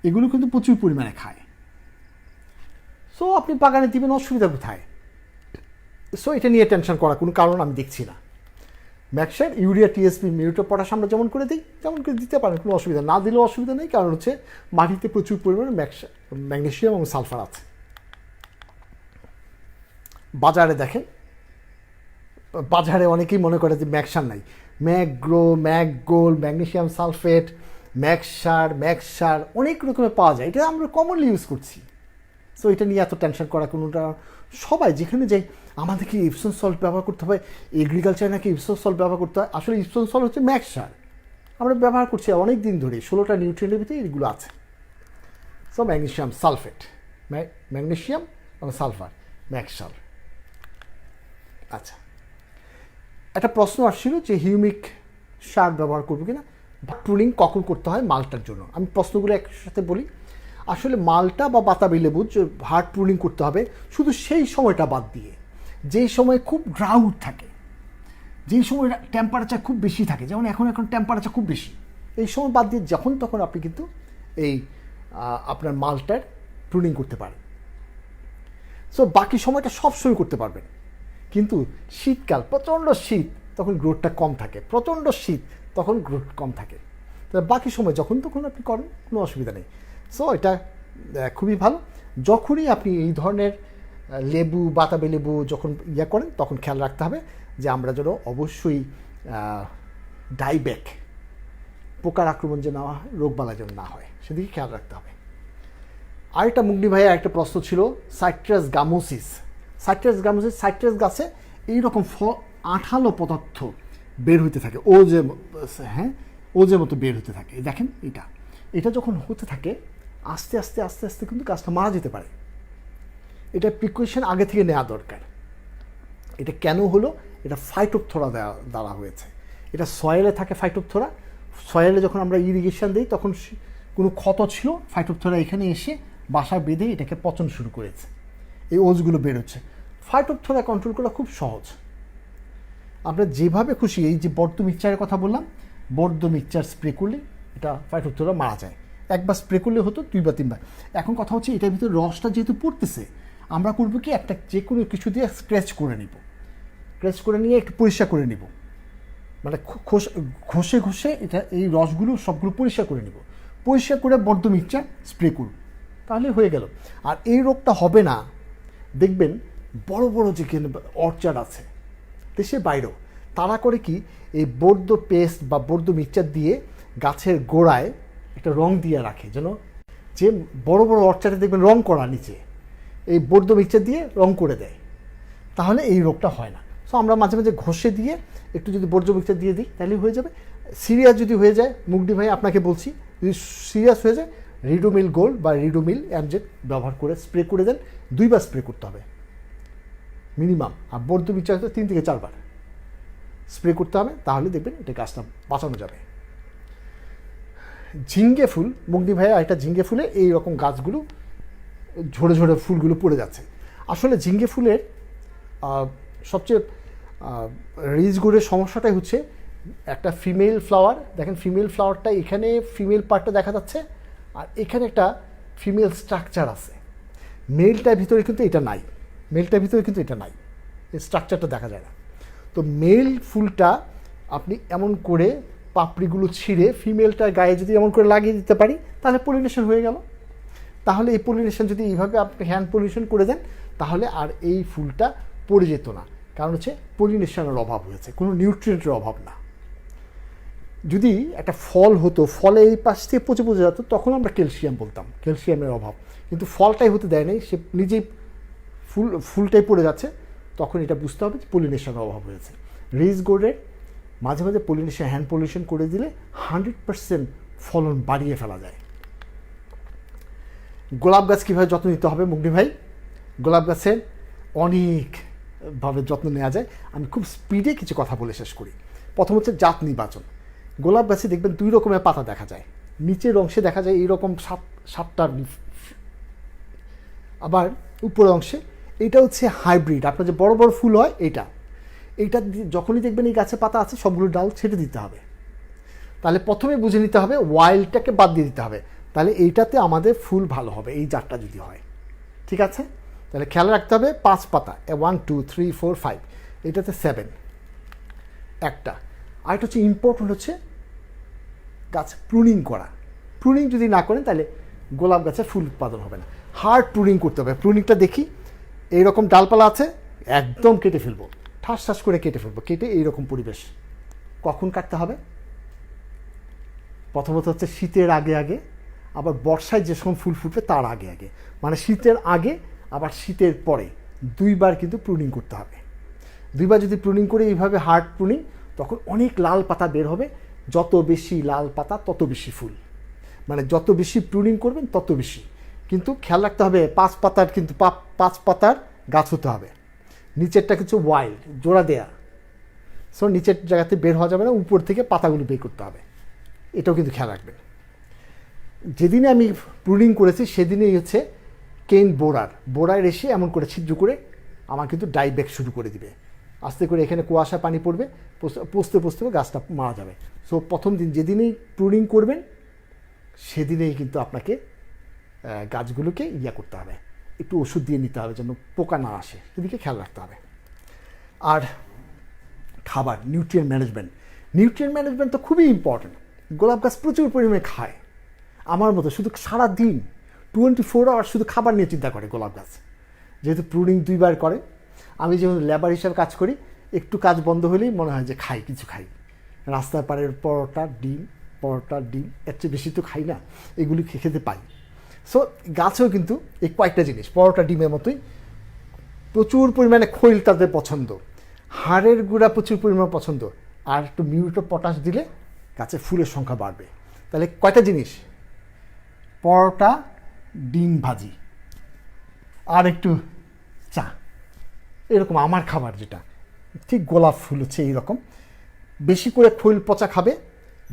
এগুলো কিন্তু প্রচুর পরিমাণে খায়। সো আপনি বাগানে দিবেন, অসুবিধা কোথায়? সো এটা নিয়ে টেনশন করার কোনো কারণ আমি দেখছি না। ম্যাক্সার, ইউরিয়া, টিএসপি, মিউটো পটাশ আমরা যেমন করে দিই তেমন করে দিতে পারেন, কোনো অসুবিধা, না দিলেও অসুবিধা নেই, কারণ হচ্ছে মাটিতে প্রচুর পরিমাণে ম্যাগনেসিয়াম এবং সালফার আছে। বাজারে দেখেন, বাজারে অনেকেই মনে করে যে ম্যাক্সার নাই, ম্যাকগ্রো, ম্যাকগোল, ম্যাগনেসিয়াম সালফেট, ম্যাক্সার অনেক রকমের পাওয়া যায়, এটা আমরা কমনলি ইউজ করছি। সো এটা নিয়ে এত টেনশন করা কোনোটা, সবাই যেখানে যাই আমাদেরকে ইপসন সল্ট ব্যবহার করতে হবে, এগ্রিকালচার নাকি ইপসন সল্ট ব্যবহার করতে হয়। আসলে ইপসন সল্ট হচ্ছে ম্যাক্সার, আমরা ব্যবহার করছি অনেক দিন ধরে, 16টা নিউট্রিয়েন্টের ভিতরে এগুলো আছে। সো ম্যাগনেসিয়াম সালফেট, ম্যাগনেসিয়াম এবং সালফার, ম্যাক্সার। আচ্ছা, একটা প্রশ্ন আসছিল যে হিউমিক সার ব্যবহার করবো কিনা, প্রুনিং কখন করতে হয় মালটার জন্য। আমি প্রশ্নগুলো একসাথে বলি। আসলে মালটা বা বাতাবি লেবু যে হার্ড প্রুনিং করতে হবে শুধু সেই সময়টা বাদ দিয়ে, যেই সময় খুব ড্রাউট থাকে, যেই সময় টেম্পারেচার খুব বেশি থাকে, যেমন এখন টেম্পারেচার খুব বেশি, এই সময় বাদ দিয়ে যখন তখন আপনি কিন্তু এই আপনার মালটার প্রুনিং করতে পারেন। সো বাকি সময়টা সবসময় করতে পারবেন। কিন্তু শীতকাল, প্রচণ্ড শীত, তখন গ্রোথটা কম থাকে, প্রচণ্ড শীত তখন গ্রোথ কম থাকে। তাহলে বাকি সময় যখন তখন আপনি করেন, কোনো অসুবিধা নেই। সো এটা খুবই ভালো। যখনই আপনি এই ধরনের লেবু, বাতাবি লেবু যখন করেন তখন খেয়াল রাখতে হবে যে আমরা যেন অবশ্যই ডাইব্যাক পোকার আক্রমণ যে না হয়, রোগবালাই যেন না হয়, সেদিকে খেয়াল রাখতে হবে। আরেকটা মুগনি ভাইয়া একটা প্রশ্ন ছিল সাইট্রাস গামোসিস। সাইট্রাস গাছে এইরকম আঠালো পদার্থ বের হইতে থাকে, ওজের মতো বের হতে থাকে। দেখেন এটা যখন হতে থাকে আস্তে আস্তে আস্তে আস্তে কিন্তু গাছটা মারা যেতে পারে। এটা প্রিকশন আগে থেকে নেওয়া দরকার। এটা কেন হলো? এটা ফাইটোপথোরা দ্বারা হয়েছে। এটা সয়েলে থাকে ফাইটোপথোরা। সয়েলে যখন আমরা ইরিগেশন দিই তখন কোনো ক্ষত ছিল, ফাইটোপথোরা এখানে এসে বাসা বেঁধে এটাকে পচন শুরু করেছে, এই ওজগুলো বেরোচ্ছে। ফাইটোপথোরা কন্ট্রোল করা খুব সহজ। আমরা যেভাবে খুশি, এই যে বর্দ মিক্সচারের কথা বললাম, বর্দ মিক্সচার স্প্রে করলে এটা ফাইটোপথোরা মারা যায়। একবার স্প্রে করলে হতো 2 বা 3 বার। এখন কথা হচ্ছে এটার ভিতরে রসটা যেহেতু পড়তেছে, আমরা করবো কি একটা যে কোনো কিছু দিয়ে স্ক্র্যাচ করে নিব, স্ক্র্যাচ করে নিয়ে একটু পরিষ্কার করে নিব, মানে ঘষে ঘষে এটা এই রসগুলো সবগুলো পরিষ্কার করে নিব, পরিষ্কার করে বর্দ মিক্সচার স্প্রে করব, তাহলে হয়ে গেল। আর এই রোগটা হবে না, দেখবেন বড় বড় যে অর্চার্ড আছে দেশের বাইরেও, তারা করে কি এই বর্দ পেস্ট বা বর্দ মিক্সচার দিয়ে গাছের গোড়ায় একটা রং দিয়ে রাখে, যেন যে বড় বড় অর্চার্ডে দেখবেন রং করা নিচে, এই বর্দ মিক্সচার দিয়ে রং করে দেয়, তাহলে এই রোগটা হয় না। সো আমরা মাঝে মাঝে ঘষে দিয়ে একটু যদি বর্জ্য মিক্সচার দিয়ে দিই তাহলে হয়ে যাবে। সিরিয়াস যদি হয়ে যায়, মুগনি ভাই আপনাকে বলছি, যদি সিরিয়াস হয়ে যায় রিডোমিল গোল্ড বা রিডোমিল অ্যামজেট ব্যবহার করে স্প্রে করে দেন। 2 বার স্প্রে করতে হবে মিনিমাম, আর বর্জ্য মিক্সচার 3 থেকে 4 বার স্প্রে করতে হবে, তাহলে দেখবেন এটা গাছটা বাঁচানো যাবে। ঝিঙ্গে ফুল, মুগনি ভাইয়া একটা ঝিঙ্গে ফুলে এই রকম গাছগুলো ঝরে ঝরে ফুলগুলো পড়ে যাচ্ছে। আসলে ঝিঙ্গে ফুলের সবচেয়ে রিচ গোড়ের সমস্যাটাই হচ্ছে একটা ফিমেল ফ্লাওয়ার। দেখেন ফিমেল ফ্লাওয়ারটা এখানে ফিমেল পার্টটা দেখা যাচ্ছে, আর এখানে একটা ফিমেল স্ট্রাকচার আছে। মেলটার ভিতরে কিন্তু এটা নাই, এই স্ট্রাকচারটা দেখা যায় না। তো মেল ফুলটা আপনি এমন করে পাপড়িগুলো ছিঁড়ে ফিমেলটার গায়ে যদি এমন করে লাগিয়ে দিতে পারি, তাহলে পলিনেশন হয়ে গেল। তাহলে এই পলিনেশন যদি এইভাবে আপনি হ্যান্ড পলিনেশন করে দেন, তাহলে আর এই ফুলটা পড়ে যেত না, কারণ হচ্ছে পলিনেশনের অভাব হয়েছে, কোনো নিউট্রিয়েন্টের অভাব না। যদি একটা ফল হতো, ফলে এই পাশ থেকে পচে পচে যেত, তখন আমরা ক্যালসিয়াম বলতাম, ক্যালসিয়ামের অভাব। কিন্তু ফলটাই হতে দেয় নাই, সে নিজেই ফুলটাই পড়ে যাচ্ছে, তখন এটা বুঝতে হবে যে পলিনেশনের অভাব হয়েছে। রিচ গোর্ডের মাঝে মাঝে পলিনেশন, হ্যান্ড পলিনেশন করে দিলে 100% ফলন বাড়িয়ে ফেলা যায়। গোলাপ গাছ কীভাবে যত্ন নিতে হবে মুগনি ভাই? গোলাপ গাছের অনেকভাবে যত্ন নেওয়া যায়। আমি খুব স্পিডে কিছু কথা বলে শেষ করি। প্রথম হচ্ছে জাত নির্বাচন। গোলাপ গাছে দেখবেন 2 রকমের পাতা দেখা যায়। নিচের অংশে দেখা যায় এইরকম 7টা, আবার উপরের অংশে এটা হচ্ছে হাইব্রিড। আপনার যে বড় বড় ফুল হয় এইটা যখনই দেখবেন এই গাছে পাতা আছে, সবগুলো ডাল ছেটে দিতে হবে। তাহলে প্রথমে বুঝে নিতে হবে, ওয়াইল্ডটাকে বাদ দিয়ে দিতে হবে, তাহলে এইটাতে আমাদের ফুল ভালো হবে, এই জাতটা যদি হয়। ঠিক আছে, তাহলে খেয়াল রাখতে হবে 5 পাতা, 1 2 3 4 5, এটাতে 7 একটা। আর এটা হচ্ছে ইম্পর্টেন্ট হচ্ছে গাছ প্রুনিং করা। প্রুনিং যদি না করেন তাহলে গোলাপ গাছে ফুল উৎপাদন হবে না। হার্ড প্রুনিং করতে হবে। প্রুনিংটা দেখি, এইরকম ডালপালা আছে, একদম কেটে ফেলবো, ঠাস ঠাস করে কেটে ফেলবো, কেটে এইরকম পরিবেশ। কখন কাটতে হবে? প্রথমত হচ্ছে শীতের আগে আগে, আবার বর্ষায় যে সময় ফুল ফুটবে তার আগে আগে, মানে শীতের আগে আবার শীতের পরে 2 বার কিন্তু প্রুনিং করতে হবে। 2 বার যদি প্রুনিং করে এইভাবে হার্ড প্রুনিং, তখন অনেক লাল পাতা বের হবে। যত বেশি লাল পাতা তত বেশি ফুল, মানে যত বেশি প্রুনিং করবেন তত বেশি। কিন্তু খেয়াল রাখতে হবে 5 পাতার কিন্তু 5 পাতার গাছ হতে হবে। নিচেরটা কিছু ওয়াইল্ড, জোড়া দেয়া, সো নিচের জায়গাতে বের হওয়া যাবে না, উপর থেকে পাতাগুলো বের করতে হবে, এটাও কিন্তু খেয়াল রাখবেন। যেদিনে আমি প্রুনিং করেছি সেদিনেই হচ্ছে কেন বোরার এসে এমন করে ছিদ্র করে আমার কিন্তু ডাইব্যাক শুরু করে দিবে। আস্তে করে এখানে কুয়াশা পানি পড়বে, পচতে পচতে গাছটা মারা যাবে। সো প্রথম দিন যেদিনেই প্রুনিং করবেন সেদিনেই কিন্তু আপনাকে গাছগুলোকে করতে হবে, একটু ওষুধ দিয়ে নিতে হবে যেন পোকা না আসে, সেদিকে খেয়াল রাখতে হবে। আর খাবার, নিউট্রিয়েন্ট ম্যানেজমেন্ট তো খুবই ইম্পর্ট্যান্ট। গোলাপ গাছ প্রচুর পরিমাণে খায়, আমার মতো শুধু সারা দিন 24 আওয়ার শুধু খাবার নিয়ে চিন্তা করে গোলাপ গাছ। যেহেতু প্রুনিং 2 বার করে, আমি যেহেতু লেবার হিসাবে কাজ করি, একটু কাজ বন্ধ হলেই মনে হয় যে কিছু খাই। রাস্তার পাড়ের পরোটা, ডিম, পরোটা ডিম এর চেয়ে বেশি তো খাই না, এগুলি খেতে পাই। সো গাছেও কিন্তু এই কয়েকটা জিনিস পরোটা ডিমের মতোই প্রচুর পরিমাণে খৈল তাদের পছন্দ, হাড়ের গুঁড়া প্রচুর পরিমাণ পছন্দ, আর একটু মিউরেট অফ পটাশ দিলে গাছে ফুলের সংখ্যা বাড়বে। তাহলে কয়টা জিনিস, পরোটা, ডিম ভাজি, আর একটু চা, এরকম আমার খাবার যেটা ঠিক গোলাপ ফুল হচ্ছে এইরকম। বেশি করে খৈল পচা খাবে,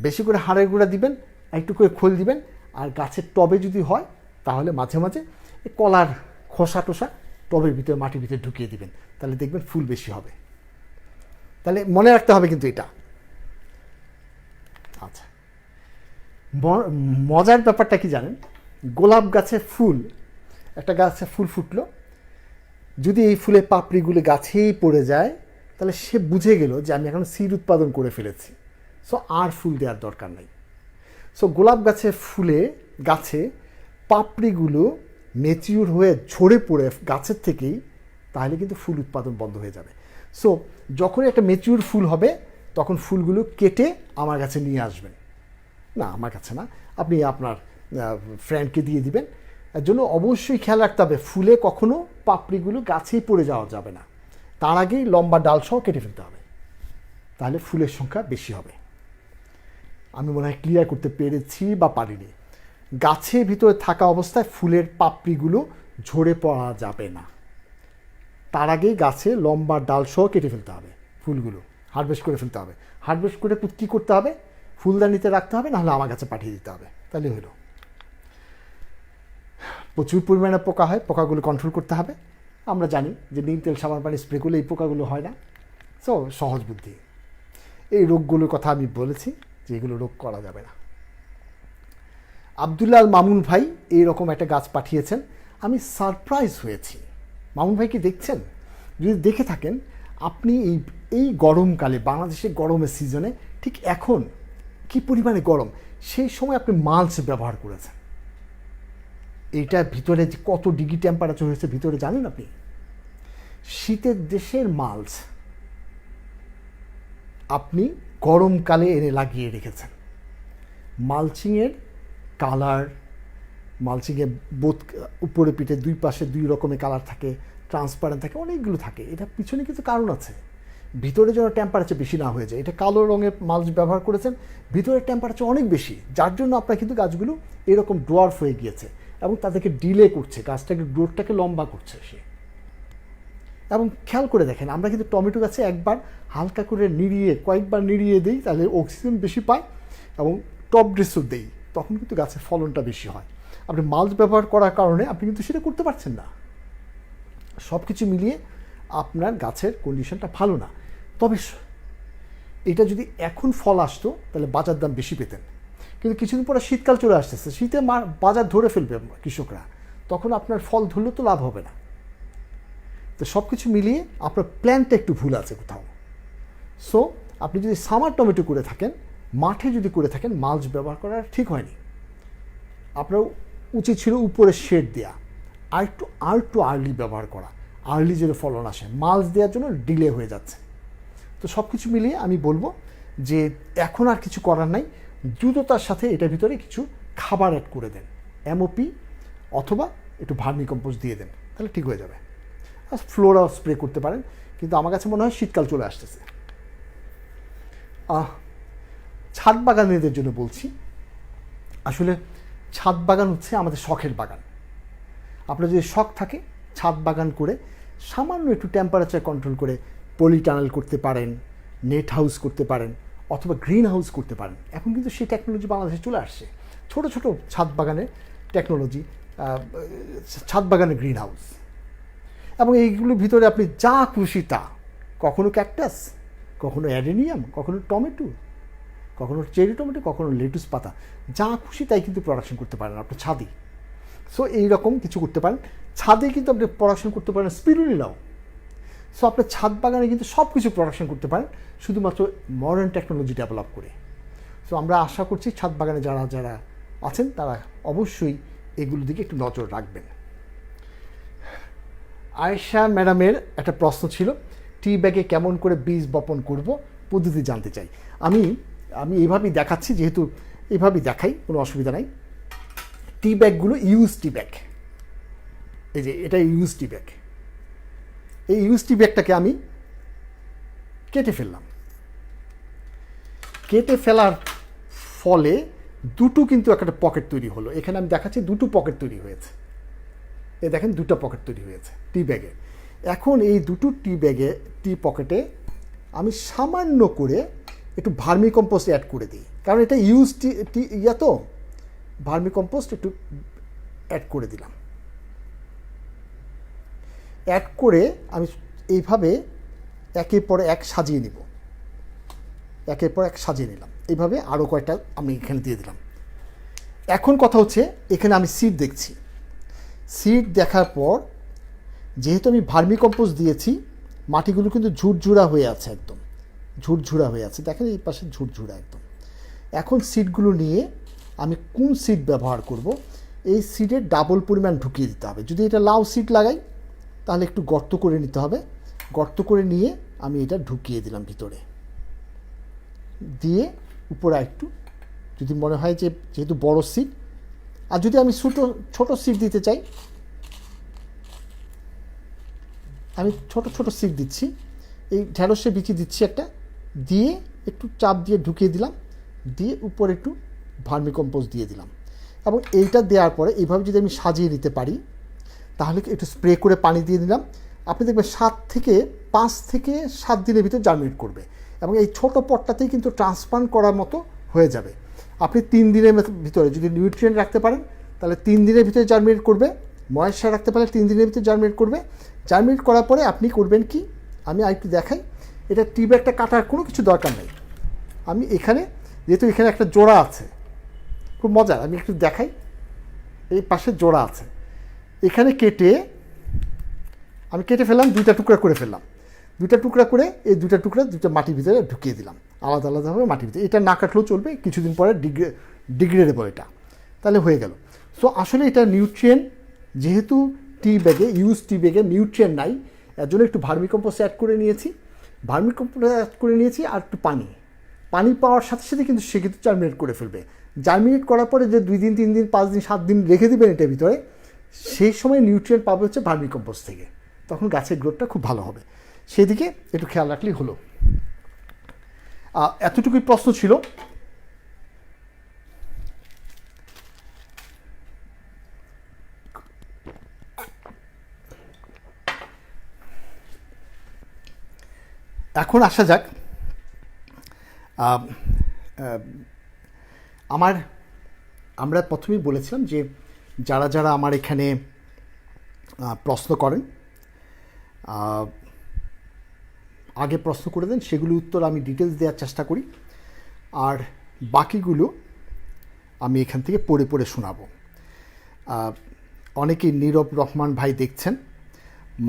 বেশি করে হাড়ের গুঁড়া দিবেন, একটু করে খৈল দিবেন, আর গাছের টবে যদি হয় তাহলে মাঝে মাঝে কলার খোসা টোসা টবের ভিতরে মাটির ভিতরে ঢুকিয়ে দিবেন, তাহলে দেখবেন ফুল বেশি হবে। তাহলে মনে রাখতে হবে কিন্তু এটা। আচ্ছা, মজার ব্যাপারটা কি জানেন, গোলাপ গাছে ফুল, একটা গাছে ফুল ফুটলো, যদি এই ফুলের পাপড়িগুলো গাছেই পড়ে যায় তাহলে সে বুঝে গেল যে আমি এখন সিড উৎপাদন করে ফেলেছি, সো আর ফুল দেওয়ার দরকার নেই। সো গোলাপ গাছে পাপড়িগুলো ম্যাচিউর হয়ে ঝরে পড়ে গাছের থেকেই, তাহলে কিন্তু ফুল উৎপাদন বন্ধ হয়ে যাবে। সো যখনই একটা ম্যাচিউর ফুল হবে তখন ফুলগুলো কেটে আমার কাছে নিয়ে আসবেন, না আমার কাছে না, আপনি আপনার ফ্রেন্ডকে দিয়ে দিবেন। এর জন্য অবশ্যই খেয়াল রাখতে হবে ফুলে কখনো পাপড়িগুলো গাছেই পড়ে যাওয়া যাবে না, তার আগেই লম্বা ডাল সহ কেটে ফেলতে হবে, তাহলে ফুলের সংখ্যা বেশি হবে। আমি মনে হয় ক্লিয়ার করতে পেরেছি বা পারিনি। গাছের ভিতরে থাকা অবস্থায় ফুলের পাপড়িগুলো ঝরে পড়া যাবে না, তার আগেই গাছে লম্বা ডাল সহ কেটে ফেলতে হবে, ফুলগুলো হারভেস্ট করে ফেলতে হবে। হারভেস্ট করে কী করতে হবে, ফুলদানিতে রাখতে হবে, নাহলে আমার কাছে পাঠিয়ে দিতে হবে, তাহলে হলো। প্রচুর পরিমাণে পোকা হয়, পোকাগুলো কন্ট্রোল করতে হবে। আমরা জানি যে নিম তেল সাবান পানি স্প্রে করলে এই পোকাগুলো হয় না। সো সহজ বুদ্ধি। এই রোগগুলোর কথা আমি বলেছি যে এগুলো রোগ করা যাবে না। আব্দুল্লাহ আল মামুন ভাই এইরকম একটা গাছ পাঠিয়েছেন, আমি সারপ্রাইজ হয়েছি। মামুন ভাই কি দেখছেন? যদি দেখে থাকেন, আপনি এই গরমকালে, বাংলাদেশের গরমের সিজনে, ঠিক এখন কি পরিমাণে গরম, সেই সময় আপনি মাল্চ ব্যবহার করেছেন। এইটার ভিতরে যে কত ডিগ্রি টেম্পারেচার হয়েছে ভিতরে জানেন আপনি? শীতের দেশের মাল্চ আপনি গরমকালে এনে লাগিয়ে রেখেছেন। মালচিংয়ের কালার, মালচিংয়ের বোধ উপরে পিঠে দুই পাশে দুই রকমের কালার থাকে, ট্রান্সপারেন্ট থাকে, অনেকগুলো থাকে। এটা পিছনে কিছু কারণ আছে, ভিতরে যেন টেম্পারেচার বেশি না হয়ে যায়। এটা কালো রঙের মাল্চ ব্যবহার করেছেন, ভিতরের টেম্পারেচার অনেক বেশি, যার জন্য আপনার কিন্তু গাছগুলো এরকম ডোয়ার্ফ হয়ে গিয়েছে এবং তাদেরকে ডিলে করছে, গাছটাকে গ্রোথটাকে লম্বা করছে সে। এবং খেয়াল করে দেখেন, আমরা কিন্তু টমেটো গাছে একবার হালকা করে নিড়িয়ে, কয়েকবার নিড়িয়ে দিই, তাহলে অক্সিজেন বেশি পায়, এবং টপ ড্রেসও দিই, তখন কিন্তু গাছের ফলনটা বেশি হয়। আপনি মাল্চ ব্যবহার করার কারণে আপনি কিন্তু সেটা করতে পারছেন না। সব কিছু মিলিয়ে আপনার গাছের কন্ডিশনটা ভালো না। তবে এটা যদি এখন ফল আসতো তাহলে বাজার দাম বেশি পেতেন, কিন্তু কিছুদিন পরে শীতকাল চলে আসতেছে, শীতে বাজার ধরে ফেলবে কৃষকরা, তখন আপনার ফল ধরলে তো লাভ হবে না। তো সব কিছু মিলিয়ে আপনার প্ল্যানটা একটু ভুল আছে কোথাও। সো আপনি যদি সামার টমেটো করে থাকেন, মাঠে যদি করে থাকেন, মাল্চ ব্যবহার করা ঠিক হয়নি। আপনার উচিত ছিল উপরে শেড দেওয়া, আর একটু আর্লি ব্যবহার করা, আর্লি যেন ফলন আসে। মাল্চ দেওয়ার জন্য ডিলে হয়ে যাচ্ছে। তো সব কিছু মিলিয়ে আমি বলবো যে এখন আর কিছু করার নাই, দ্রুততার সাথে এটার ভিতরে কিছু খাবার অ্যাড করে দেন, এমওপি অথবা একটু ভার্মি কম্পোস্ট দিয়ে দেন, তাহলে ঠিক হয়ে যাবে। আর ফ্লোরাও স্প্রে করতে পারেন, কিন্তু আমার কাছে মনে হয় শীতকাল চলে আসতেছে। ছাদ বাগানেদের জন্য বলছি, আসলে ছাদ বাগান হচ্ছে আমাদের শখের বাগান। আপনার যদি শখ থাকে, ছাদ বাগান করে সামান্য একটু টেম্পারেচার কন্ট্রোল করে পলি টানেল করতে পারেন, নেট হাউস করতে পারেন, অথবা গ্রিন হাউস করতে পারেন। এখন কিন্তু সেই টেকনোলজি বাংলাদেশে চলে আসছে, ছোট ছোট ছাদ বাগানের টেকনোলজি, ছাদ বাগানের গ্রিন হাউস। এবং এইগুলোর ভিতরে আপনি যা খুশি তা, কখনো ক্যাকটাস, কখনো অ্যাডেনিয়াম, কখনো টমেটো, কখনো চেরি টমেটো, কখনো লেটুস পাতা, যা খুশি তাই কিন্তু প্রোডাকশন করতে পারেন আপনার ছাদে। সো এইরকম কিছু করতে পারেন। ছাদে কিন্তু আপনি প্রোডাকশন করতে পারেন স্পিরুলিনাও। সো আপনার ছাদ বাগানে কিন্তু সব কিছু প্রোডাকশন করতে পারেন, শুধুমাত্র মডার্ন টেকনোলজি ডেভেলপ করে। সো আমরা আশা করছি ছাদ বাগানে যারা যারা আছেন তারা অবশ্যই এগুলোর দিকে একটু নজর রাখবেন। আয়েশা ম্যাডামের একটা প্রশ্ন ছিল, টি ব্যাগে কেমন করে বীজ বপন করব, পদ্ধতি জানতে চাই। আমি এইভাবেই দেখাচ্ছি, যেহেতু এইভাবেই দেখাই, কোনো অসুবিধা নাই। টি ব্যাগগুলো ইউজ টি ব্যাগ, এই যে এটা ইউজ টি ব্যাগ। এই ইউজ টি ব্যাগটাকে আমি কেটে ফেললাম। কেটে ফেলার ফলে দুটো কিন্তু একটা পকেট তৈরি হলো। এখানে আমি দেখাচ্ছি দুটো পকেট তৈরি হয়েছে, এই দেখেন দুটো পকেট তৈরি হয়েছে টি ব্যাগে। এখন এই দুটো টি পকেটে আমি সামান্য করে একটু ভার্মি কম্পোস্ট অ্যাড করে দিই, কারণ এটা ইউজ টি তো ভার্মি কম্পোস্ট একটু অ্যাড করে দিলাম। অ্যাড করে আমি এইভাবে একের পর এক সাজিয়ে নিব, একের পর এক সাজিয়ে নিলাম। এইভাবে আরও কয়েকটা আমি এখানে দিয়ে দিলাম। এখন কথা হচ্ছে এখানে আমি সিড দেখছি। সিড দেখার পর যেহেতু আমি ভার্মি কম্পোস্ট দিয়েছি, মাটিগুলো কিন্তু ঝুরঝুরা হয়ে আছে, একদম ঝুরঝুরা হয়ে আছে, দেখেন এই পাশে ঝুরঝুরা একদম। এখন সিডগুলো নিয়ে আমি কোন সিড ব্যবহার করব, এই সিডের ডাবল পরিমাণ ঢুকিয়ে দিতে হবে। যদি এটা লাউ সিড লাগাই তাহলে একটু গর্ত করে নিতে হবে। গর্ত করে নিয়ে আমি এটা ঢুকিয়ে দিলাম ভিতরে, দিয়ে উপরে একটু, যদি মনে হয় যে যেহেতু বড় সিড, আর যদি আমি ছোট সিড দিতে চাই, আমি ছোট ছোট সিড দিচ্ছি। এই ঢেঁড়সের বিচি দিচ্ছি একটা, দিয়ে একটু চাপ দিয়ে ঢুকিয়ে দিলাম, দিয়ে উপরে একটু ভার্মি কম্পোস্ট দিয়ে দিলাম। এবং এইটা দেওয়ার পরে এইভাবে যদি আমি সাজিয়ে নিতে পারি, তাহলে একটু স্প্রে করে পানি দিয়ে দিলাম, আপনি দেখবেন 5 থেকে 7 দিনের ভিতর জার্মিনেট করবে। এবং এই ছোট পটটাতেই কিন্তু ট্রান্সপ্লান্ট করার মতো হয়ে যাবে। আপনি 3 দিনের ভিতরে যদি নিউট্রিয়েন্ট রাখতে পারেন তাহলে 3 দিনের ভিতরে জার্মিনেট করবে, ময়েশ্চার রাখতে পারলে 3 দিনের ভিতরে জার্মিনেট করবে। জার্মিনেট করার পরে আপনি করবেন কি, আমি আরেকটু দেখাই। এটা টি ব্যাগটা কাটার কোনো কিছু দরকার নেই। আমি এখানে, যেহেতু এখানে একটা জোড়া আছে, খুব মজার, আমি একটু দেখাই। এই পাশে জোড়া আছে, এখানে আমি কেটে ফেললাম, 2টা টুকরা করে ফেললাম। 2টা টুকরা করে এই 2টা টুকরা 2টা মাটির ভিতরে ঢুকিয়ে দিলাম, আলাদা আলাদাভাবে মাটির ভিতরে। এটা না কাটলেও চলবে, কিছুদিন পরে ডিগ্রেডেবল এটা, তাহলে হয়ে গেল। সো আসলে এটা নিউট্রিয়েন্ট, যেহেতু টি ব্যাগে ইউজ টি ব্যাগে নিউট্রিয়েন্ট নাই, এর জন্য একটু ভার্মি কম্পোস্ট অ্যাড করে নিয়েছি। ভার্মি কম্পোস্ট অ্যাড করে নিয়েছি আর একটু পানি পাওয়ার সাথে সাথে কিন্তু সে কিন্তু জার্মিনেট করে ফেলবে। জার্মিনেট করার পরে যে 2 দিন 3 দিন 5 দিন 7 দিন রেখে দেবেন এটার ভিতরে, সেই সময় নিউট্রিয়েন্ট পাবে হচ্ছে ভার্মি কম্পোস্ট থেকে, তখন গাছের গ্রোথটা খুব ভালো হবে। সেদিকে একটু খেয়াল রাখলেই হলো। এতটুকুই প্রশ্ন ছিল। এখন আসা যাক, আমরা প্রথমেই বলেছিলাম যে যারা আমার এখানে প্রশ্ন করেন, আগে প্রশ্ন করে দেন, সেগুলো উত্তর আমি ডিটেলস দেওয়ার চেষ্টা করি, আর বাকিগুলো আমি এখান থেকে পড়ে পড়ে শোনাবো। অনেকেই নীরব রহমান ভাই দেখছেন,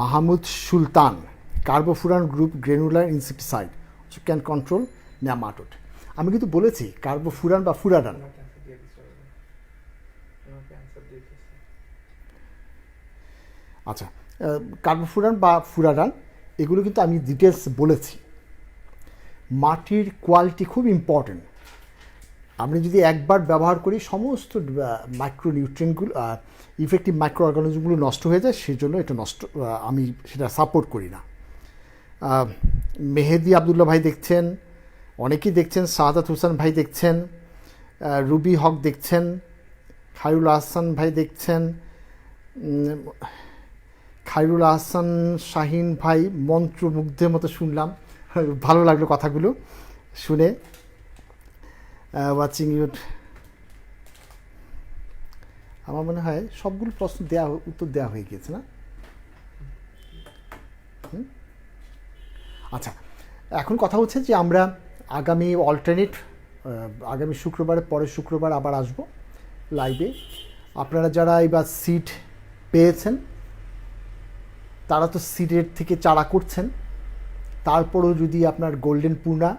Mahmud Sultan, carbofuran group granular insecticide can control nematode. আমি কিন্তু বলেছি কার্বোফুরান বা ফুরাডান। আচ্ছা, কার্বোফুরান বা ফুরাডান এগুলো কিন্তু আমি ডিটেলস বলেছি। মাটির কোয়ালিটি খুব ইম্পর্টেন্ট। আমি যদি একবার ব্যবহার করি সমস্ত মাইক্রোনিউট্রিয়েন্টগুলো, ইফেক্টিভ মাইক্রো অর্গানিজমগুলো নষ্ট হয়ে যায়, সেজন্য এটা আমি সেটা সাপোর্ট করি না। মেহেদি আবদুল্লাহ ভাই দেখছেন, অনেকেই দেখছেন, সাহাদাত হোসেন ভাই দেখছেন, রুবি হক দেখছেন, খায়রুল আহসান ভাই দেখছেন, খায়রুল আহসান শাহিন ভাই মন্ত্রমুগ্ধের মতো শুনলাম, ভালো লাগলো কথাগুলো শুনে। ওয়াচিং ইউ, আমার মনে হয় সবগুলো প্রশ্ন উত্তর দেওয়া হয়ে গিয়েছে না? আচ্ছা, এখন কথা হচ্ছে যে আমরা আগামী শুক্রবারের পরের শুক্রবার আবার আসব লাইভে। আপনারা যারা এবার সিড পেয়েছেন তারা তো সিডের থেকে চারা করছেন, তারপরেও যদি আপনার গোল্ডেন পূর্ণা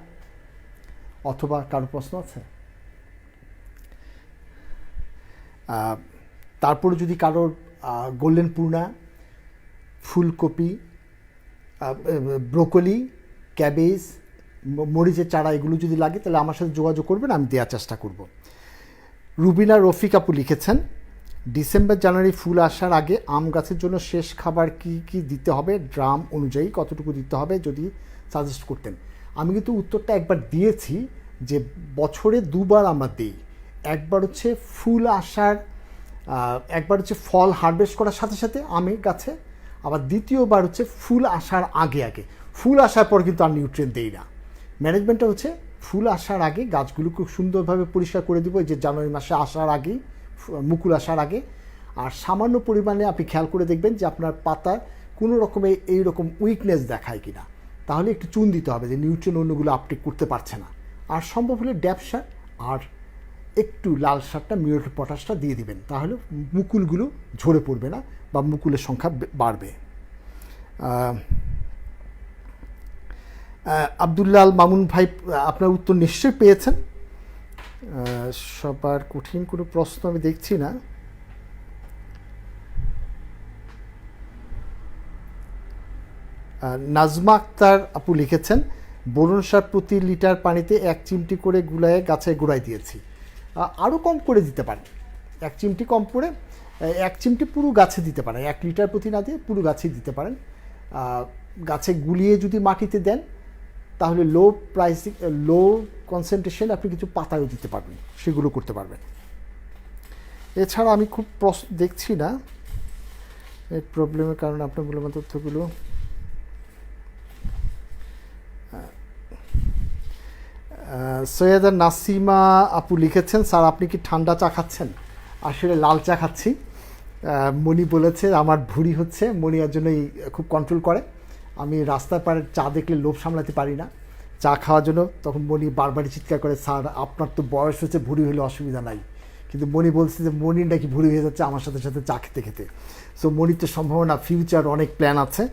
অথবা কারো প্রশ্ন আছে, তারপরে যদি কারোর গোল্ডেন পূর্ণা, ফুলকপি, ব্রোকলি, ক্যাবেজ, মরিচের চারা এগুলো যদি লাগে তাহলে আমার সাথে যোগাযোগ করবেন, আমি দেওয়ার চেষ্টা করব। রুবিনা রফিক আপু লিখেছেন, ডিসেম্বর জানুয়ারি ফুল আসার আগে আম গাছের জন্য শেষ খাবার কি কি দিতে হবে, ড্রাম অনুযায়ী কতটুকু দিতে হবে যদি সাজেস্ট করতেন। আমি কিন্তু উত্তরটা একবার দিয়েছি যে বছরে দুবার আমরা দিই। একবার হচ্ছে ফুল আসার, একবার হচ্ছে ফল হারভেস্ট করার সাথে সাথে আমের গাছে, আবার দ্বিতীয়বার হচ্ছে ফুল আসার আগে আগে। ফুল আসার পর কিন্তু আর নিউট্রিয়েন্ট দেই না। ম্যানেজমেন্টটা হচ্ছে ফুল আসার আগে গাছগুলো খুব সুন্দরভাবে পরিষ্কার করে দিব, যে জানুয়ারি মাসে আসার আগেই, মুকুল আসার আগে। আর সামান্য পরিমাণে আপনি খেয়াল করে দেখবেন যে আপনার পাতায় কোনো রকমের এইরকম উইকনেস দেখায় কিনা, তাহলে একটু চুন দিতে হবে যে নিউট্রিয়েন্ট অন্যগুলো আপটেক করতে পারছে না। আর সম্ভব হলে ড্যাপ সার আর একটু লাল সারটা, মিউরেট পটাশটা দিয়ে দিবেন, তাহলে মুকুলগুলো ঝরে পড়বে না বা মুকুলের সংখ্যা বাড়বে। আব্দুল্লাল মামুন ভাই, আপনার উত্তর নিশ্চয়ই পেয়েছেন। সবার কঠিন কোনো প্রশ্ন আমি দেখছি না। নাজমা আক্তার আপু লিখেছেন, বোরন সার প্রতি লিটার পানিতে 1 চিমটি করে গুলায় গাছের গোড়ায় দিয়েছি। আরও কম করে দিতে পারেন, 1 চিমটি কম করে, 1 চিমটি পুরো গাছে দিতে পারেন, 1 লিটার প্রতি না দিয়ে পুরো গাছে দিতে পারেন। গাছে গুলিয়ে যদি মাটিতে দেন তাহলে লো কনসেন্ট্রেশন আপনি কিছু পাতায়ও দিতে পারবেন, সেগুলো করতে পারবেন। এছাড়া আমি খুব প্রশ্ন দেখছি না, এই প্রবলেমের কারণে আপনার মূল্যবান তথ্যগুলো। সৈয়দা নাসিমা আপু লিখেছেন, স্যার আপনি কি ঠান্ডা চা খাচ্ছেন? আসলে লাল চা খাচ্ছি। মণি বলেছে আমার ভুঁড়ি হচ্ছে, মণি এর জন্যই খুব কন্ট্রোল করে। আমি রাস্তার পাড়ে চা দেখলে লোভ সামলাতে পারি না চা খাওয়ার জন্য, তখন মণি বারবারই চিৎকার করে, স্যার আপনার তো বয়স হচ্ছে, ভুঁড়ি হলে অসুবিধা নাই। কিন্তু মণি বলছে যে মণির নাকি ভুঁড়ি হয়ে যাচ্ছে আমার সাথে সাথে চা খেতে খেতে। সো মণির তো সম্ভাবনা, ফিউচার অনেক প্ল্যান আছে।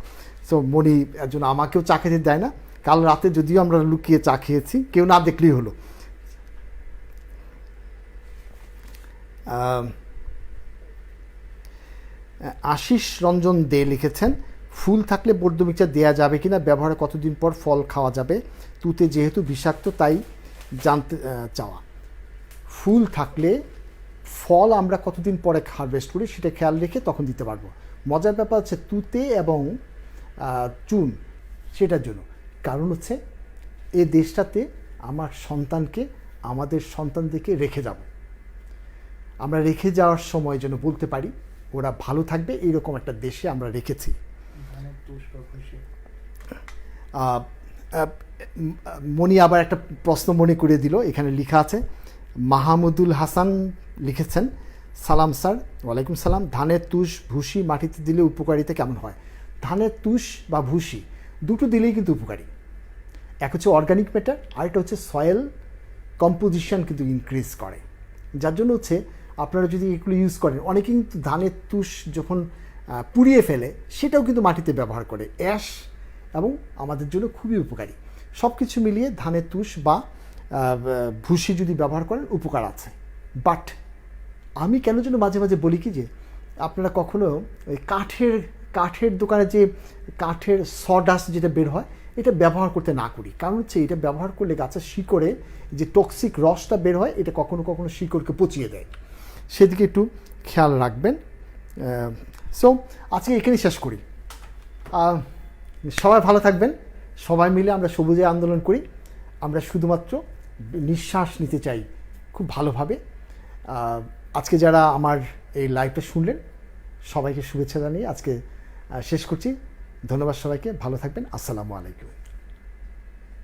সো মণি এর জন্য আমাকেও চা খেতে দেয় না। কাল রাতে যদিও আমরা লুকিয়ে চা খেয়েছি, কেউ না দেখলেই হলো। আশিস রঞ্জন দে লিখেছেন, ফুল থাকলে বর্জ্য মিক্সচার দেওয়া যাবে কিনা, ব্যবহারে কতদিন পর ফল খাওয়া যাবে, তুতে যেহেতু বিষাক্ত তাই জানতে চাওয়া। ফুল থাকলে ফল আমরা কতদিন পরে হারভেস্ট করি সেটা খেয়াল রেখে তখন দিতে পারবো। মজার ব্যাপার হচ্ছে তুতে এবং চুন, সেটার জন্য কারণ হচ্ছে এ দেশটাতে আমার সন্তানকে, আমাদের সন্তানদেরকে রেখে যাব, আমরা রেখে যাওয়ার সময় যেন বলতে পারি ওরা ভালো থাকবে, এইরকম একটা দেশে আমরা রেখেছি। মনি আবার একটা প্রশ্ন মনে করে দিল, এখানে লেখা আছে, মাহমুদুল হাসান লিখেছেন, সালাম স্যার। ওয়ালাইকুম সালাম। ধানের তুষ ভুসি মাটিতে দিলে উপকারিতা কেমন হয়? ধানের তুষ বা ভুসি দুটো দিলেই কিন্তু উপকারী। এক হচ্ছে অর্গানিক ম্যাটার, আরেকটা হচ্ছে সয়েল কম্পোজিশন কিন্তু ইনক্রিজ করে। যার জন্য হচ্ছে আপনারা যদি এগুলো ইউজ করেন, অনেকে কিন্তু ধানের তুষ যখন পুড়িয়ে ফেলে সেটাও কিন্তু মাটিতে ব্যবহার করে, অ্যাশ এবং আমাদের জন্য খুবই উপকারী। সব কিছু মিলিয়ে ধানের তুষ বা ভুসি যদি ব্যবহার করেন উপকার আছে। বাট আমি কেন যেন মাঝে মাঝে বলি কি যে আপনারা কখনো ওই কাঠের দোকানে যে কাঠের সডাস্ট যেটা বের হয় এটা ব্যবহার করতে না করি। কারণ হচ্ছে এটা ব্যবহার করলে গাছের শিকড়ে যে টক্সিক রসটা বের হয় এটা কখনো কখনো শিকড়কে পচিয়ে দেয়, সেদিকে একটু খেয়াল রাখবেন। সো আজকে এখানেই শেষ করি। সবাই ভালো থাকবেন, সবাই মিলে আমরা সবুজে আন্দোলন করি। আমরা শুধুমাত্র নিঃশ্বাস নিতে চাই খুব ভালোভাবে। আজকে যারা আমার এই লাইভটা শুনলেন সবাইকে শুভেচ্ছা জানিয়ে আজকে শেষ করছি। ধন্যবাদ সবাইকে, ভালো থাকবেন। আসসালামু আলাইকুম।